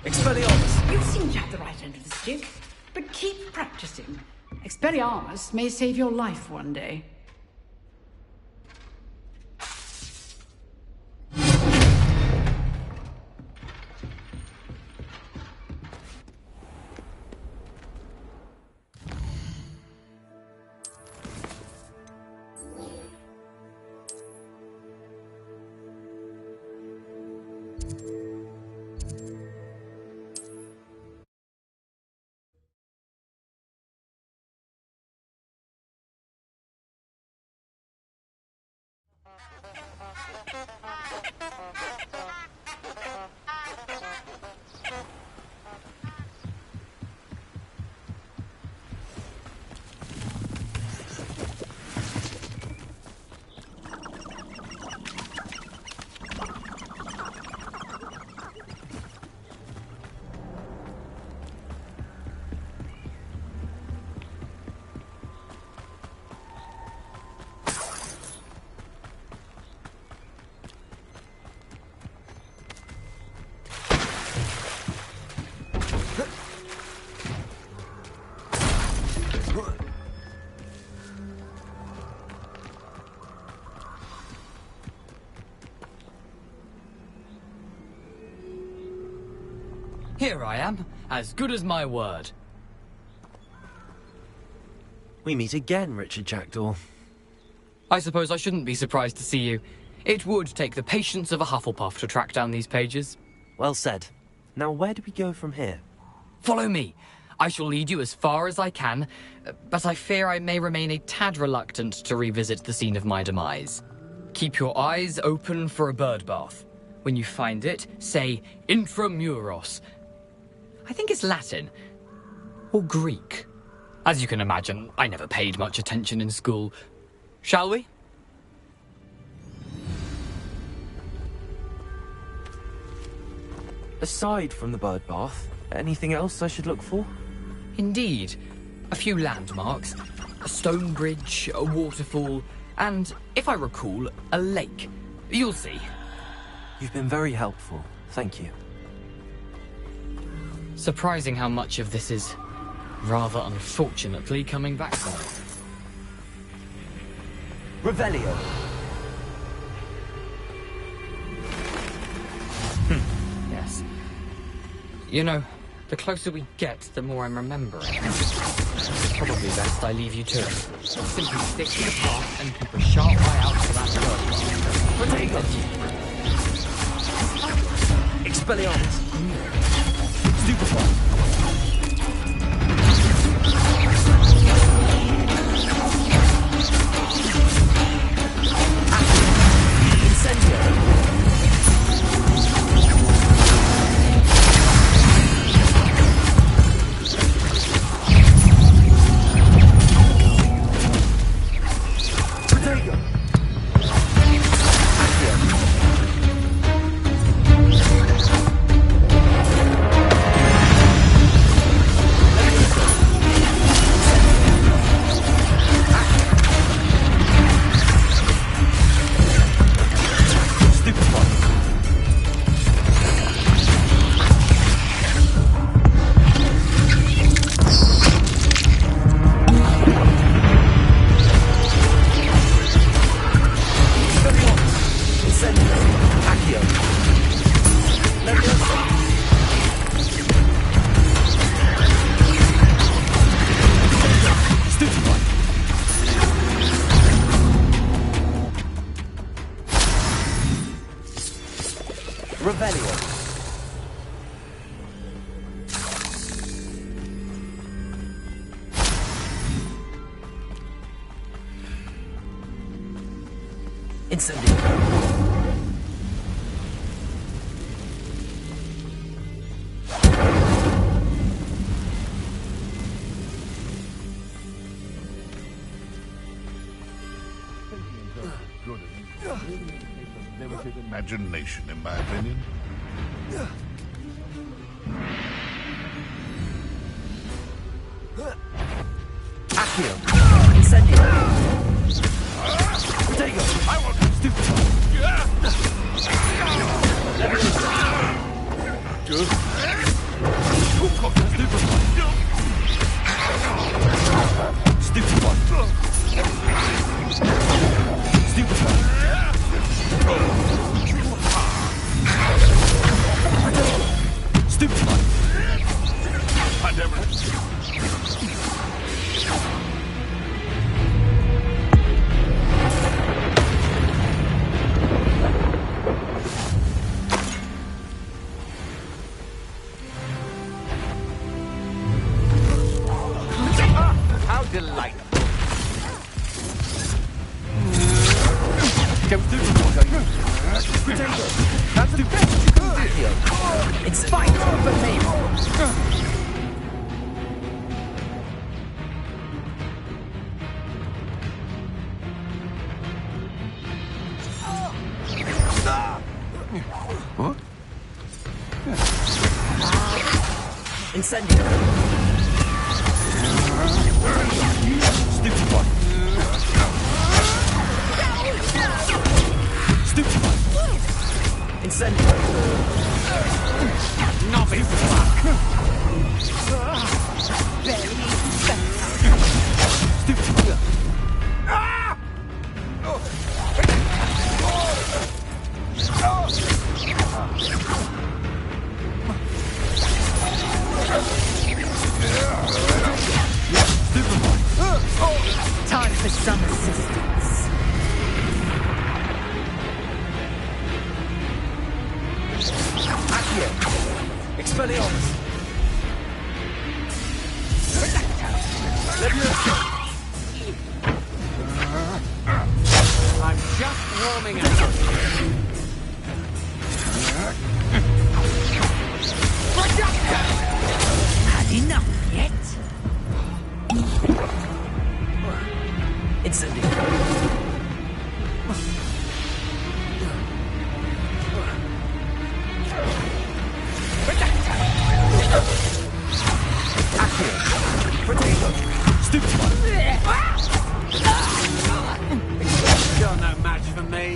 Expelliarmus! You seem to have the right end of the stick, but keep practicing. Expelliarmus may save your life one day. Here I am, as good as my word. We meet again, Richard Jackdaw. I suppose I shouldn't be surprised to see you. It would take the patience of a Hufflepuff to track down these pages. Well said. Now where do we go from here? Follow me. I shall lead you as far as I can, but I fear I may remain a tad reluctant to revisit the scene of my demise. Keep your eyes open for a bird bath. When you find it, say intramuros. I think it's Latin. Or Greek. As you can imagine, I never paid much attention in school. Shall we? Aside from the bird bath, anything else I should look for? Indeed. A few landmarks. A stone bridge, a waterfall, and, if I recall, a lake. You'll see. You've been very helpful. Thank you. Surprising how much of this is, rather unfortunately, coming back to me. Revelio. Yes. You know, the closer we get, the more I'm remembering. It's probably best I leave you to it. Simply stick to the path and keep a sharp eye out for that bird. Expelliarmus! Stupefy! Revelio. Incendio. Limited imagination, in my opinion. Accio. Incendio. Protego. I won't stupefy. How delightful. Go superwater. Potato. That's the best you can do. It's fight over me. What? Incendio. Stupid one. Stupid one. Incendio. Nobby fuck. Stupid one. Ah! Time for some assistance. Accio. Expelliarmus. I'm just warming up. Had enough yet? Incendio. Accio. Potato. Stupid one. You're no match for me.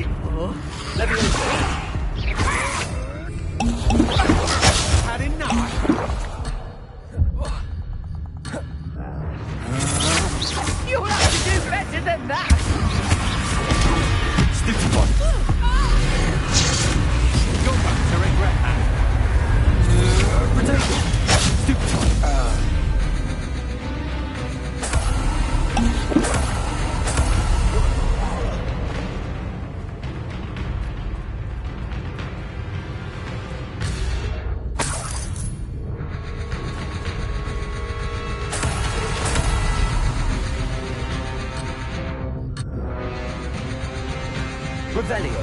Had enough. You'll have to do better than that. Stupid one. You're going to regret that. Potato. Stupid one. Revelio.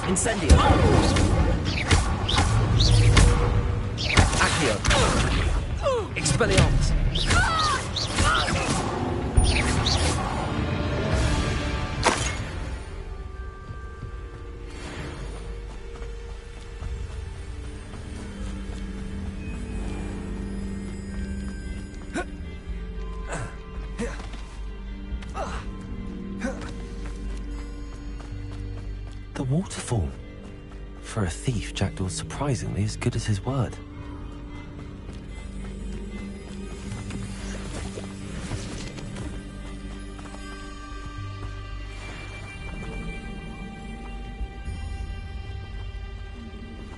Incendio. Accio. Expelliarmus. The waterfall. For a thief, Jackdaw's surprisingly as good as his word.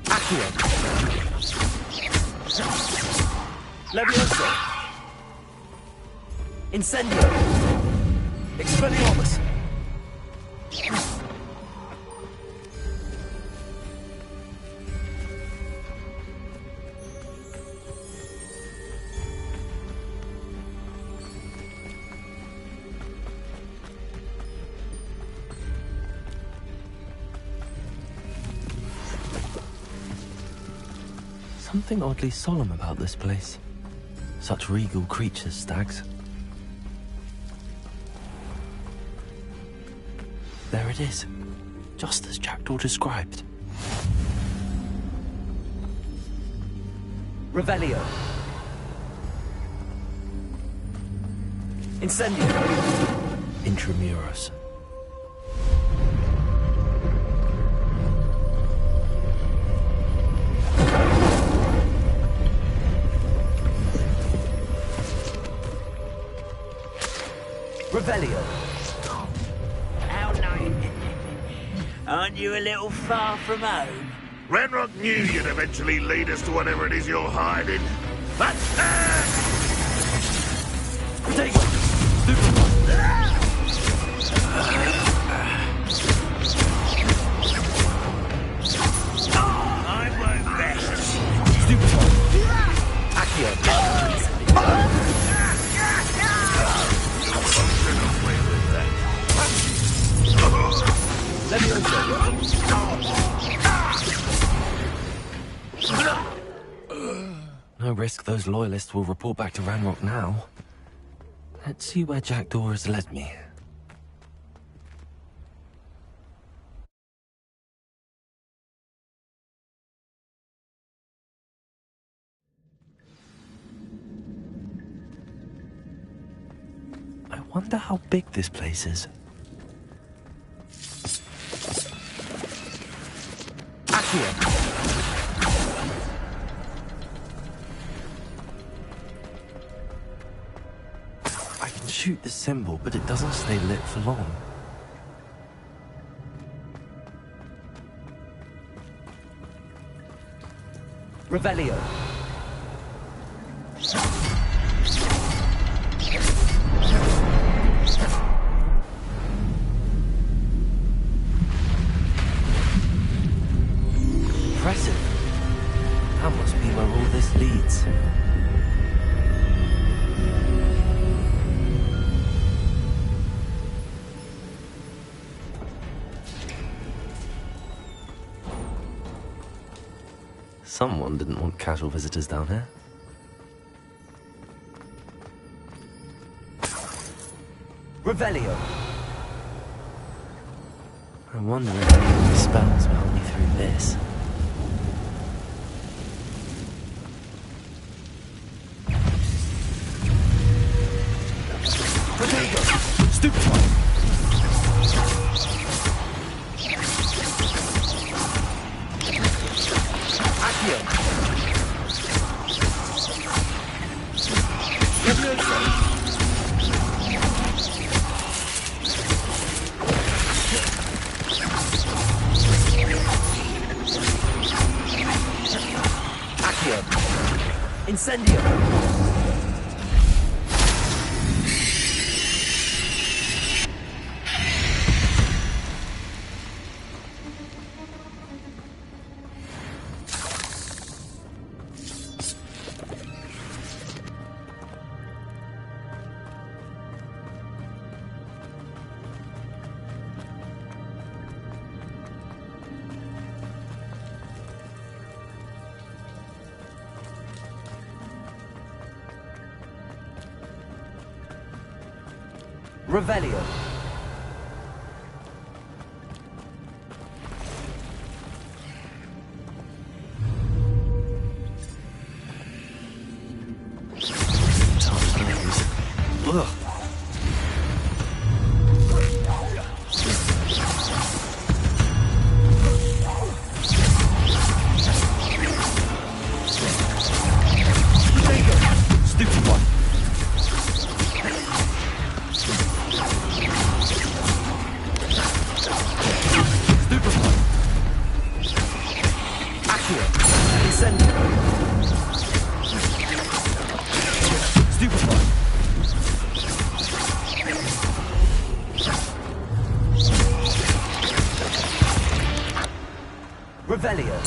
Accio. Levioso. Incendio. Expelliarmus. something oddly solemn about this place. Such regal creatures, stags. There it is, just as Jackdaw described. Revelio. Incendio. Intramuros. Revelio. How nice. Aren't you a little far from home? Ranrock knew you'd eventually lead us to whatever it is you're hiding. That's Take it! I won't rest. Stupid one. Accio. No risk those loyalists will report back to Ranrock now. Let's see where Jackdaw has led me. I wonder how big this place is. Accio. I can shoot the symbol, but it doesn't stay lit for long. Revelio. Impressive. That must be where all this leads. Someone didn't want casual visitors down here. Revelio. I wonder if any of the spells will help me through this. Stupid one. Accio. Accio. Incendio. Revelio. Ugh. Stupid one. Stupid one. Accio. Incendio. Stupid one. Revelio.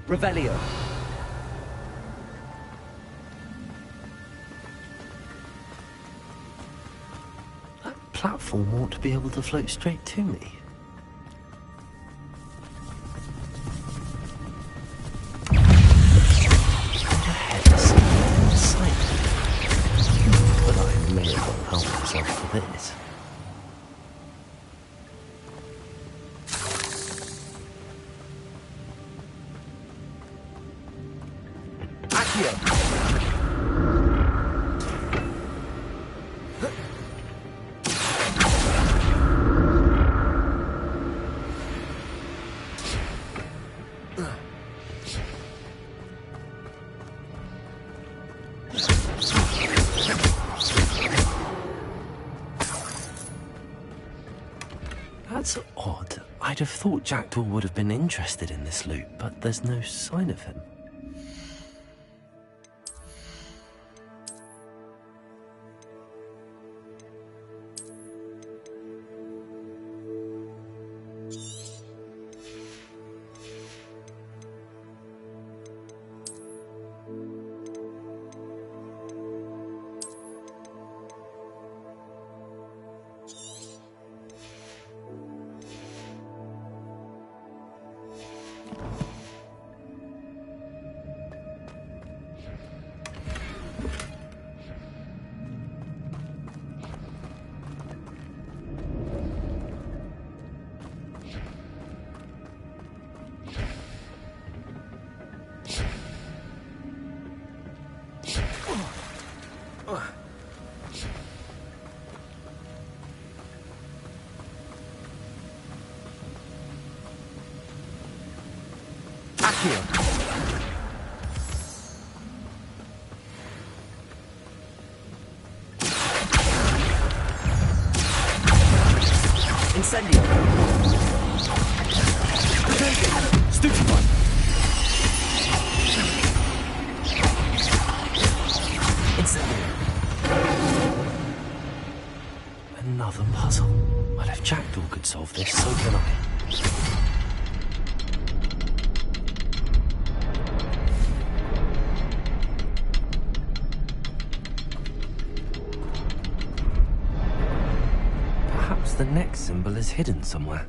Revelio. That platform ought to be able to float straight to me. But I may as well help myself to this. That's odd. I'd have thought Jackdaw would have been interested in this loot, but there's no sign of him. Incendio. Stupefy. Incendio. Another puzzle. Well, if Jackdaw could solve this, so can I. The next symbol is hidden somewhere.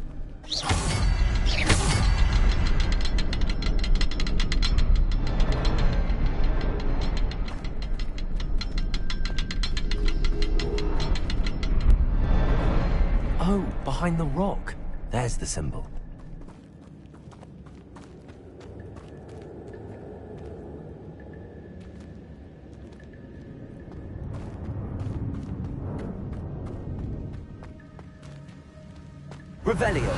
Oh, behind the rock. There's the symbol. Revelio.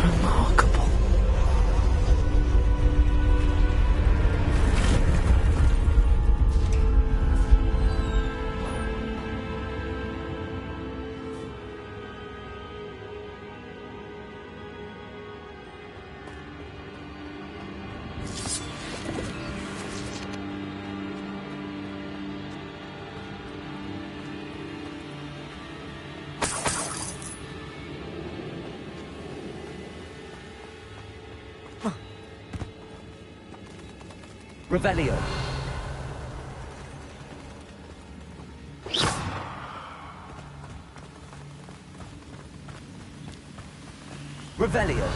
Remarkable. Revelio. Revelio.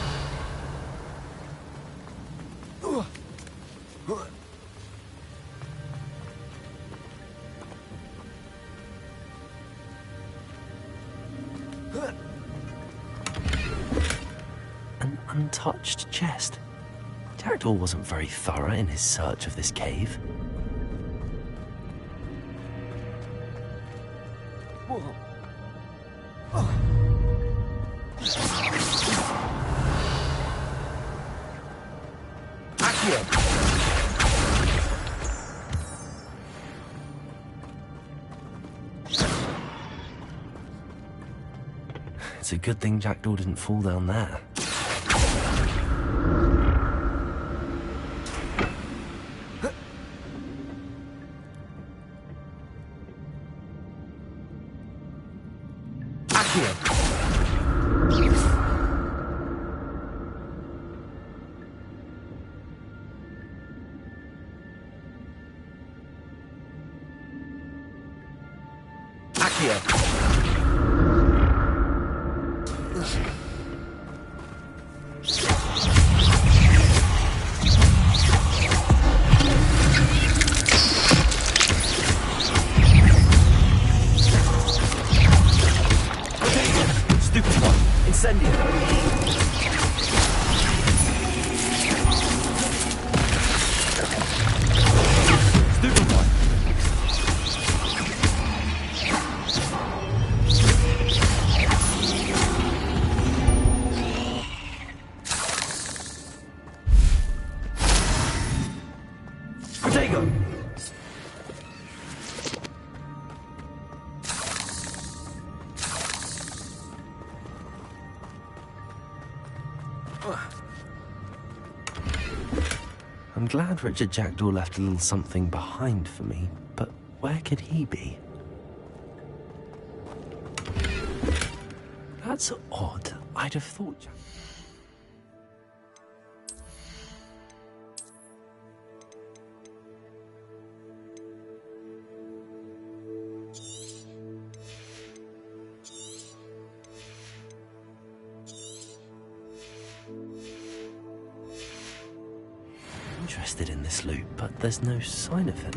An untouched chest. Jackdaw wasn't very thorough in his search of this cave. It's a good thing Jackdaw didn't fall down there. Stupid one. Incendio. Stupid one. Protego. I'm glad Richard Jackdaw left a little something behind for me, but where could he be? That's odd. I'd have thought... interested in this loot, but there's no sign of him.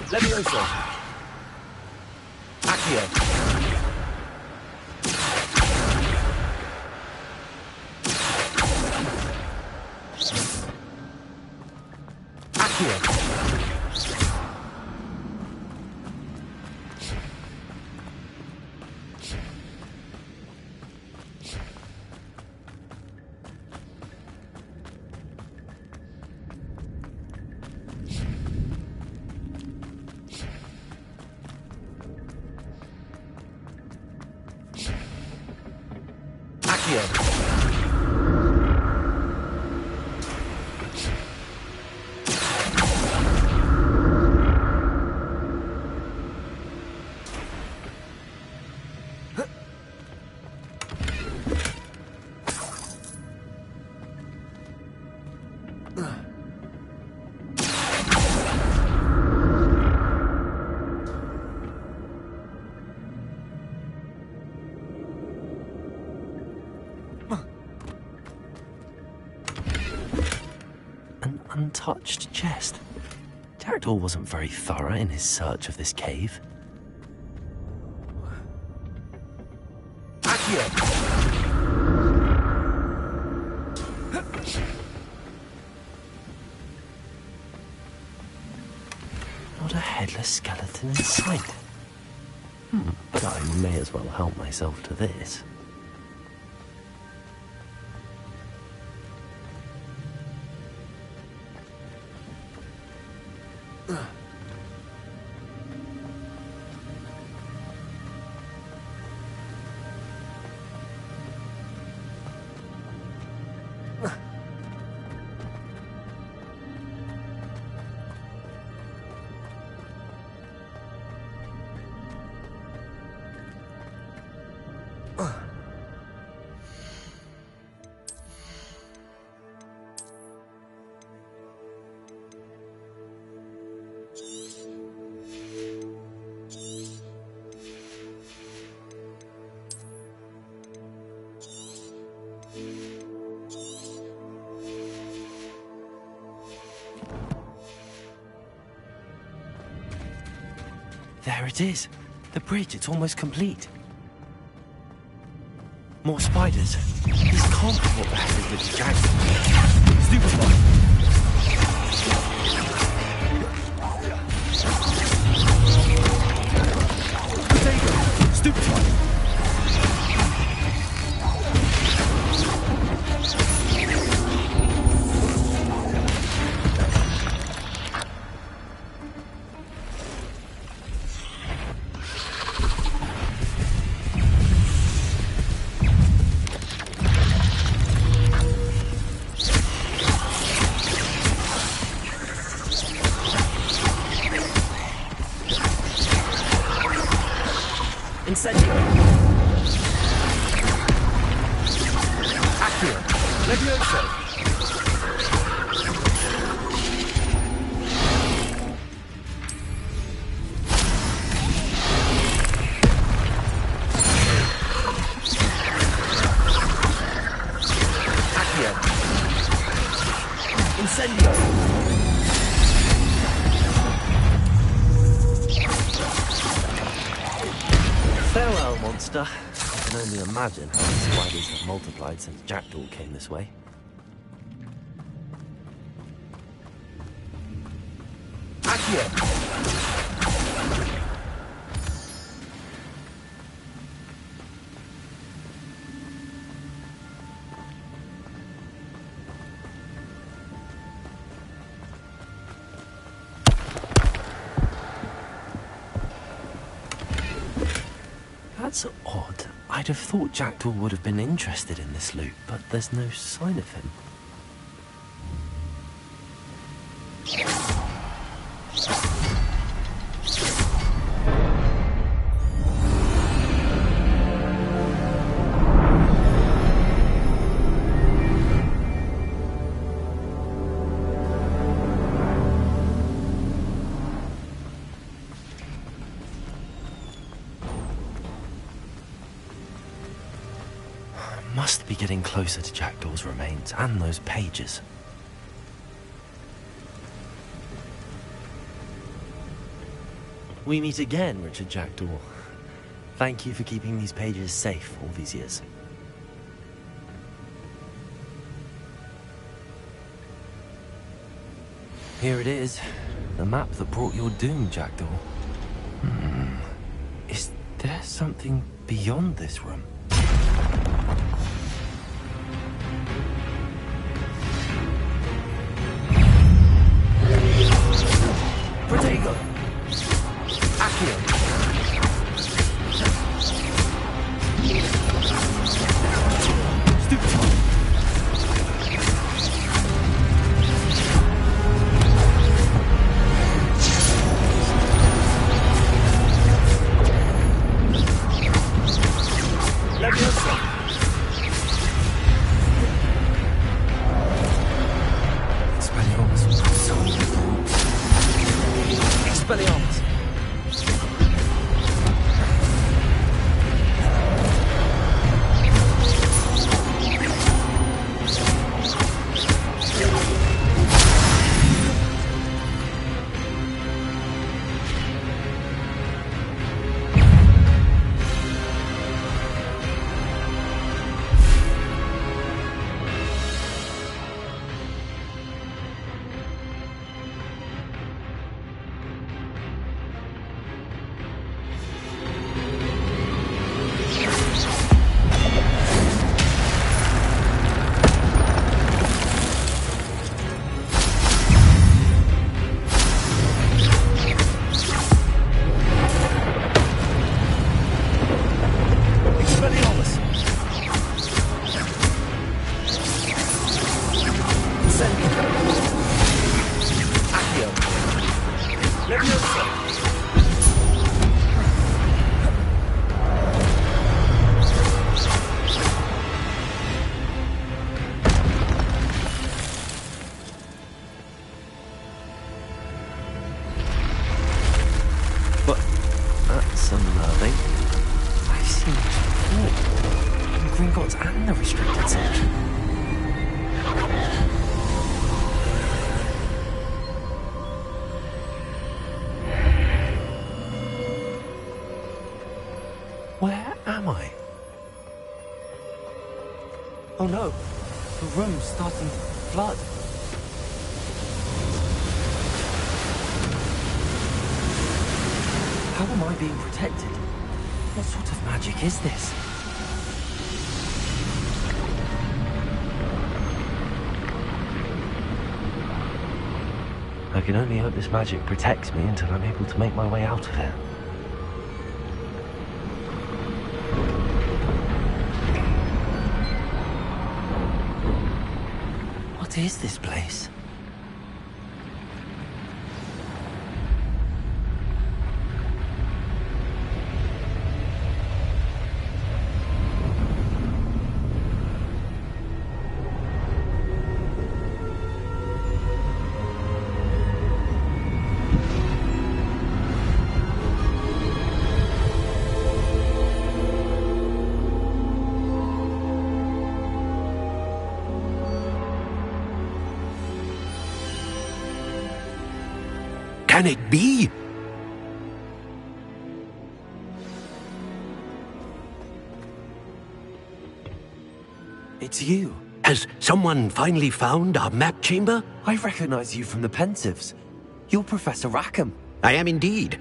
Levioso. Accio. Accio. untouched chest. Jackdaw wasn't very thorough in his search of this cave. Not a headless skeleton in sight. But I may as well help myself to this. There it is. The bridge, it's almost complete. More spiders. These can't be what the heck is with the dragon. Stupefy. Potato. Stupefy. Farewell, monster. I can only imagine how the spiders have multiplied since Jackdaw came this way. That's odd. I'd have thought Jackdaw would have been interested in this loot, but there's no sign of him. Must be getting closer to Jackdaw's remains and those pages. We meet again, Richard Jackdaw. Thank you for keeping these pages safe all these years. Here it is, the map that brought your doom, Jackdaw. Is there something beyond this room? Protego! Accio! Stupefy! Leviosa! Expelliarmus! Gringotts and the restricted section. Where am I? Oh no, the room's starting to flood. How am I being protected? What sort of magic is this? I can only hope this magic protects me until I'm able to make my way out of here. What is this place? Can it be? It's you. Has someone finally found our map chamber? I recognize you from the Pensives. You're Professor Rackham. I am indeed.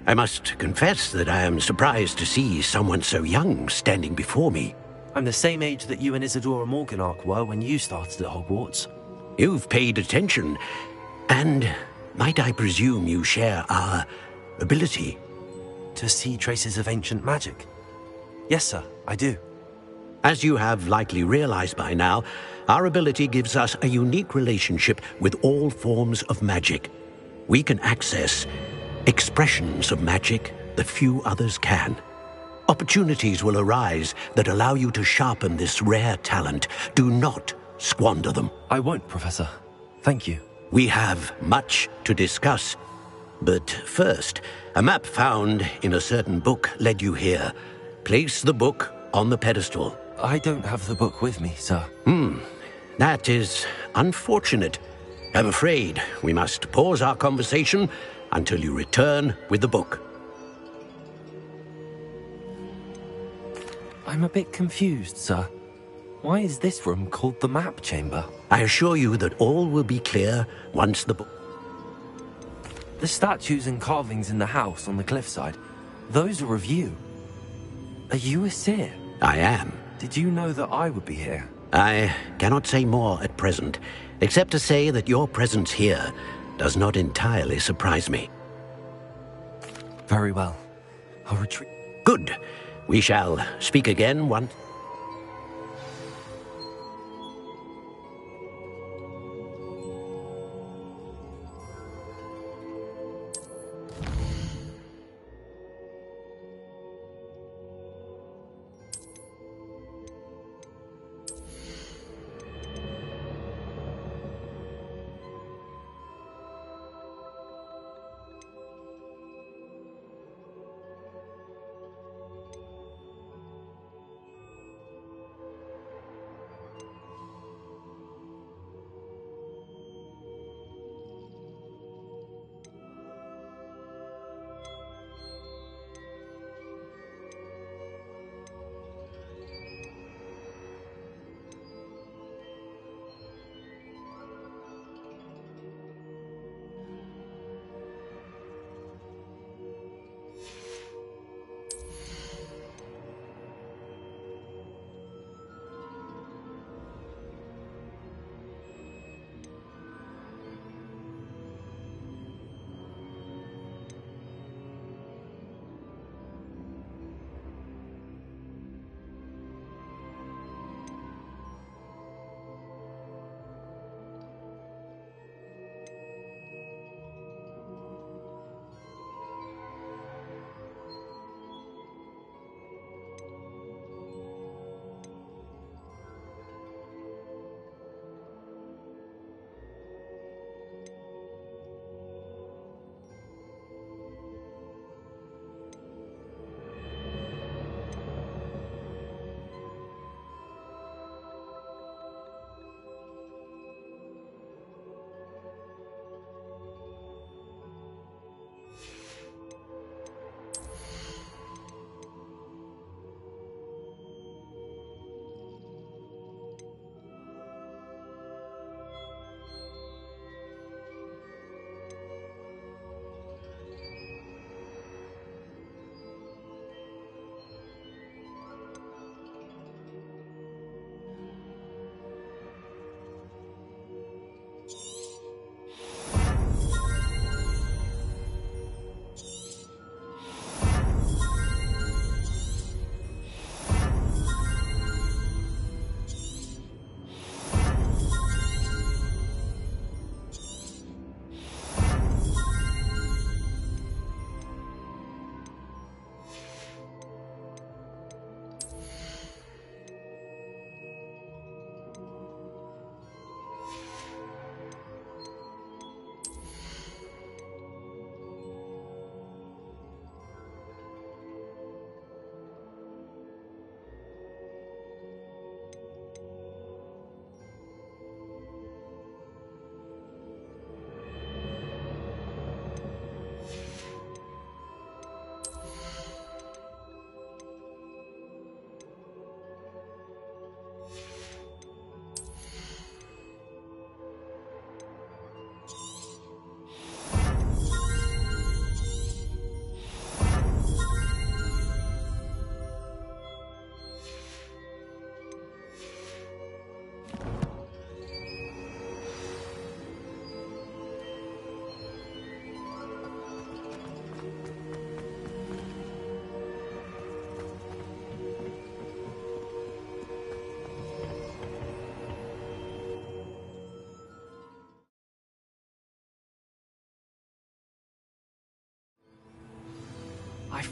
I must confess that I am surprised to see someone so young standing before me. I'm the same age that you and Isadora Morganach were when you started at Hogwarts. You've paid attention, and might I presume you share our ability? To see traces of ancient magic? Yes, sir, I do. As you have likely realized by now, our ability gives us a unique relationship with all forms of magic. We can access expressions of magic that few others can. Opportunities will arise that allow you to sharpen this rare talent. Do not squander them. I won't, Professor. Thank you. We have much to discuss. But first, a map found in a certain book led you here. Place the book on the pedestal. I don't have the book with me, sir. That is unfortunate. I'm afraid we must pause our conversation until you return with the book. I'm a bit confused, sir. Why is this room called the map chamber? I assure you that all will be clear once the book... The statues and carvings in the house on the cliffside, those are of you. Are you a seer? I am. Did you know that I would be here? I cannot say more at present, except to say that your presence here does not entirely surprise me. Very well. I'll retreat. Good. We shall speak again once...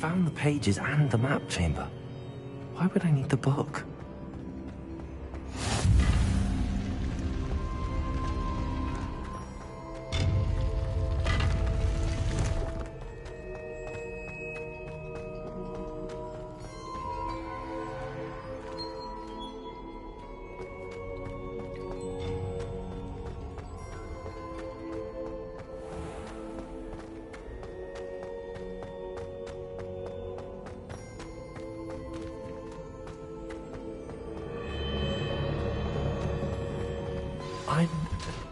found the pages and the map chamber. Why would I need the book? I'm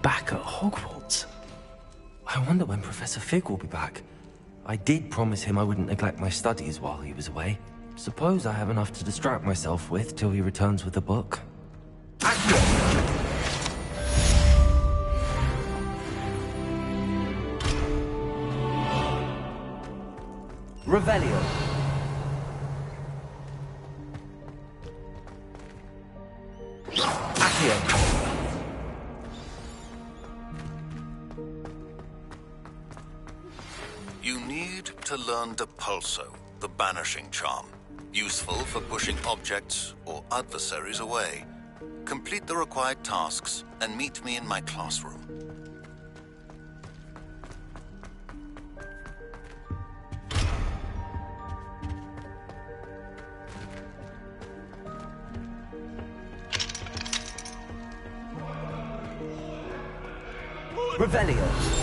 back at Hogwarts. I wonder when Professor Fig will be back. I did promise him I wouldn't neglect my studies while he was away. Suppose I have enough to distract myself with till he returns with the book. Revelio. You need to learn Depulso, the banishing charm. Useful for pushing objects or adversaries away. Complete the required tasks and meet me in my classroom. Revelio.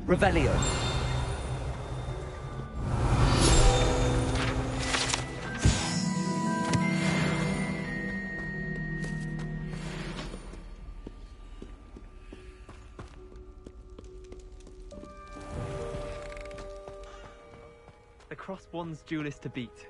Revelio. The crossbond's duelist to beat.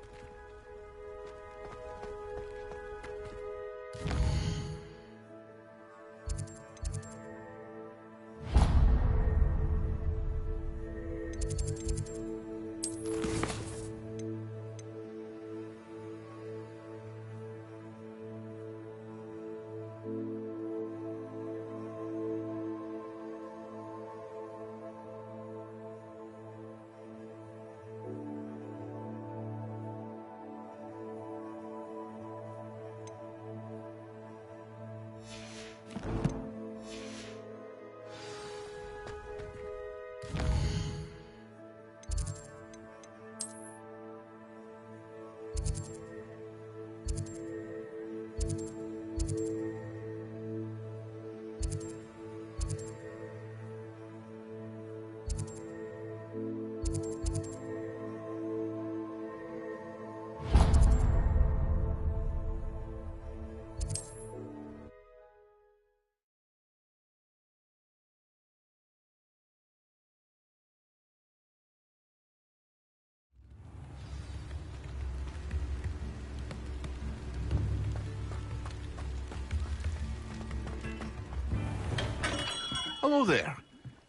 Hello there.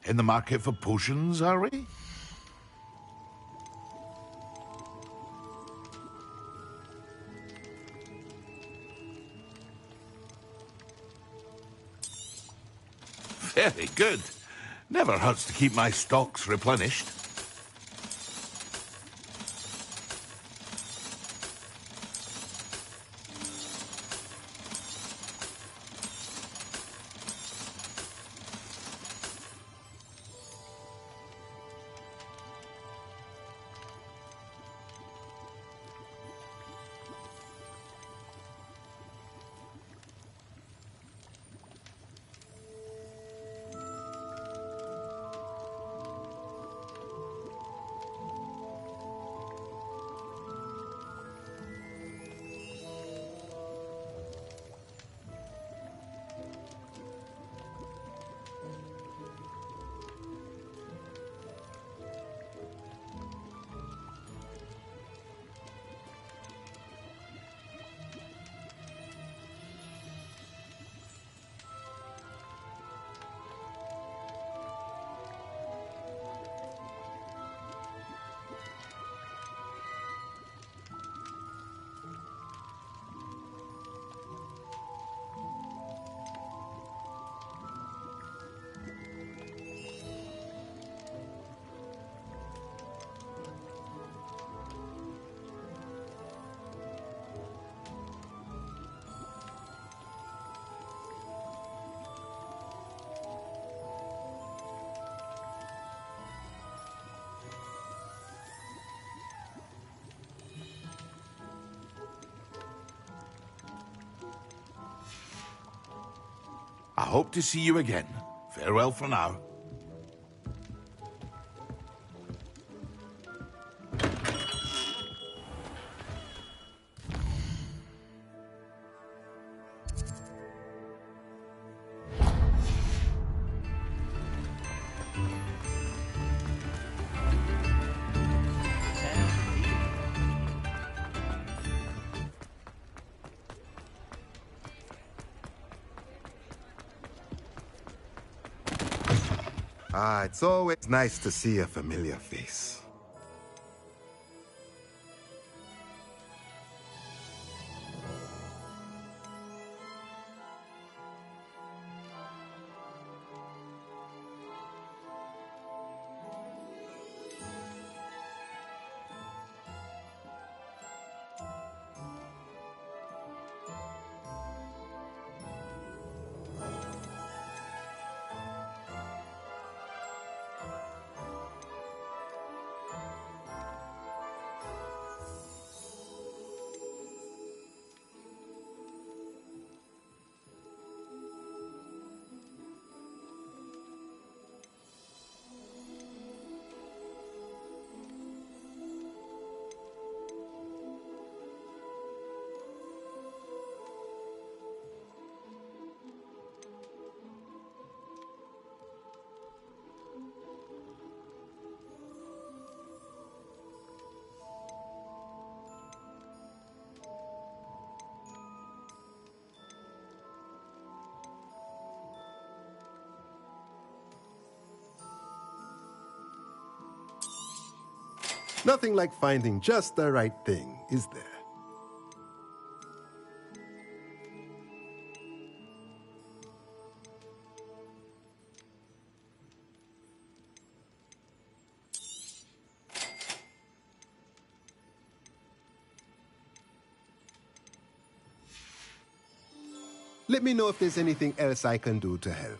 In the market for potions, are we? Very good. Never hurts to keep my stocks replenished. I hope to see you again. Farewell for now. It's always nice to see a familiar face. Nothing like finding just the right thing, is there? Let me know if there's anything else I can do to help.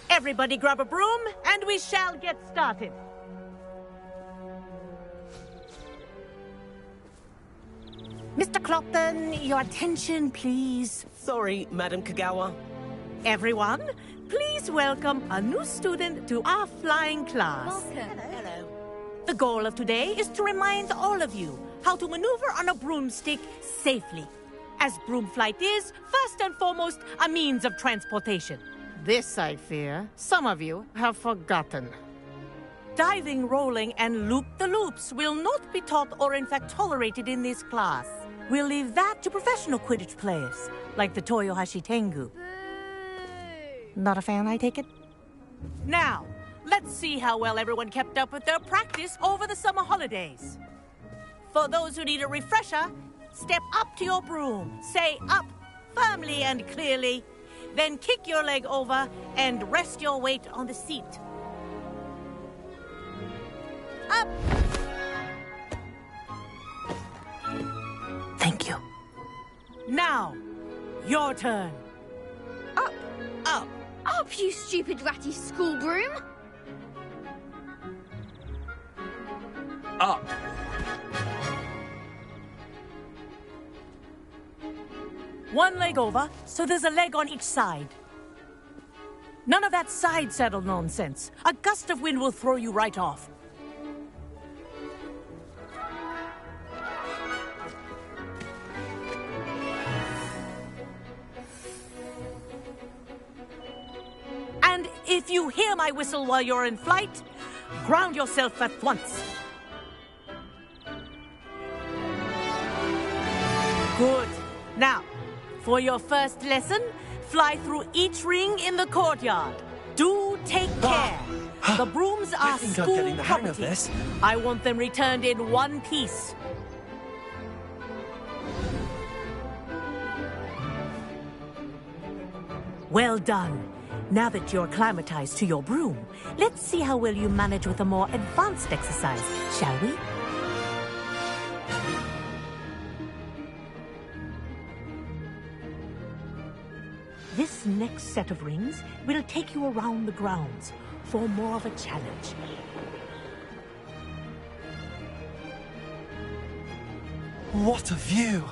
Everybody grab a broom, and we shall get started. Mr. Clopton, your attention, please. Sorry, Madam Kagawa. Everyone, please welcome a new student to our flying class. Welcome. Hello. The goal of today is to remind all of you how to maneuver on a broomstick safely, as broom flight is, first and foremost, a means of transportation. This, I fear, some of you have forgotten. Diving, rolling, and loop-the-loops will not be taught or in fact tolerated in this class. We'll leave that to professional Quidditch players, like the Toyohashi Tengu. Not a fan, I take it? Now, let's see how well everyone kept up with their practice over the summer holidays. For those who need a refresher, step up to your broom, say up firmly and clearly, then kick your leg over and rest your weight on the seat. Up! Thank you. Now, your turn. Up! Up! Up, you stupid ratty school broom! Up! One leg over, so there's a leg on each side. None of that side saddle nonsense. A gust of wind will throw you right off. And if you hear my whistle while you're in flight, ground yourself at once. Good. Now, for your first lesson, fly through each ring in the courtyard. Do take care. The brooms are I think I'm getting school the hang of property. this. I want them returned in one piece. Well done. Now that you're acclimatized to your broom, let's see how well you manage with a more advanced exercise, shall we? This next set of rings will take you around the grounds for more of a challenge. What a view!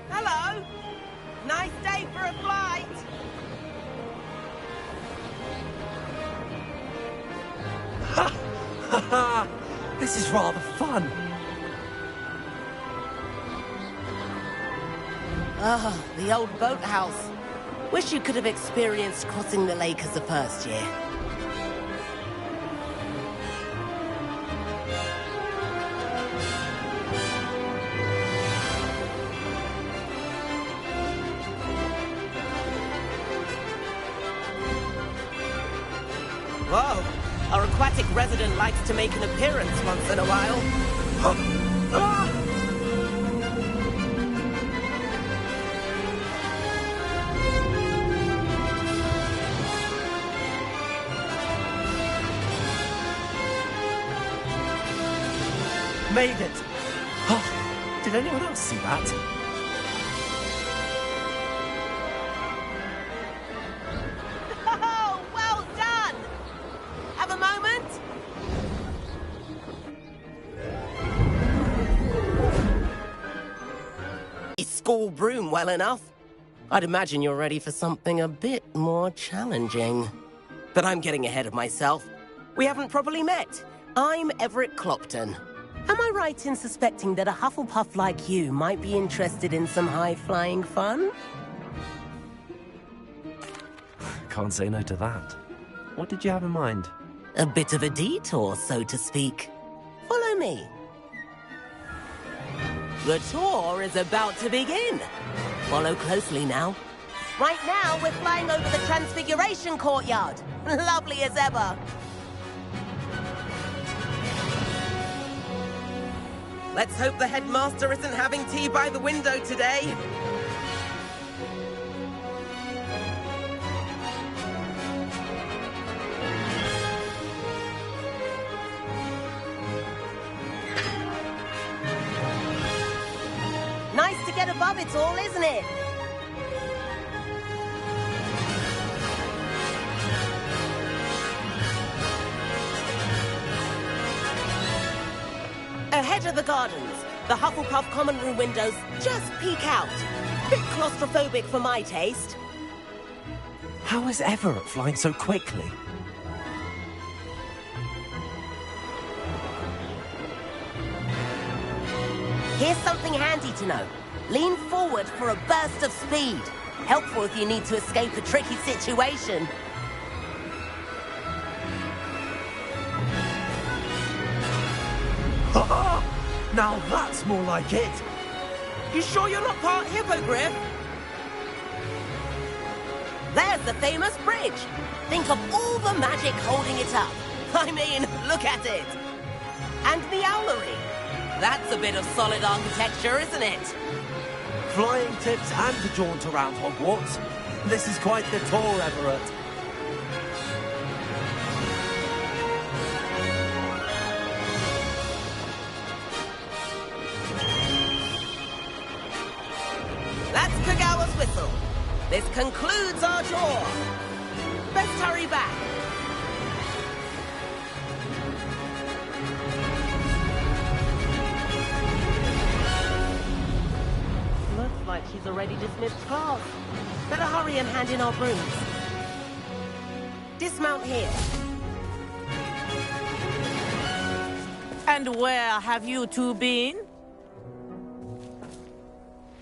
Hello! Nice day for a flight! This is rather fun. Ah, the old boathouse. Wish you could have experienced crossing the lake as the first year. Whoa! Our aquatic resident likes to make an appearance once in a while. Made it! Oh, did anyone else see that? Oh, well done! Have a moment? School broom well enough. I'd imagine you're ready for something a bit more challenging. But I'm getting ahead of myself. We haven't properly met. I'm Everett Clopton. Am I right in suspecting that a Hufflepuff like you might be interested in some high-flying fun? Can't say no to that. What did you have in mind? A bit of a detour, so to speak. Follow me. The tour is about to begin. Follow closely now. Right now, we're flying over the Transfiguration Courtyard. Lovely as ever. Let's hope the headmaster isn't having tea by the window today. Nice to get above it all, isn't it? Ahead of the gardens, the Hufflepuff common room windows just peek out. Bit claustrophobic for my taste. How is Everett flying so quickly? Here's something handy to know. Lean forward for a burst of speed. Helpful if you need to escape a tricky situation. Now that's more like it. You sure you're not part hippogriff? There's the famous bridge. Think of all the magic holding it up. I mean, look at it. And the owlery. That's a bit of solid architecture, isn't it? Flying tips and a jaunt around Hogwarts. This is quite the tour, Everett. That's Kagawa's whistle. This concludes our tour. Best hurry back. Looks like she's already dismissed class. Better hurry and hand in our brooms. dismount here. And where have you two been?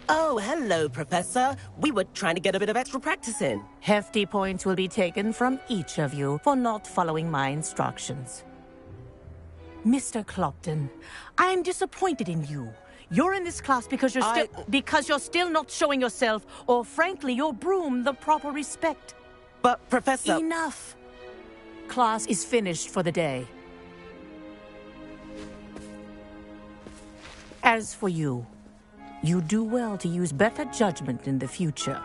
Oh, hello, Professor. We were trying to get a bit of extra practice in. Hefty points will be taken from each of you for not following my instructions. Mr. Clopton, I'm disappointed in you. You're in this class because you're still not showing yourself, or frankly, your broom, the proper respect. But, Professor... Enough! Class is finished for the day. As for you, you do well to use better judgment in the future.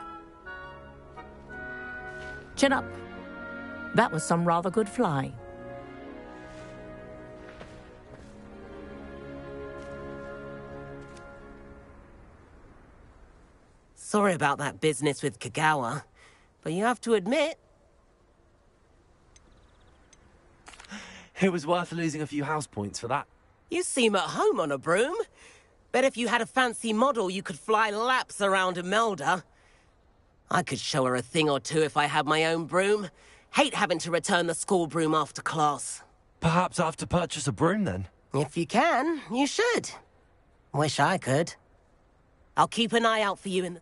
Chin up. That was some rather good flying. Sorry about that business with Kagawa, but you have to admit... It was worth losing a few house points for that. You seem at home on a broom. Bet if you had a fancy model, you could fly laps around Imelda. I could show her a thing or two if I had my own broom. Hate having to return the school broom after class. Perhaps I have to purchase a broom then? If you can, you should. Wish I could. I'll keep an eye out for you in the...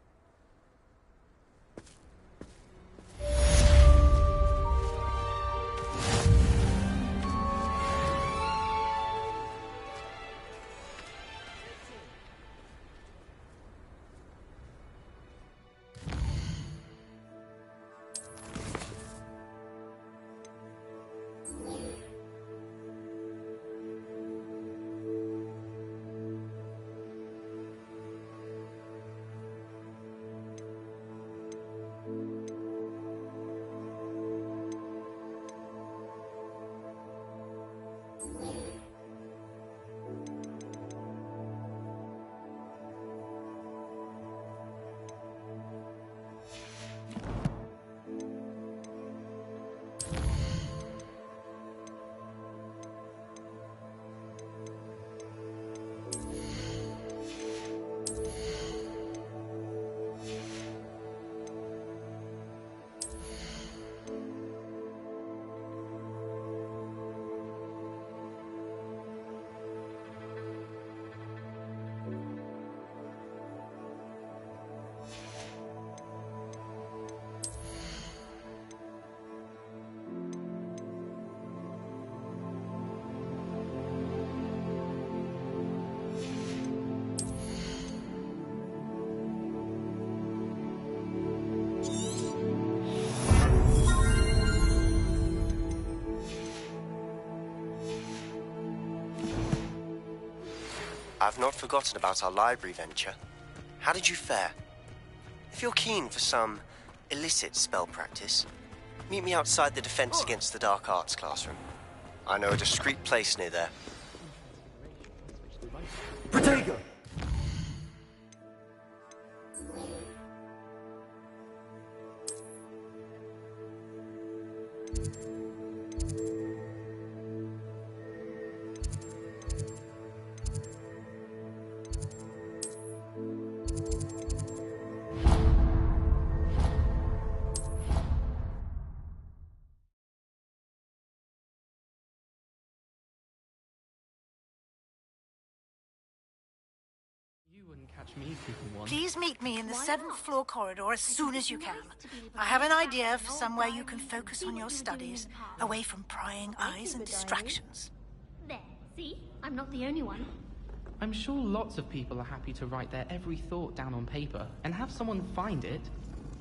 I've not forgotten about our library venture. How did you fare? If you're keen for some illicit spell practice, meet me outside the Defense Against the Dark Arts classroom. I know a discreet place near there. Protego! Please meet me in the 7th floor corridor as soon as you can. I have an idea for somewhere you can focus on your studies, away from prying eyes and distractions. There, see? I'm not the only one. I'm sure lots of people are happy to write their every thought down on paper and have someone find it.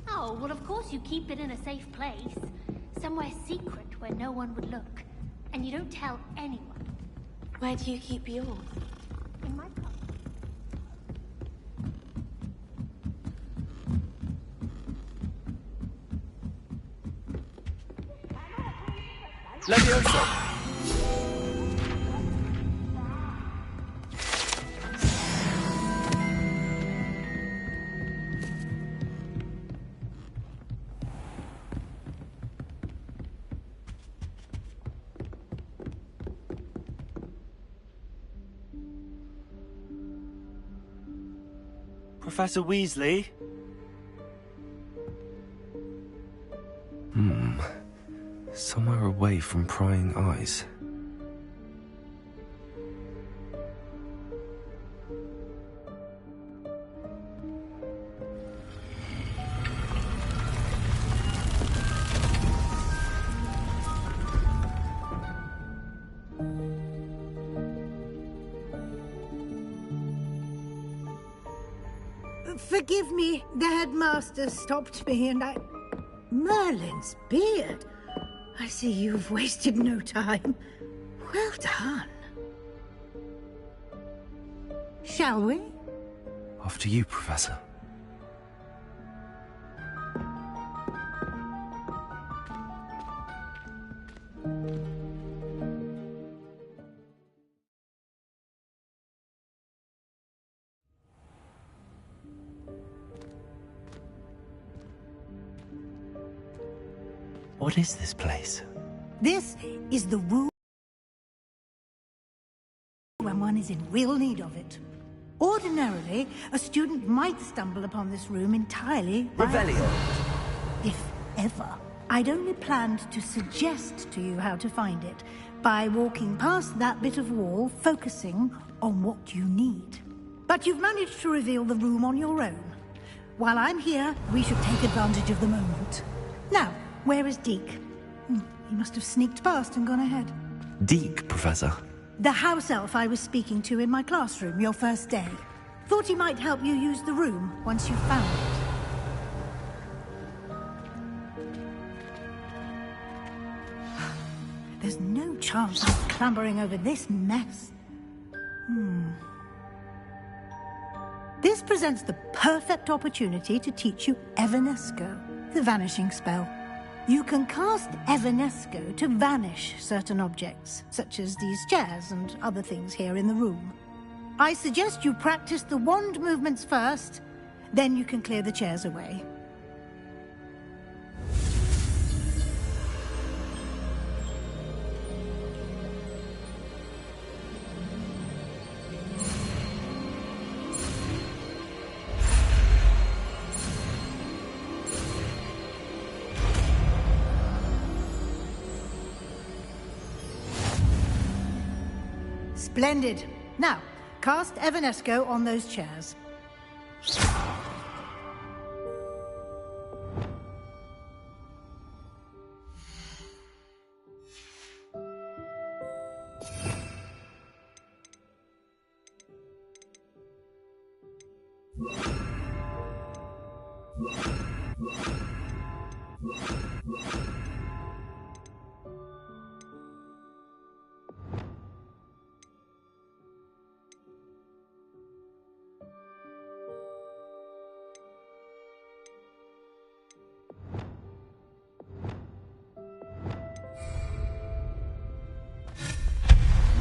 Oh, well, of course you keep it in a safe place. Somewhere secret where no one would look. And you don't tell anyone. Where do you keep yours? In my cupboard. Levioso! Professor Weasley? away from prying eyes. Forgive me, the headmaster stopped me and I... Merlin's beard. I see you've wasted no time. Well done. Shall we? After you, Professor. What is this place? This is the room when one is in real need of it. Ordinarily, a student might stumble upon this room entirely by Revelio. if ever. I'd only planned to suggest to you how to find it by walking past that bit of wall, focusing on what you need. But you've managed to reveal the room on your own. While I'm here, we should take advantage of the moment. Now, where is Deke? He must have sneaked past and gone ahead. Deke, Professor. The house elf I was speaking to in my classroom your first day. Thought he might help you use the room once you found it. There's no chance of clambering over this mess. This presents the perfect opportunity to teach you Evanesco, the vanishing spell. You can cast Evanesco to vanish certain objects, such as these chairs and other things here in the room. I suggest you practice the wand movements first, then you can clear the chairs away. Splendid. Now, cast Evanesco on those chairs.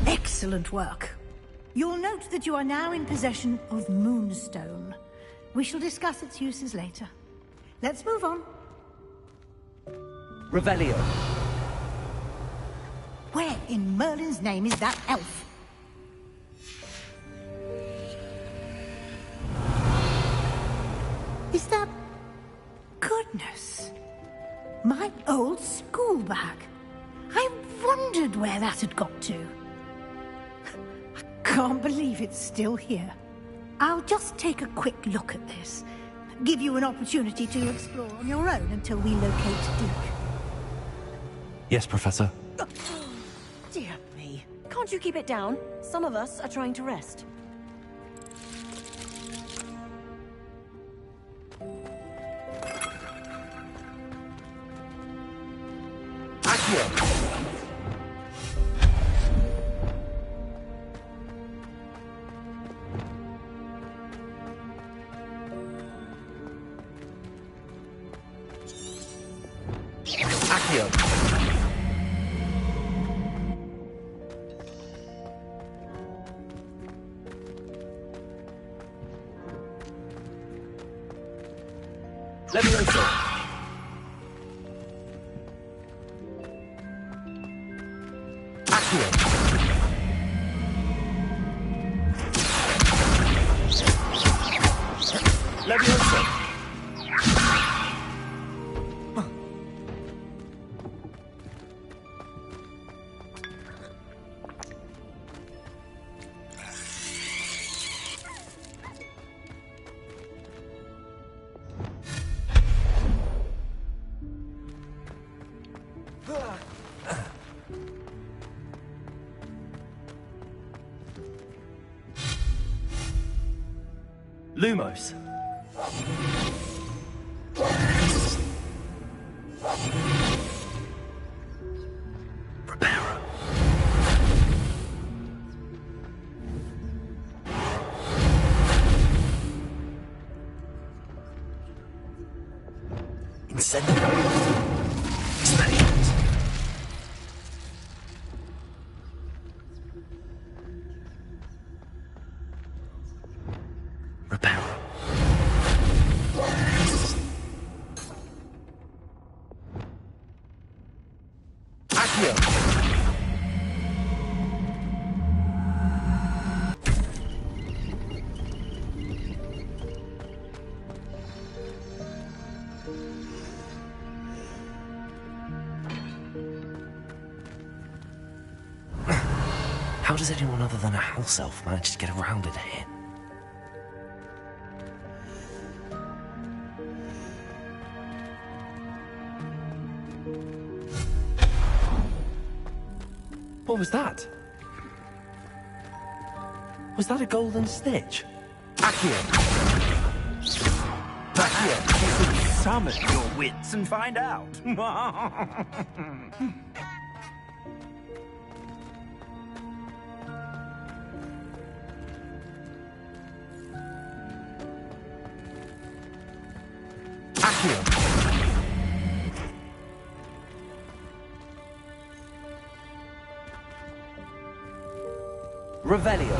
Excellent work. You'll note that you are now in possession of Moonstone. We shall discuss its uses later. Let's move on. Revelio. Where in Merlin's name is that elf? Is that... Goodness. My old school bag. I wondered where that had got to. Can't believe it's still here. I'll just take a quick look at this. Give you an opportunity to explore on your own until we locate Deke. Yes, Professor. Dear me. Can't you keep it down? Some of us are trying to rest. Lumos. Reparo. Incendio. Expelliarmus. Reparo. Accio. How does anyone other than a house elf manage to get around in here? What was that? Was that a golden snitch? Accio! Accio, summon your wits and find out. Accio! Revelio.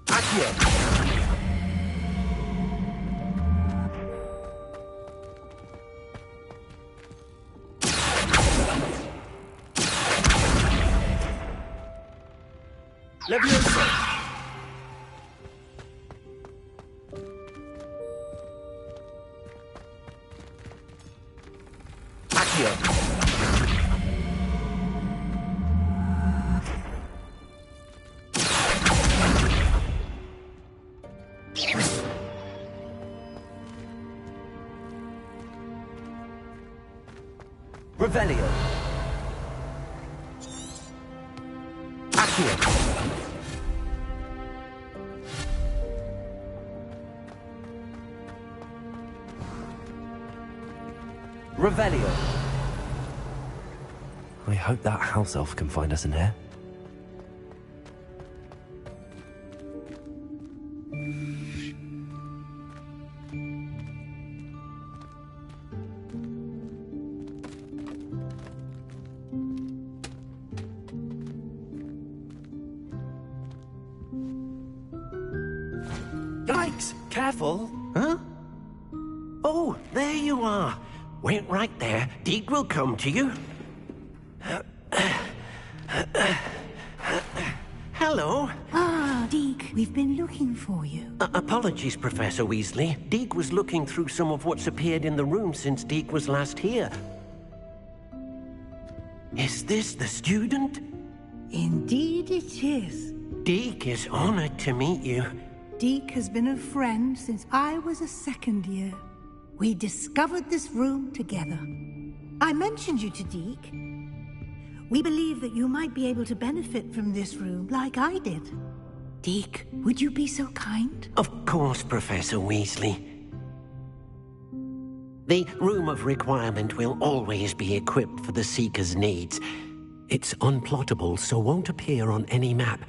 Accio. Levioso! Accio! Revelio! Accio! Revelio. I hope that house elf can find us in here. Yikes! Careful! Huh? Oh, there you are. Wait right there. Deke will come to you. Hello. Ah, Deke, we've been looking for you. Apologies, Professor Weasley. Deke was looking through some of what's appeared in the room since Deke was last here. Is this the student? Indeed it is. Deke is honored to meet you. Deke has been a friend since I was a second year. We discovered this room together. I mentioned you to Deke. We believe that you might be able to benefit from this room like I did. Deke, would you be so kind? Of course, Professor Weasley. The Room of Requirement will always be equipped for the Seeker's needs. It's unplottable, so won't appear on any map.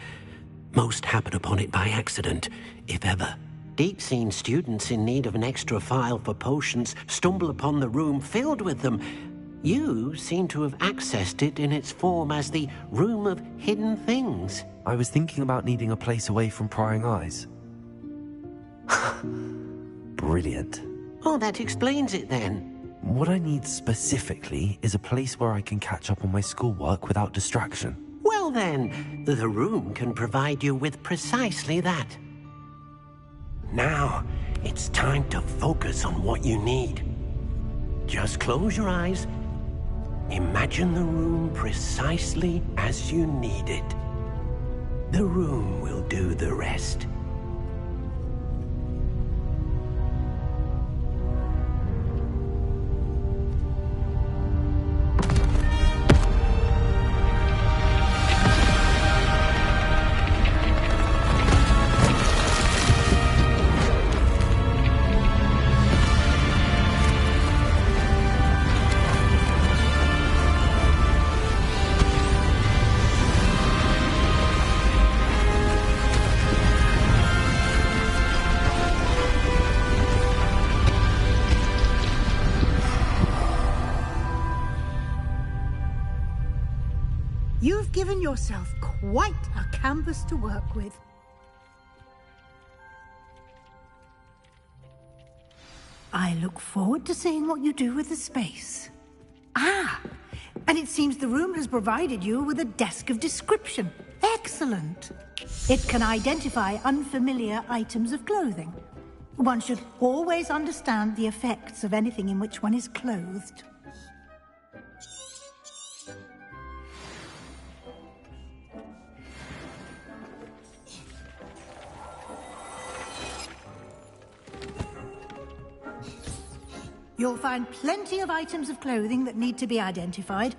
Most happen upon it by accident, if ever. Deke's seen students in need of an extra file for potions stumble upon the room filled with them. You seem to have accessed it in its form as the Room of Hidden Things. I was thinking about needing a place away from prying eyes. Brilliant. Oh, that explains it then. What I need specifically is a place where I can catch up on my schoolwork without distraction. Well then, the room can provide you with precisely that. Now, it's time to focus on what you need. Just close your eyes Imagine the room precisely as you need it. The room will do the rest. You've given yourself quite a canvas to work with. I look forward to seeing what you do with the space. Ah, and it seems the room has provided you with a desk of description. Excellent. It can identify unfamiliar items of clothing. One should always understand the effects of anything in which one is clothed. You'll find plenty of items of clothing that need to be identified.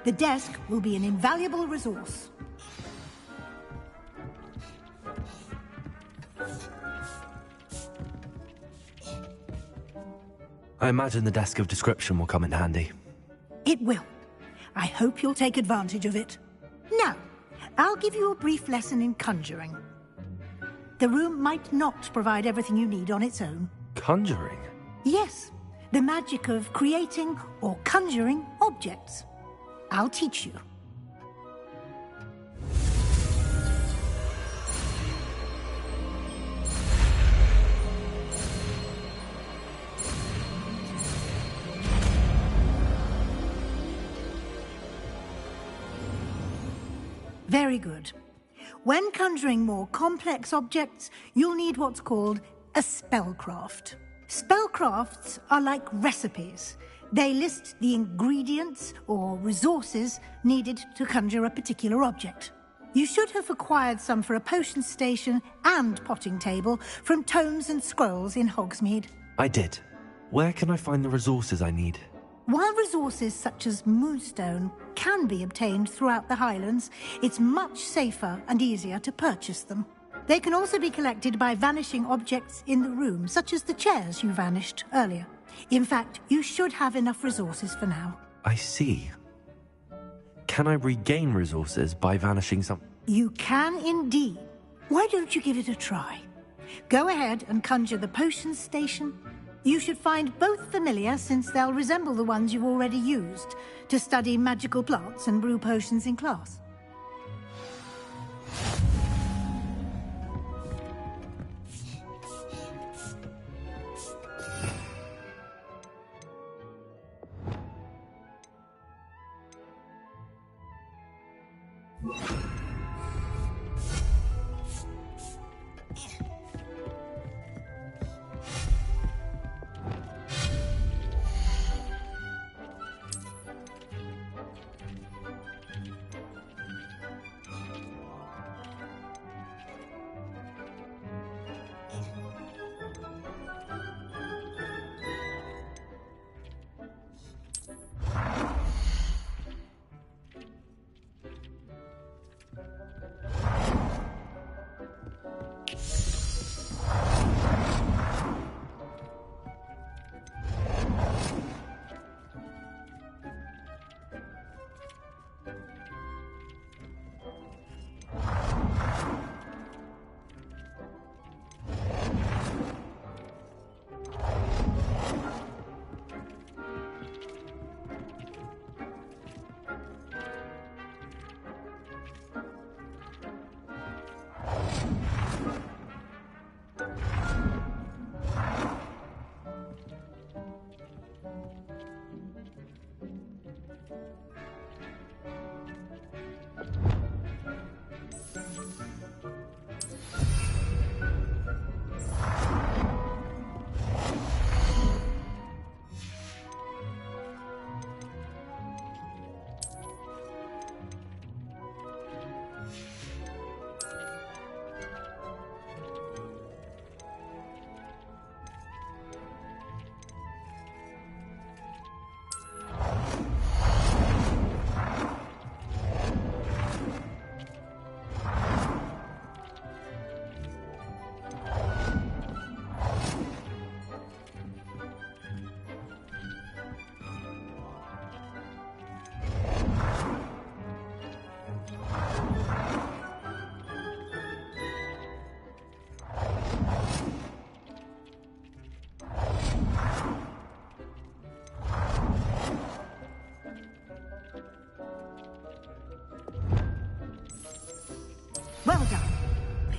The desk will be an invaluable resource. I imagine the desk of description will come in handy. It will. I hope you'll take advantage of it. Now, I'll give you a brief lesson in conjuring. The room might not provide everything you need on its own. Conjuring? Yes. The magic of creating or conjuring objects. I'll teach you. Very good. When conjuring more complex objects, you'll need what's called a spellcraft. Spellcrafts are like recipes. They list the ingredients or resources needed to conjure a particular object. You should have acquired some for a potion station and potting table from tomes and scrolls in Hogsmeade. I did. Where can I find the resources I need? While resources such as moonstone can be obtained throughout the Highlands, it's much safer and easier to purchase them. They can also be collected by vanishing objects in the room, such as the chairs you vanished earlier. In fact, you should have enough resources for now. I see. Can I regain resources by vanishing some? You can indeed. Why don't you give it a try? Go ahead and conjure the potion station. You should find both familiar, since they'll resemble the ones you've already used to study magical plants and brew potions in class.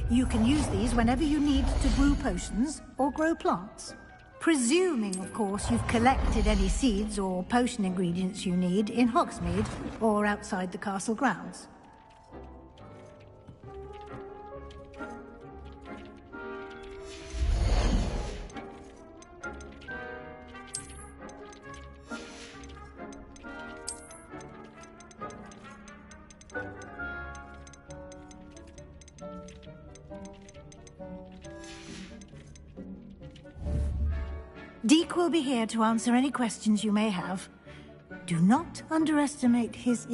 You can use these whenever you need to brew potions or grow plants. Presuming, of course, you've collected any seeds or potion ingredients you need in Hogsmeade or outside the castle grounds. Deke will be here to answer any questions you may have. Do not underestimate his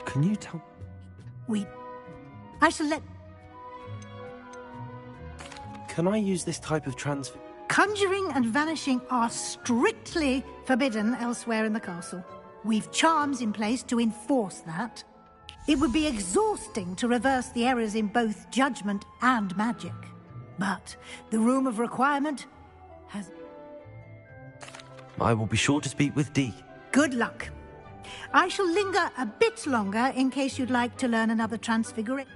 Can you tell... I shall let... Can I use this type of transfer? Conjuring and vanishing are strictly forbidden elsewhere in the castle. We've charms in place to enforce that. It would be exhausting to reverse the errors in both judgment and magic. But the Room of Requirement has... I will be sure to speak with Dee. Good luck. I shall linger a bit longer in case you'd like to learn another transfiguration.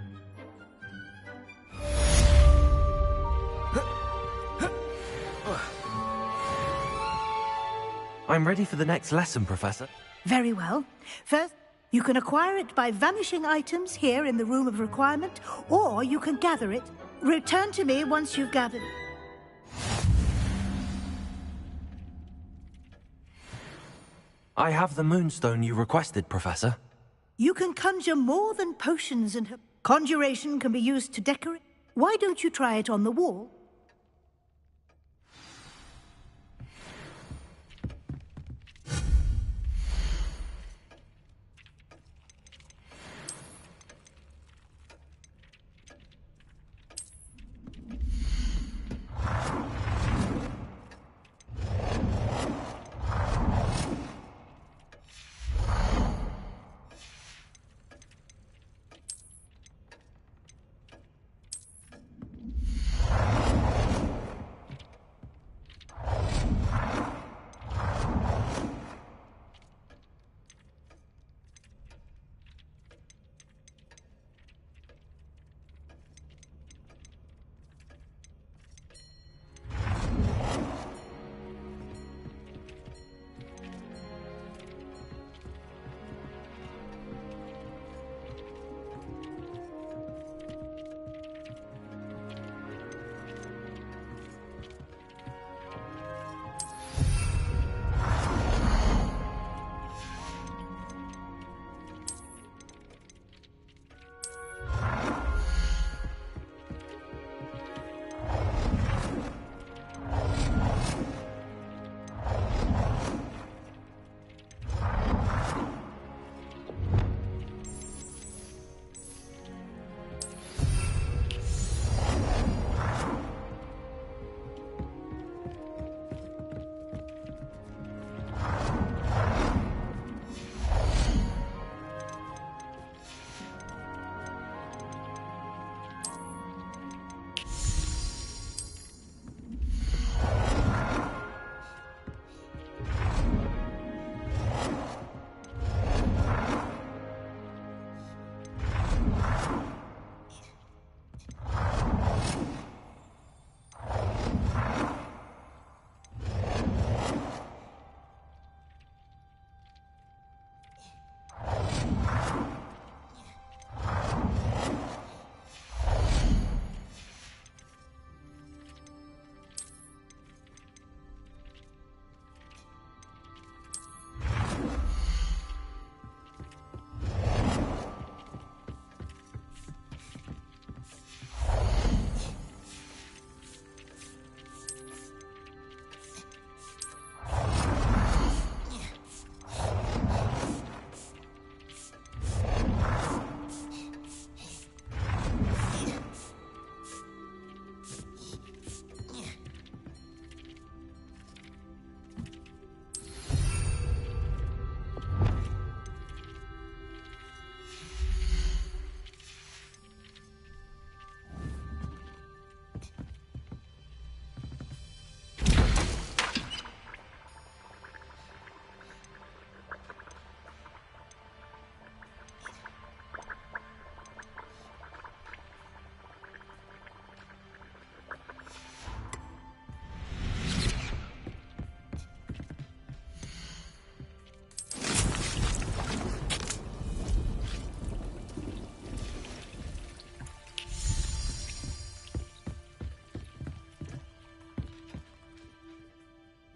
I'm ready for the next lesson, Professor. Very well. First, you can acquire it by vanishing items here in the Room of Requirement, or you can gather it. Return to me once you've gathered it. I have the moonstone you requested, Professor. You can conjure more than potions and... Conjuration can be used to decorate. Why don't you try it on the wall?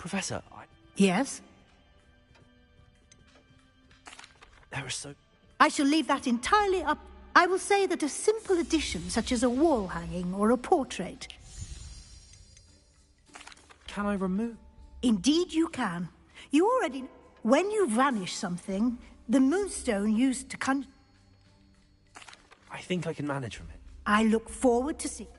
Professor, Yes? there are so... I shall leave that entirely up. I will say that a simple addition, such as a wall hanging or a portrait... Can I remove... Indeed you can. You already... When you vanish something, the moonstone used to conjure... I think I can manage from it. I look forward to seeing...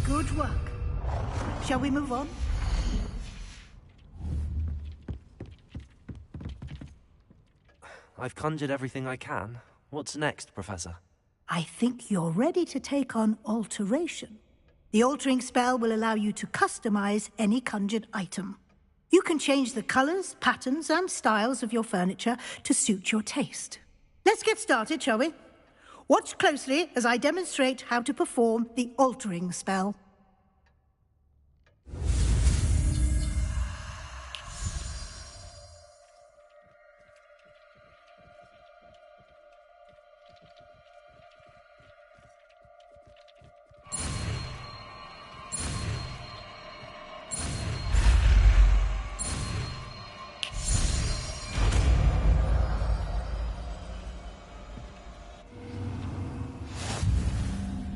Good work. Shall we move on? I've conjured everything I can. What's next, Professor? I think you're ready to take on alteration. The altering spell will allow you to customize any conjured item. You can change the colors, patterns, and styles of your furniture to suit your taste. Let's get started, shall we? Watch closely as I demonstrate how to perform the altering spell.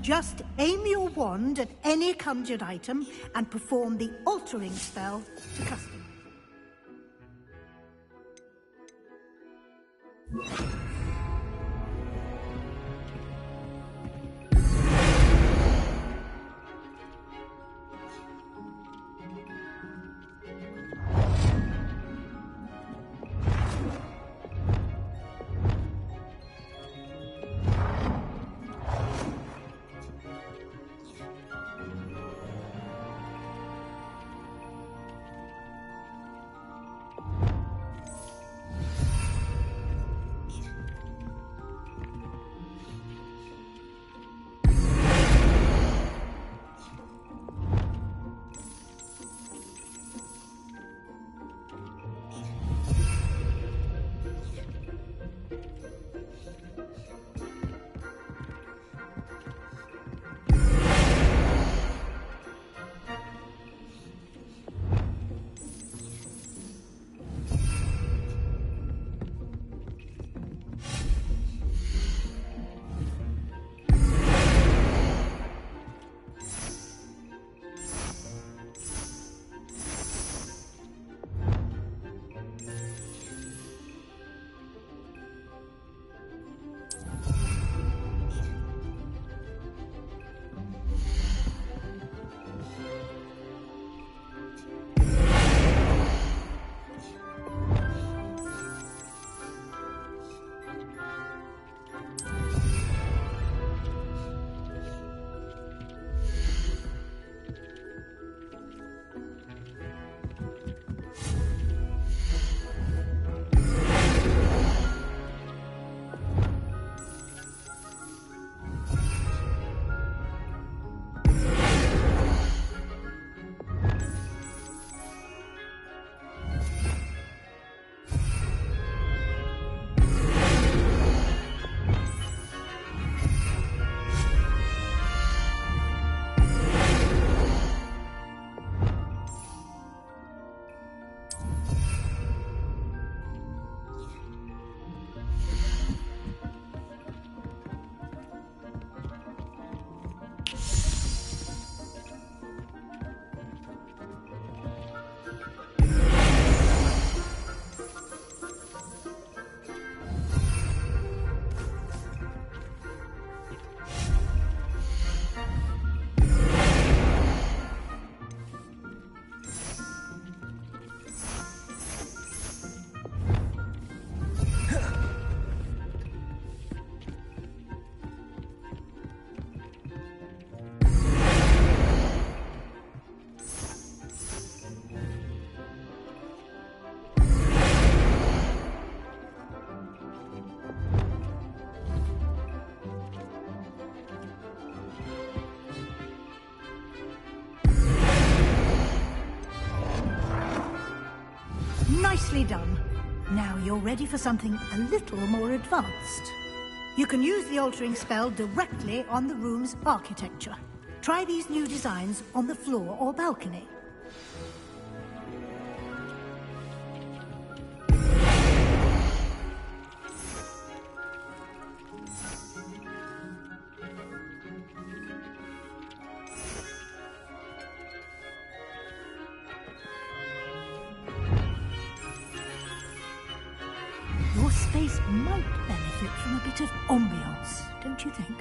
Just aim your wand at any conjured item and perform the altering spell to customize. Nicely done. Now you're ready for something a little more advanced. You can use the altering spell directly on the room's architecture. Try these new designs on the floor or balcony. Your space might benefit from a bit of ambiance, don't you think?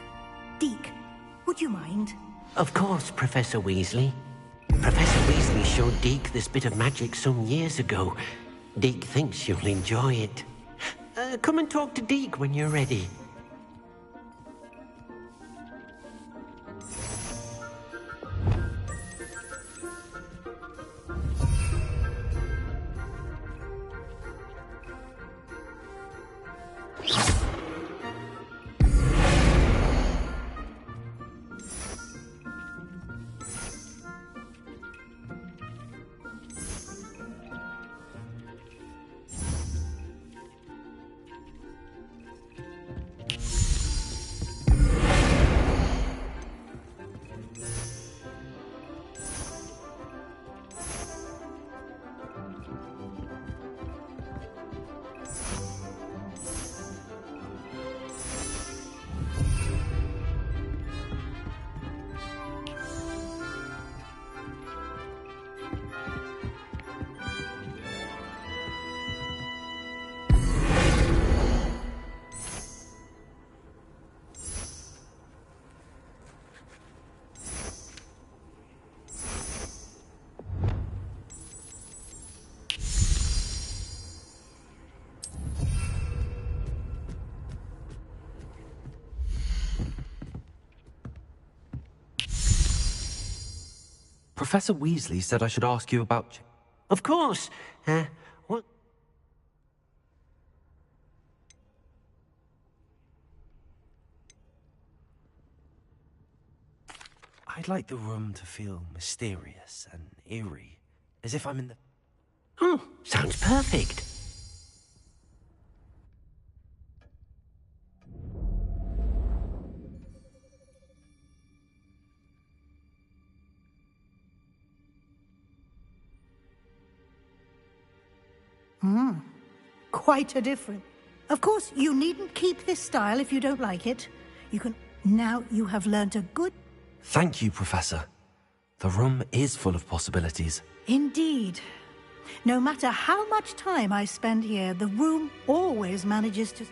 Deke, would you mind? Of course, Professor Weasley. Professor Weasley showed Deke this bit of magic some years ago. Deke thinks you'll enjoy it. Come and talk to Deke when you're ready. Professor Weasley said I should ask you about... Of course. What? I'd like the room to feel mysterious and eerie, as if I'm in the... Oh, sounds perfect. Quite a difference. Of course, you needn't keep this style if you don't like it. You can... Now you have learnt a good... Thank you, Professor. The room is full of possibilities. Indeed. No matter how much time I spend here, the room always manages to...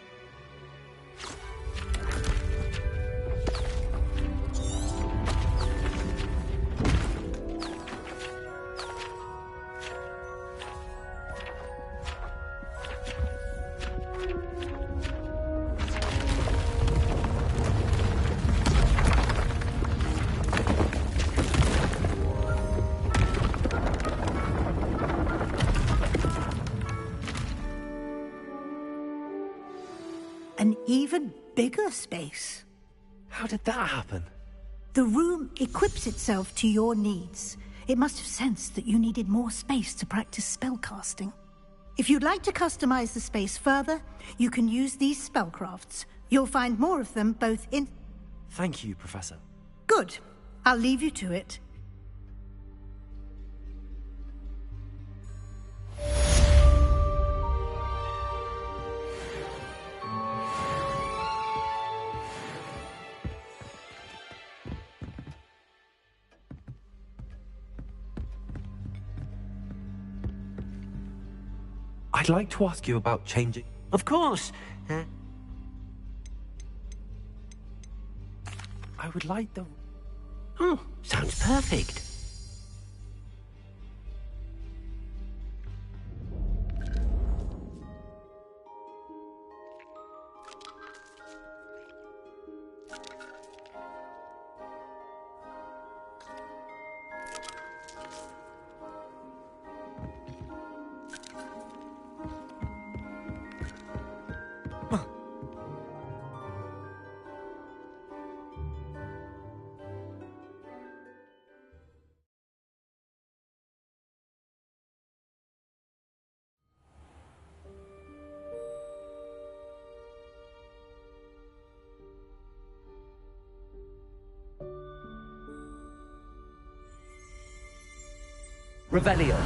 an even bigger space. How did that happen? The room equips itself to your needs. It must have sensed that you needed more space to practice spellcasting. If you'd like to customize the space further, you can use these spellcrafts. You'll find more of them both in... Thank you, Professor. Good. I'll leave you to it. I'd like to ask you about changing... Of course. I would like the... Oh, sounds perfect. Revelio.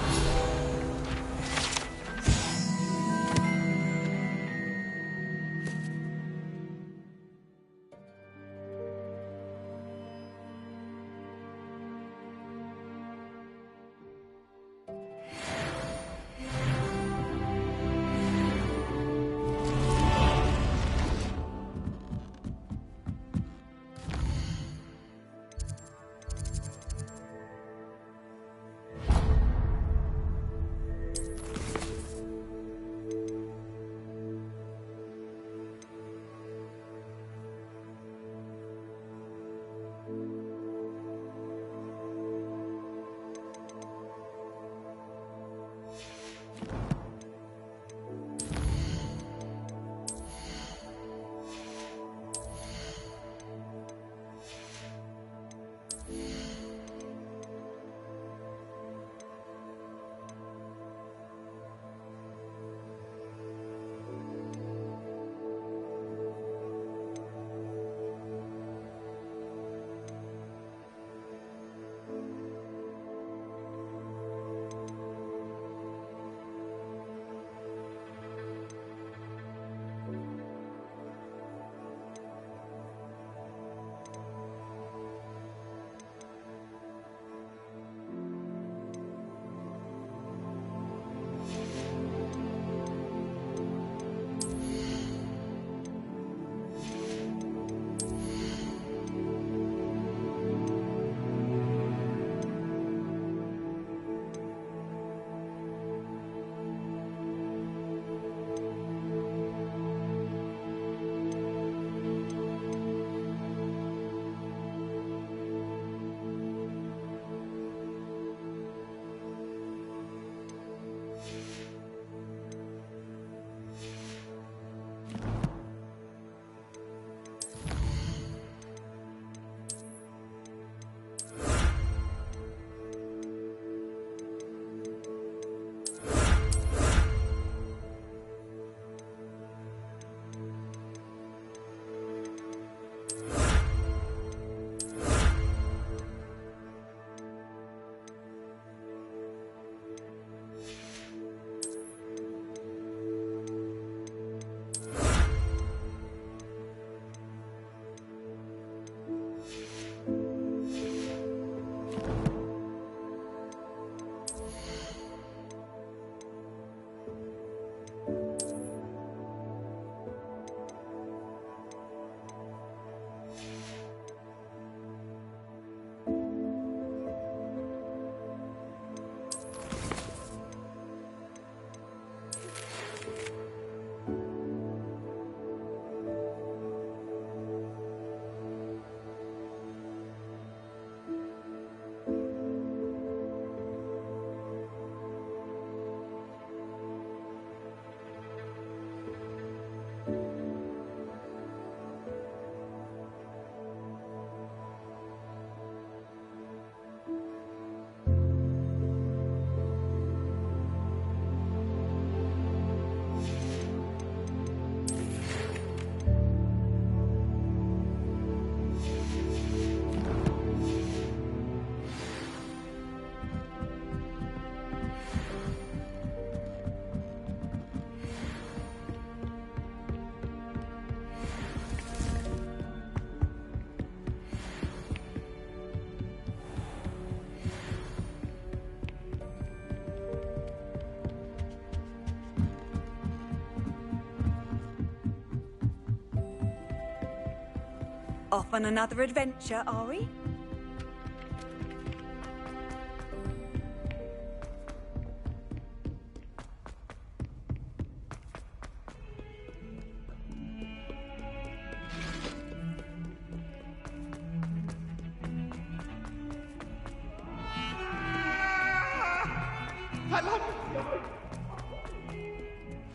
Off on another adventure, are we?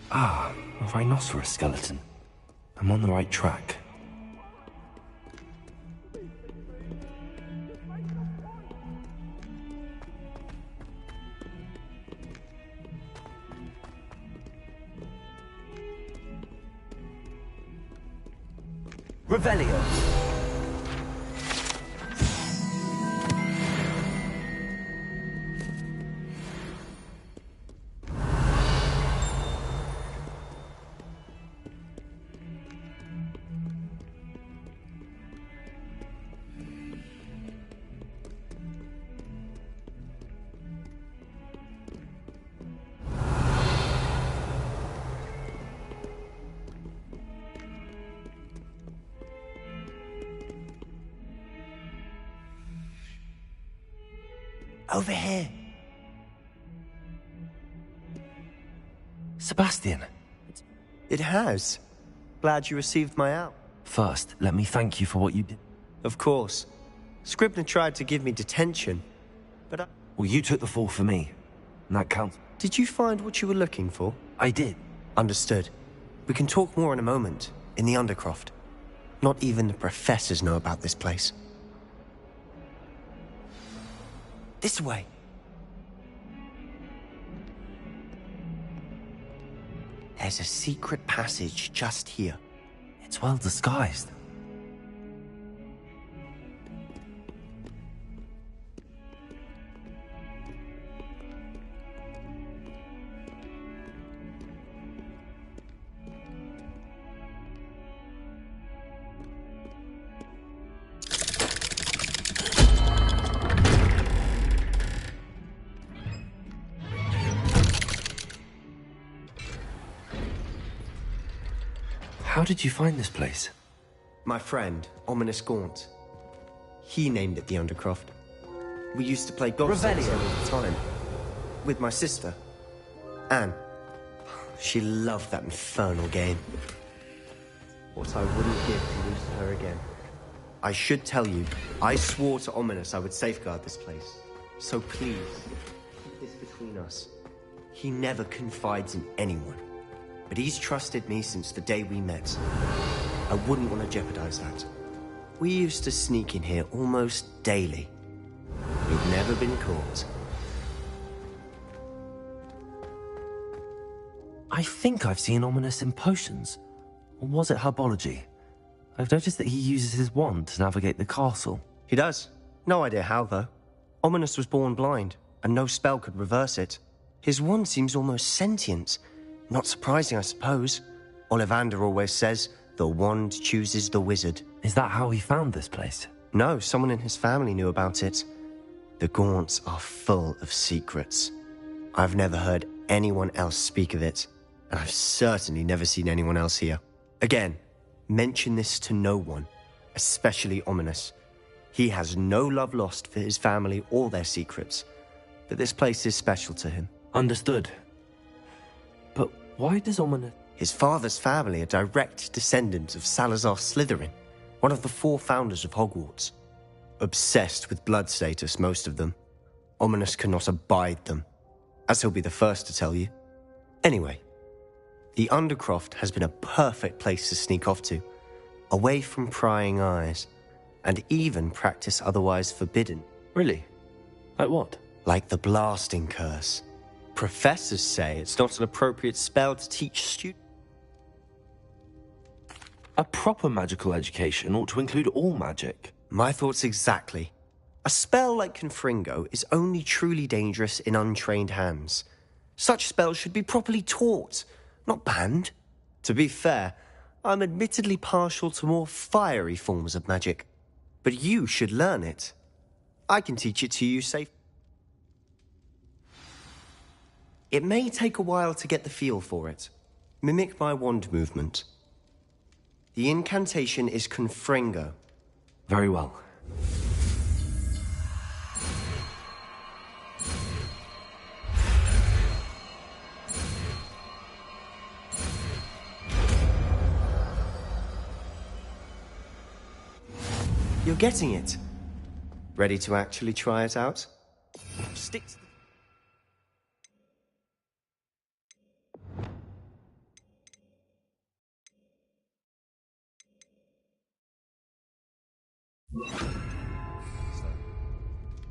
Ah, a rhinoceros skeleton. I'm on the right track. Revelio. Over here. Sebastian. It has. Glad you received my out. First, let me thank you for what you did. Of course. Scribner tried to give me detention, but I... Well, you took the fall for me, and that counts. Did you find what you were looking for? I did. Understood. We can talk more in a moment, in the Undercroft. Not even the professors know about this place. This way. There's a secret passage just here. It's well disguised. How did you find this place? My friend, Ominous Gaunt. He named it the Undercroft. We used to play golf all the time. With my sister, Anne. She loved that infernal game. What I wouldn't give to lose to her again. I should tell you, I swore to Ominous I would safeguard this place. So please, keep this between us. He never confides in anyone. But he's trusted me since the day we met. I wouldn't want to jeopardize that. We used to sneak in here almost daily. We've never been caught. I think I've seen Ominous in potions. Or was it herbology? I've noticed that he uses his wand to navigate the castle. He does. No idea how, though. Ominous was born blind, and no spell could reverse it. His wand seems almost sentient. Not surprising, I suppose. Ollivander always says, the wand chooses the wizard. Is that how he found this place? No, someone in his family knew about it. The Gaunts are full of secrets. I've never heard anyone else speak of it, and I've certainly never seen anyone else here. Again, mention this to no one, especially Ominous. He has no love lost for his family or their secrets, but this place is special to him. Understood. But why does Ominous... His father's family are direct descendants of Salazar Slytherin, one of the 4 founders of Hogwarts. Obsessed with blood status, most of them. Ominous cannot abide them, as he'll be the first to tell you. Anyway, the Undercroft has been a perfect place to sneak off to, away from prying eyes, and even practice otherwise forbidden. Really? Like what? Like the blasting curse. Professors say it's not an appropriate spell to teach students. A proper magical education ought to include all magic. My thoughts exactly. A spell like Confringo is only truly dangerous in untrained hands. Such spells should be properly taught, not banned. To be fair, I'm admittedly partial to more fiery forms of magic. But you should learn it. I can teach it to you safely. It may take a while to get the feel for it. Mimic my wand movement. The incantation is Confringo. Very well. You're getting it. Ready to actually try it out? Stick to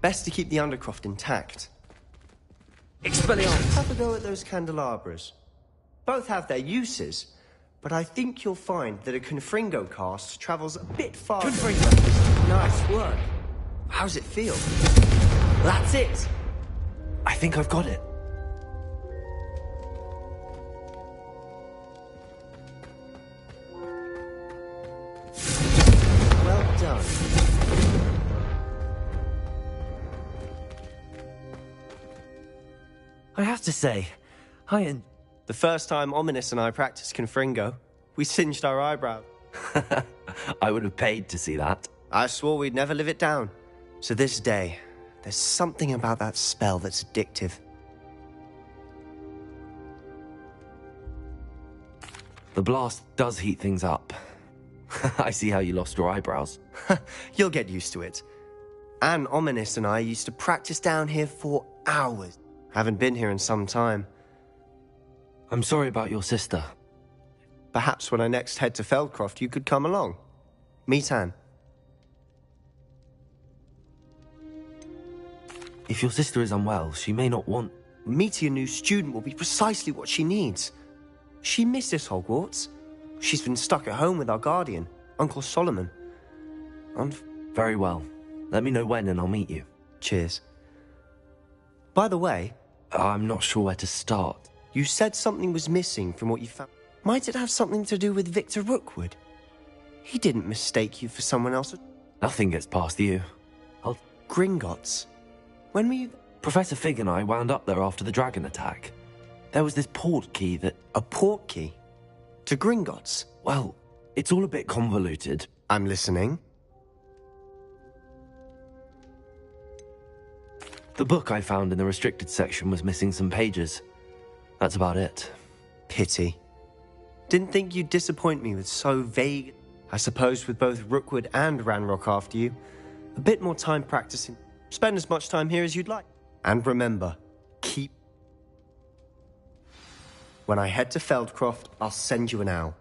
Best to keep the Undercroft intact. Expelliarmus! Have a go at those candelabras. Both have their uses, but I think you'll find that a Confringo cast travels a bit farther. Confringo! Nice work. How's it feel? That's it! I think I've got it. Well done. I have to say, The first time Ominous and I practiced Confringo, we singed our eyebrows. I would have paid to see that. I swore we'd never live it down. So this day, There's something about that spell that's addictive. The blast does heat things up. I see how you lost your eyebrows. You'll get used to it. Anne Ominous and I used to practice down here for hours. Haven't been here in some time. I'm sorry about your sister. Perhaps when I next head to Feldcroft, you could come along. Meet Anne. If your sister is unwell, she may not want... Meeting a new student will be precisely what she needs. She misses Hogwarts. She's been stuck at home with our guardian, Uncle Solomon. Very well. Let me know when and I'll meet you. Cheers. By the way... I'm not sure where to start. You said something was missing from what you found. Might it have something to do with Victor Rookwood? He didn't mistake you for someone else. Nothing gets past you. Gringotts. When were you... Professor Fig and I wound up there after the dragon attack. There was this port key that... A port key? To Gringotts? Well, it's all a bit convoluted. I'm listening. The book I found in the restricted section was missing some pages. That's about it. Pity. Didn't think you'd disappoint me with so vague... I suppose with both Rookwood and Ranrock after you. A bit more time practicing. Spend as much time here as you'd like. And remember, keep... When I head to Feldcroft, I'll send you an owl.